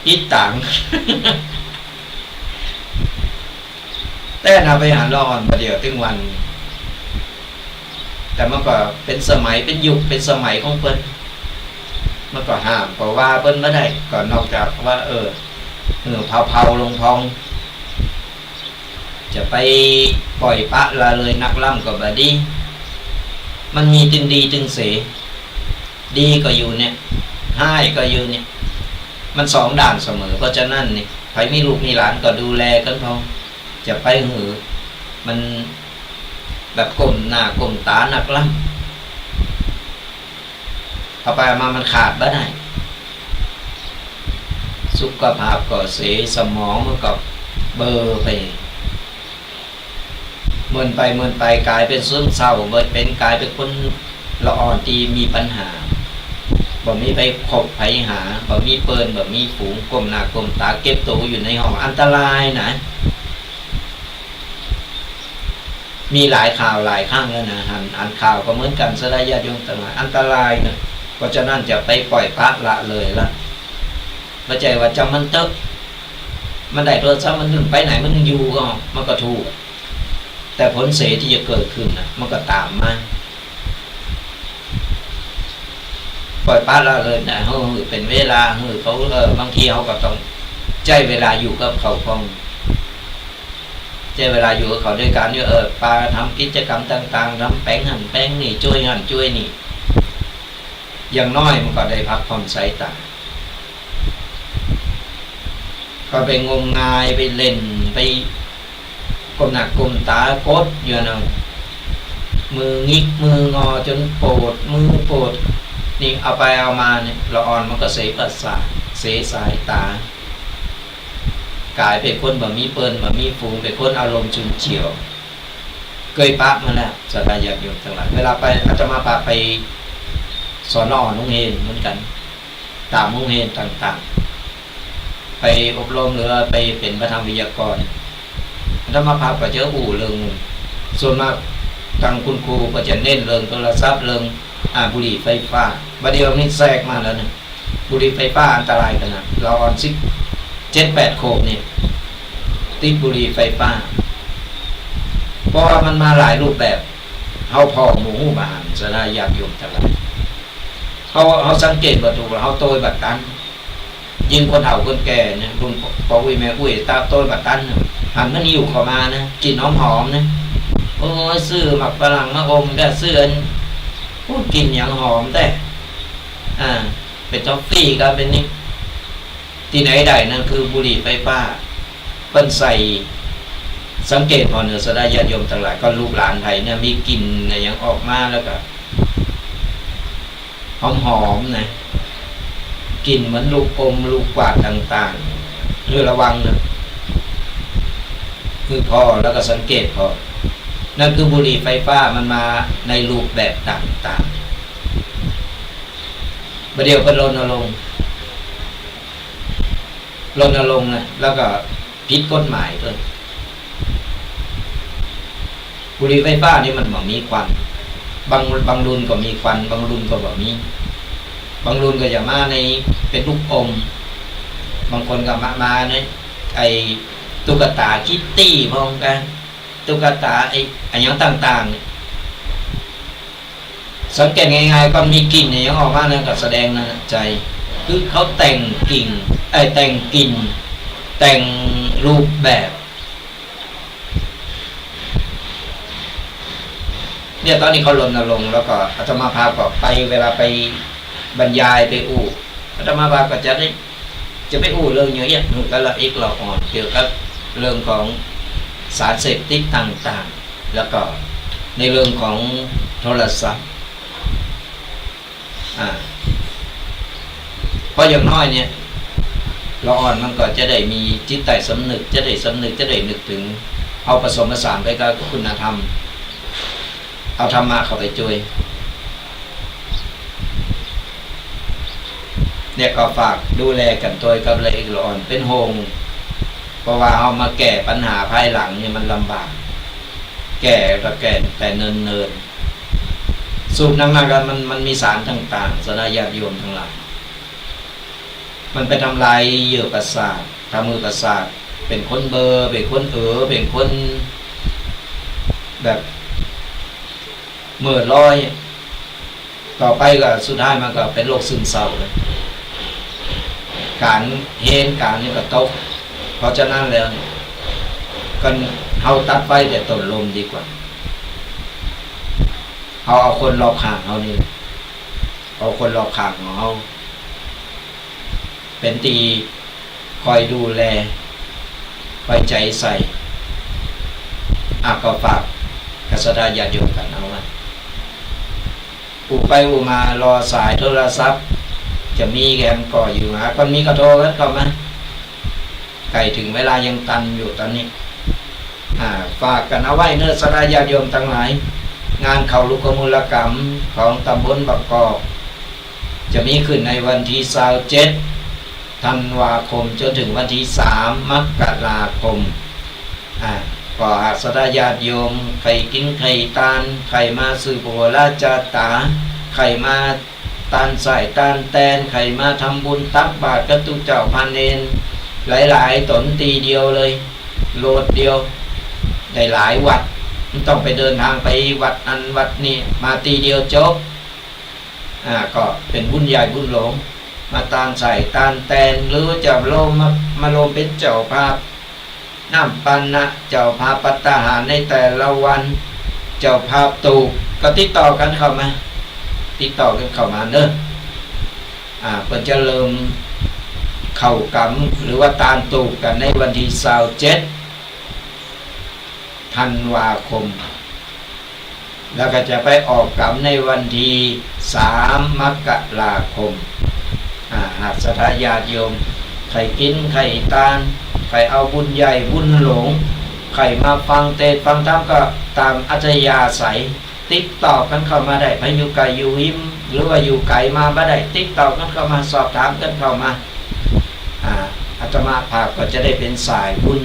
อีต่าง แ แต่นาไปหาละอ่อนประเดี๋ยวถึงวัน แต่มันก็เป็นสมัยเป็นยุคเป็นสมัยของเพิ่นมันก็ห้ามเพราะว่าเพิ่นไม่ได้ก็นอกจากว่าเผาลงพอง จะไปปล่อยปะละเลยนักล่ำก็บ่ดีมันมีตึงดีตึงเสดีก็อยู่เนี่ยให้ก็อยู่เนี่ยมันสองด่านเสมอเพราะฉะนั้นนี่ใครมีลูกมีหลานก็ดูแลกันพอจะไปหือมันแบบก้มหน้าก้มตานักล่ำเอาไปมามันขาดบ่ได้สุขภาพก็เสียสมองมันก็เบอร์ไปเมินไปกลายเป็นซึมเศร้าเป็นกลายเป็นคนละอ่อนตีมีปัญหาบ่มีไปขบไปหาบ่มีเปิลบ่มีฝูงก้มหน้าก้มตาเก็บตัวอยู่ในห้องอันตรายนะมีหลายข่าวหลายข้างแล้วนะอ่านข่าวก็เหมือนกันสลายญาติโยมต่างๆอันตรายนะเพราะฉะนั้นจะไปปล่อยพระละเลยละเข้าใจว่าจำมันเตอะมันได้โทรศัพท์มันไปไหนมันอยู่ก็มันก็ถูกแต่ผลเสียที่จะเกิดขึ้นนะมันก็ตามมาปล่อยพระละเลยนะเป็นเวลาเขาบางทีเขาก็ต้องใจเวลาอยู่กับเขาคงใช้เวลาอยู่กับเขาด้วยการปาทำกิจกรรมต่างๆทำแป้งหั่นแป้งนี่ช่วยหั่นช่วยนี่อย่างน้อยมันก็ได้พักผ่อนสายตาก็ไปงมงายไปเล่นไปก้มหนักก้มตากดอยู่นะมืองิกมืองอจนปวดมือปวดนี่เอาไปเอามาเนี่ยละอ่อนมันก็เสียประสาทเสียสายตากลายเป็นคนแบบมีเปิลแบบมีฟูงเป็นคนอารมณ์ฉุนเฉียวเคยปะมาแล้วสตายาโยมทั้งหลายเวลาไปอาจจะมาปะไปสอนอ่อนนุ่งเฮนเหมือนกันตามนุ่งเฮนต่างๆไปอบรมหรือไปเป็นประธานวิทยากรถ้ามาพาไปเจอเรื่องส่วนมากทางคุณครูก็จะเน้นเรื่องโทรศัพท์เรื่องบุหรี่ไฟฟ้าบัดเดียวนี้แทรกมาแล้วนะบุหรี่ไฟฟ้าอันตรายกันนะเราออน7-8 โคบเนี่ยติดบุหรี่ไฟฟ้าเพราะว่ามันมาหลายรูปแบบเขาพอหมูบานสลายญาติโยมทั้งหลายเขาสังเกตว่าถูกเขาโตยบัดตันยิงคนเฒ่าคนแก่เนี่ยรุ่นพ่ออุ้ยแม่อุ้ยตาโตยบัดตันหันมันอยู่เข้ามานะกลิ่นหอมๆนะโอ้ยซื้อหมักฝรั่งมะอมก็ซื้อพูดกลิ่นอย่างหอมแต่เป็นท็อฟฟี่ก็เป็นนี่ที่ไหนได้นั่นคือบุหรี่ไฟฟ้าเปิ้นใส่สังเกตพอเนื้อสดายญาติโยมทั้งหลายก็ลูกหลานไทยเนี่ยมีกลิ่นอย่างออกมาแล้วก็หอมๆนะกลิ่นเหมือนลูกอมลูกกวาดต่างๆคือระวังนะคือพอแล้วก็สังเกตพอนั่นคือบุหรี่ไฟฟ้ามันมาในรูปแบบต่างๆประเดี๋ยวเป็นรณรงค์นะแล้วก็ผิดกฎหมายด้วยบุหรี่ไฟฟ้านี่มันมีควันบางรุ่นก็มีควันบางรุ่นก็บ่มีบางรุ่นก็จะมาในเป็นลูกอมบางคนก็มาในไอตุ๊กตาคิตตี้พร้อมกันตุ๊กตาไอ้อย่างต่างๆสังเกตง่ายๆก็มีกลิ่นอย่างออกมาเนี่ยก็แสดงนะใจคือเขาแต่งกิ่งแต่งกลิ่นแต่งรูปแบบเนี่ยตอนนี้เขารณรงค์แล้วก็อาตมาภาพก็ไปเวลาไปบรรยายไปอาตมาภาพก็จะไปเรื่องเยอะแยะก็ละเอกละอ่อนเกี่ยวกับเรื่องของสารเสพติดต่างๆแล้วก็ในเรื่องของโทรศัพท์เพราะอย่างน้อยเนี่ยละอ่อนมันก็จะได้มีจิตใต้สำนึกจะได้นึกถึงเอาผสมผสานไปกับคุณธรรมเอาธรรมะเข้าไปช่วยเนี่ยก็ฝากดูแลกันตัวกับละเอียดอ่อนเป็นโฮงเพราะว่าเอามาแก้ปัญหาภายหลังเนี่ยมันลำบากแก้แต่เนินสูบนักๆกันมันมีสารต่างๆสลายญาติโยมทั้งหลายมันไปทำลายเยื่อประสาททำมือประสาทเป็นคนเบอร์เป็นคนเป็นคน แบบเมื่อลอยต่อไปก็สุดท้ายมันก็เป็นโรคซึมเศร้าเลยการเฮนการนี่ก็ตกเพราะฉะนั้นแล้วกันเอาตัดไปแต่ต้นลมดีกว่าเอาคนรอบข้างเอานี่เอาคนรอบข้างของเขาเป็นตีคอยดูแลคอยใจใส่ก็ฝากกษัตริย์ญาติโยมกันเอาไว้อุไปอุมารอสายโทรศัพท์จะมีแกมก่ออยู่หาคนมีกระโทรกันเข้ามาไก่ถึงเวลายังตันอยู่ตอนนี้ฝากกันเอาไว้เนื้อสลายญาติโยมทั้งหลายงานเขาลูกมูลกรรมของตำบลบักกอกจะมีขึ้นในวันที่27ธันวาคมจนถึงวันที่3มกราคมก็หากสลายญาติโยมใครกินไข่ตาลใครมาซื้อโบราจาตาใครมาตานใส่ตานแตนใครมาทำบุญตักบาตรกระตุเจ้าพานเนนหลายๆตนตีเดียวเลยโลดเดียวได้หลายวัดไม่ต้องไปเดินทางไปวัดอันวัดนี้มาตีเดียวจบก็เป็นบุญใหญ่บุญหลงมาตานใส่ตานแตนหรือจะโลมมาโลมเป็นเจ้าภาพน้ำปันนะเจ้าภาพปัตตาหารในแต่ละวันเจ้าภาพตูก็ติดต่อกันเข้ามาติดต่อกันเข้ามาเนอะเพิ่นจะเริ่มเข้ากรรมหรือว่าตานตูกันในวันที่27ธันวาคมแล้วก็จะไปออกกรรมในวันที่3มกราคมหากศรัทธาญาติโยมใครกินใครตานใครเอาบุญใหญ่บุญหลงใครมาฟังเทศน์ฟังธรรมก็ตามอัธยาศัยติดต่อกันเข้ามาได้ไปอยู่ไกลอยู่หิมหรือว่าอยู่ไกลมาบ่ได้ติดต่อกันเข้ามาสอบถามกันเข้ามาอาตมาภาพก็จะได้เป็นสายบุญ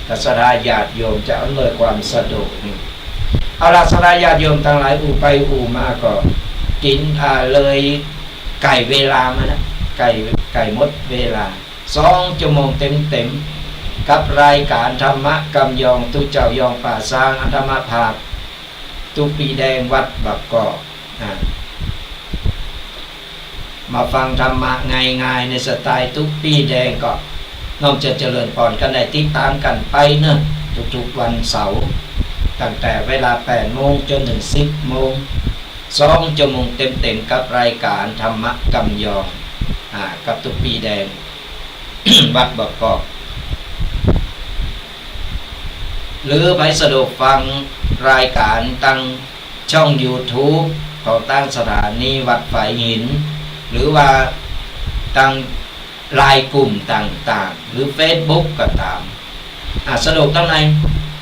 กษัตริย์ญาติโยมจะอำนวยความสะดวกเอาล่ะศรัทธาญาติโยมทั้งหลายอูไปอูมาก็กินเลยไก่เวลามานะไก่หมดเวลา2 ชั่วโมงเต็มกับรายการธรรมะกำยองตุเจ้ายองป่าสร้างอาตมาภาพตุปีแดงวัดบักกอกมาฟังธรรมะง่ายๆในสไตล์ตุปีแดงก็น้อมจะเจริญพรกันได้ติดตามกันไปเนอะทุกๆวันเสาร์ตั้งแต่เวลา 8 โมงจนถึง 10 โมง2 ชั่วโมงเต็มกับรายการธรรมะกำยองกับตุปีแดง วัดบักกอกหรือไปสะดวกฟังรายการตั้งช่อง YouTube ของตั้งสถานีวัดฝายหินหรือว่าตั้งไลน์กลุ่มต่างๆหรือ Facebook ก็ตามสะดวกเท่าไหร่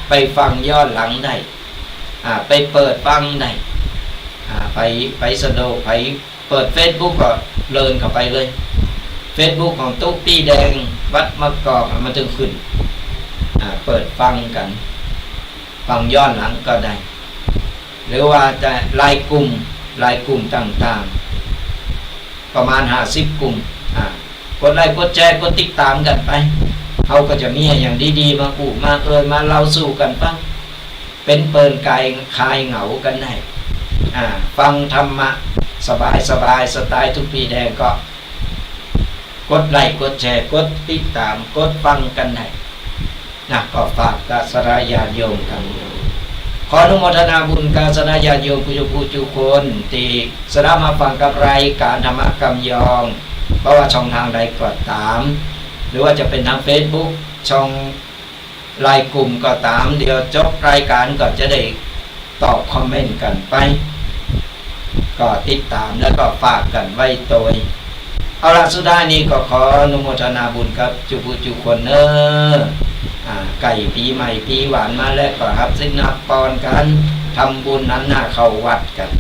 ไปฟังย้อนหลังได้ไปเปิดฟังได้ไปสะดวกไปเปิด Facebook ก็เลินเข้าไปเลย Facebook ของตุ๊กปี้แดงวัดมะกอกมันถึงขึ้นเปิดฟังกันฟังย้อนหลังก็ได้หรือว่าจะไลน์กลุ่มต่างๆประมาณ50 กลุ่มกดไลค์กดแชร์กดติดตามกันไปเขาก็จะมีอย่างดีๆมาปูมามาเล่าสู่กันฟังเป็นเปิลกายคลายเหงากันได้ฟังธรรมะสบายสไตล์ทุกปีแดงก็กดไลค์กดแชร์กดติดตามกดฟังกันได้ก็ฝากกษัตริย์ญาติโยมกันขออนุโมทนาบุญกษัตริย์ญาติโยมผู้จุคนที่สดับมาฟังกับรายการธรรมะกำยองเพราะว่าช่องทางใดก็ตามหรือว่าจะเป็นทาง Facebook ช่องไลน์กลุ่มก็ตามเดี๋ยวจบรายการก็จะได้ตอบคอมเมนต์กันไปก็ติดตามแล้วก็ฝากกันไว้ตัวเอาล่ะสุดท้ายนี้ก็ขออนุโมทนาบุญกับจุคนไก่ปีใหม่ปีหวานมาแล้วก็ครับซึ่งนับปอนกันทำบุญนั้นเข้าวัดกัน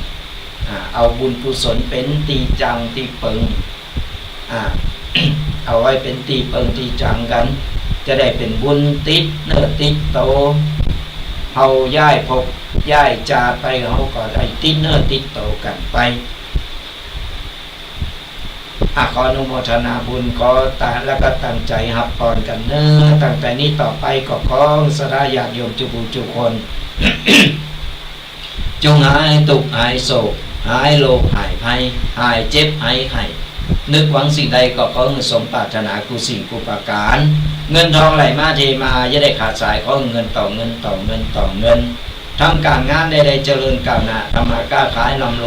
เอาบุญกุศลเป็นตีจังตีเปิงเอาไว้เป็นตีเปิงตีจังกันจะได้เป็นบุญติดติดโตเฮาย้ายพบย้ายจาไปเฮาก็ได้ติดติดโตกันไป ขออนุโมทนาบุญขอแล้วก็ตั้งใจรับพรกันเนอะตั้งแต่นี้ต่อไปก็ขอสดาญาติโยมจุบุจุคน จงหายทุกข์หายโศกหายโรคหายภัยหายเจ็บหายไข้นึกหวังสิ่งใดก็ขอสมปรารถนากุสิ่งกุประการ เงินทองไหลมาเทมาอย่าได้ขาดสายขอเงินต่อเงินต่อเงินต่อเงินทำการงานใดๆเจริญก้าวหน้าทำมาค้าขายร่ำร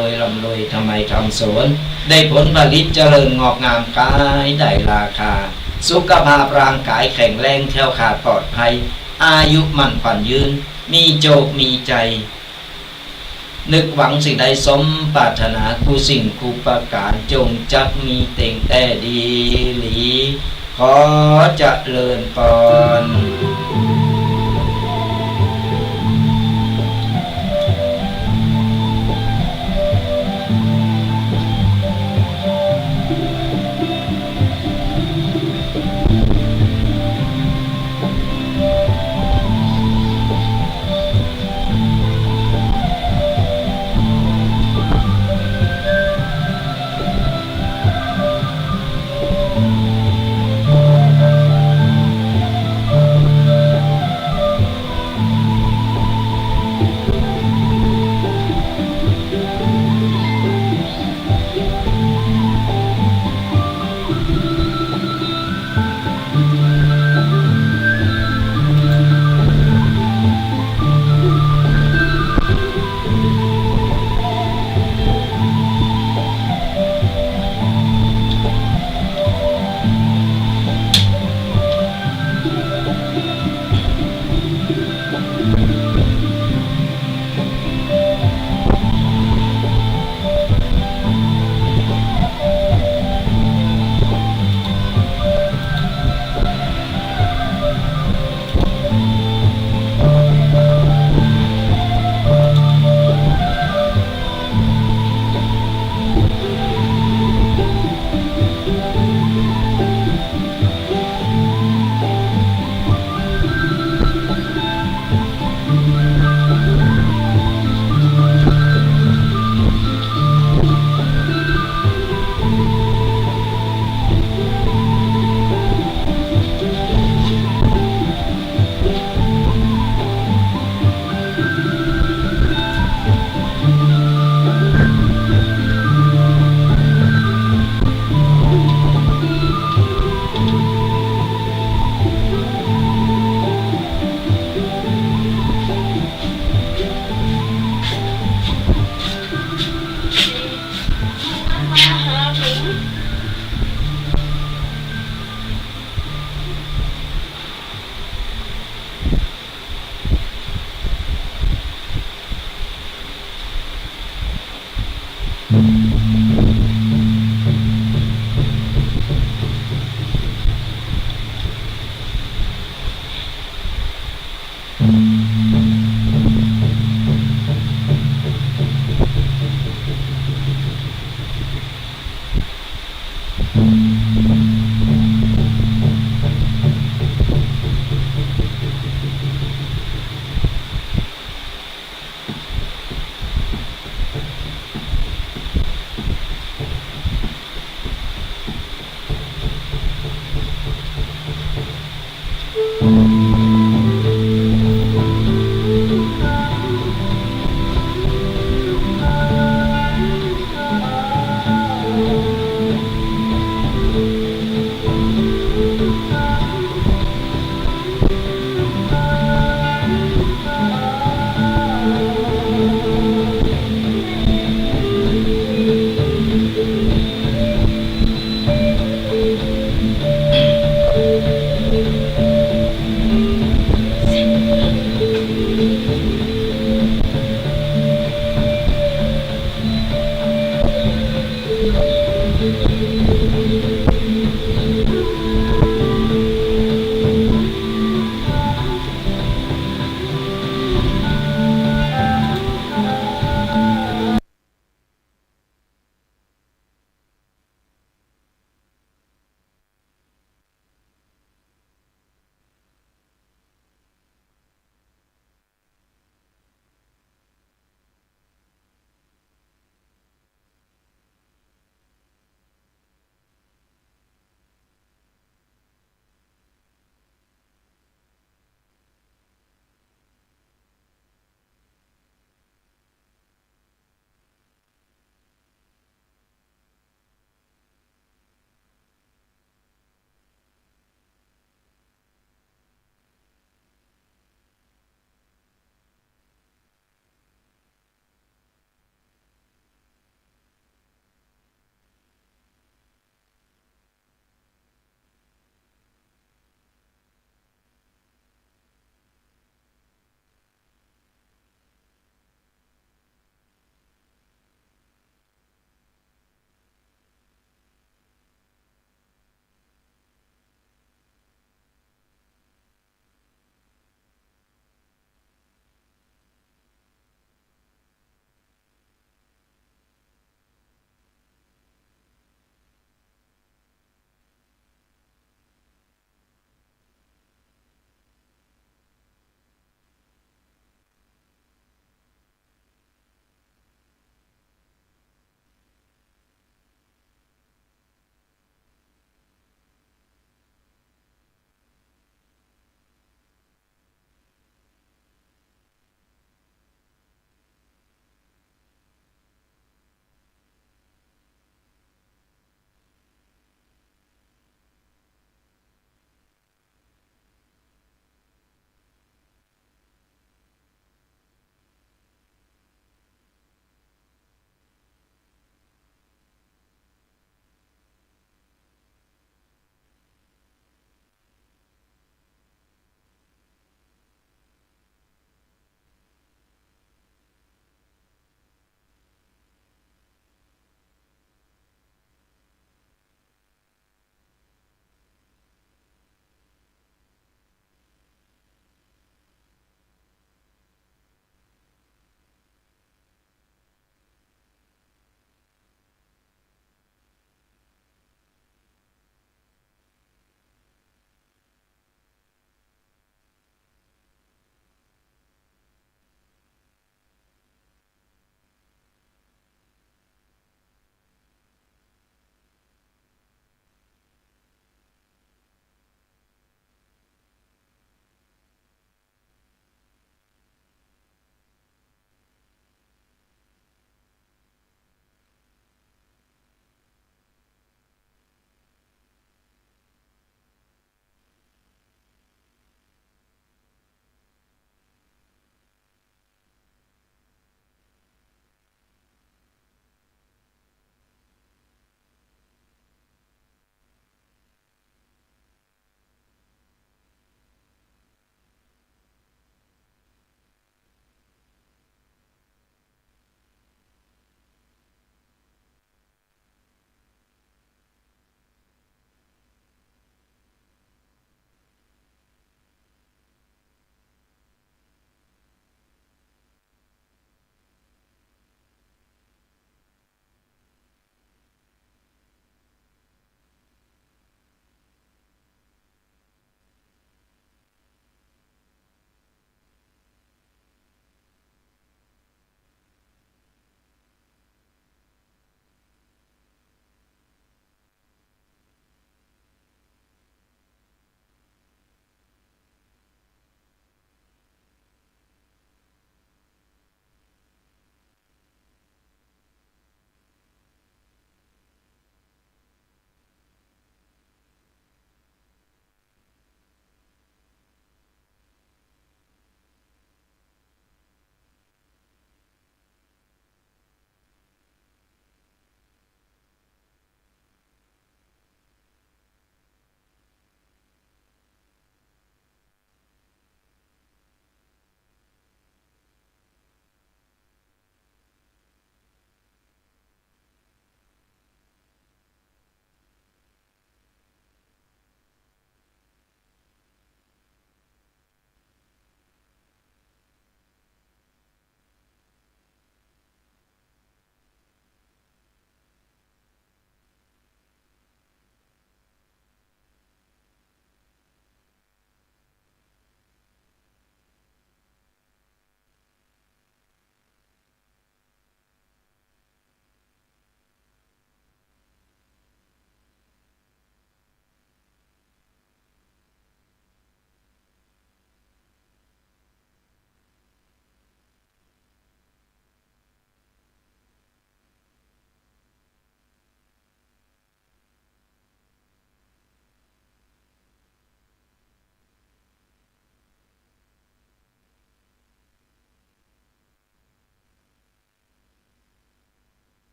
วยทำไมทำสวนได้ผลผลิตเจริญงอกงามขายได้ราคาสุขภาพร่างกายแข็งแรงแข็งขาดปลอดภัยอายุมั่นขวัญยืนมีโจกมีใจนึกหวังสิ่งใดสมปรารถนากูสิ่งกูประการจงจักมีเต่งแต่ดีหลีขอเจริญพร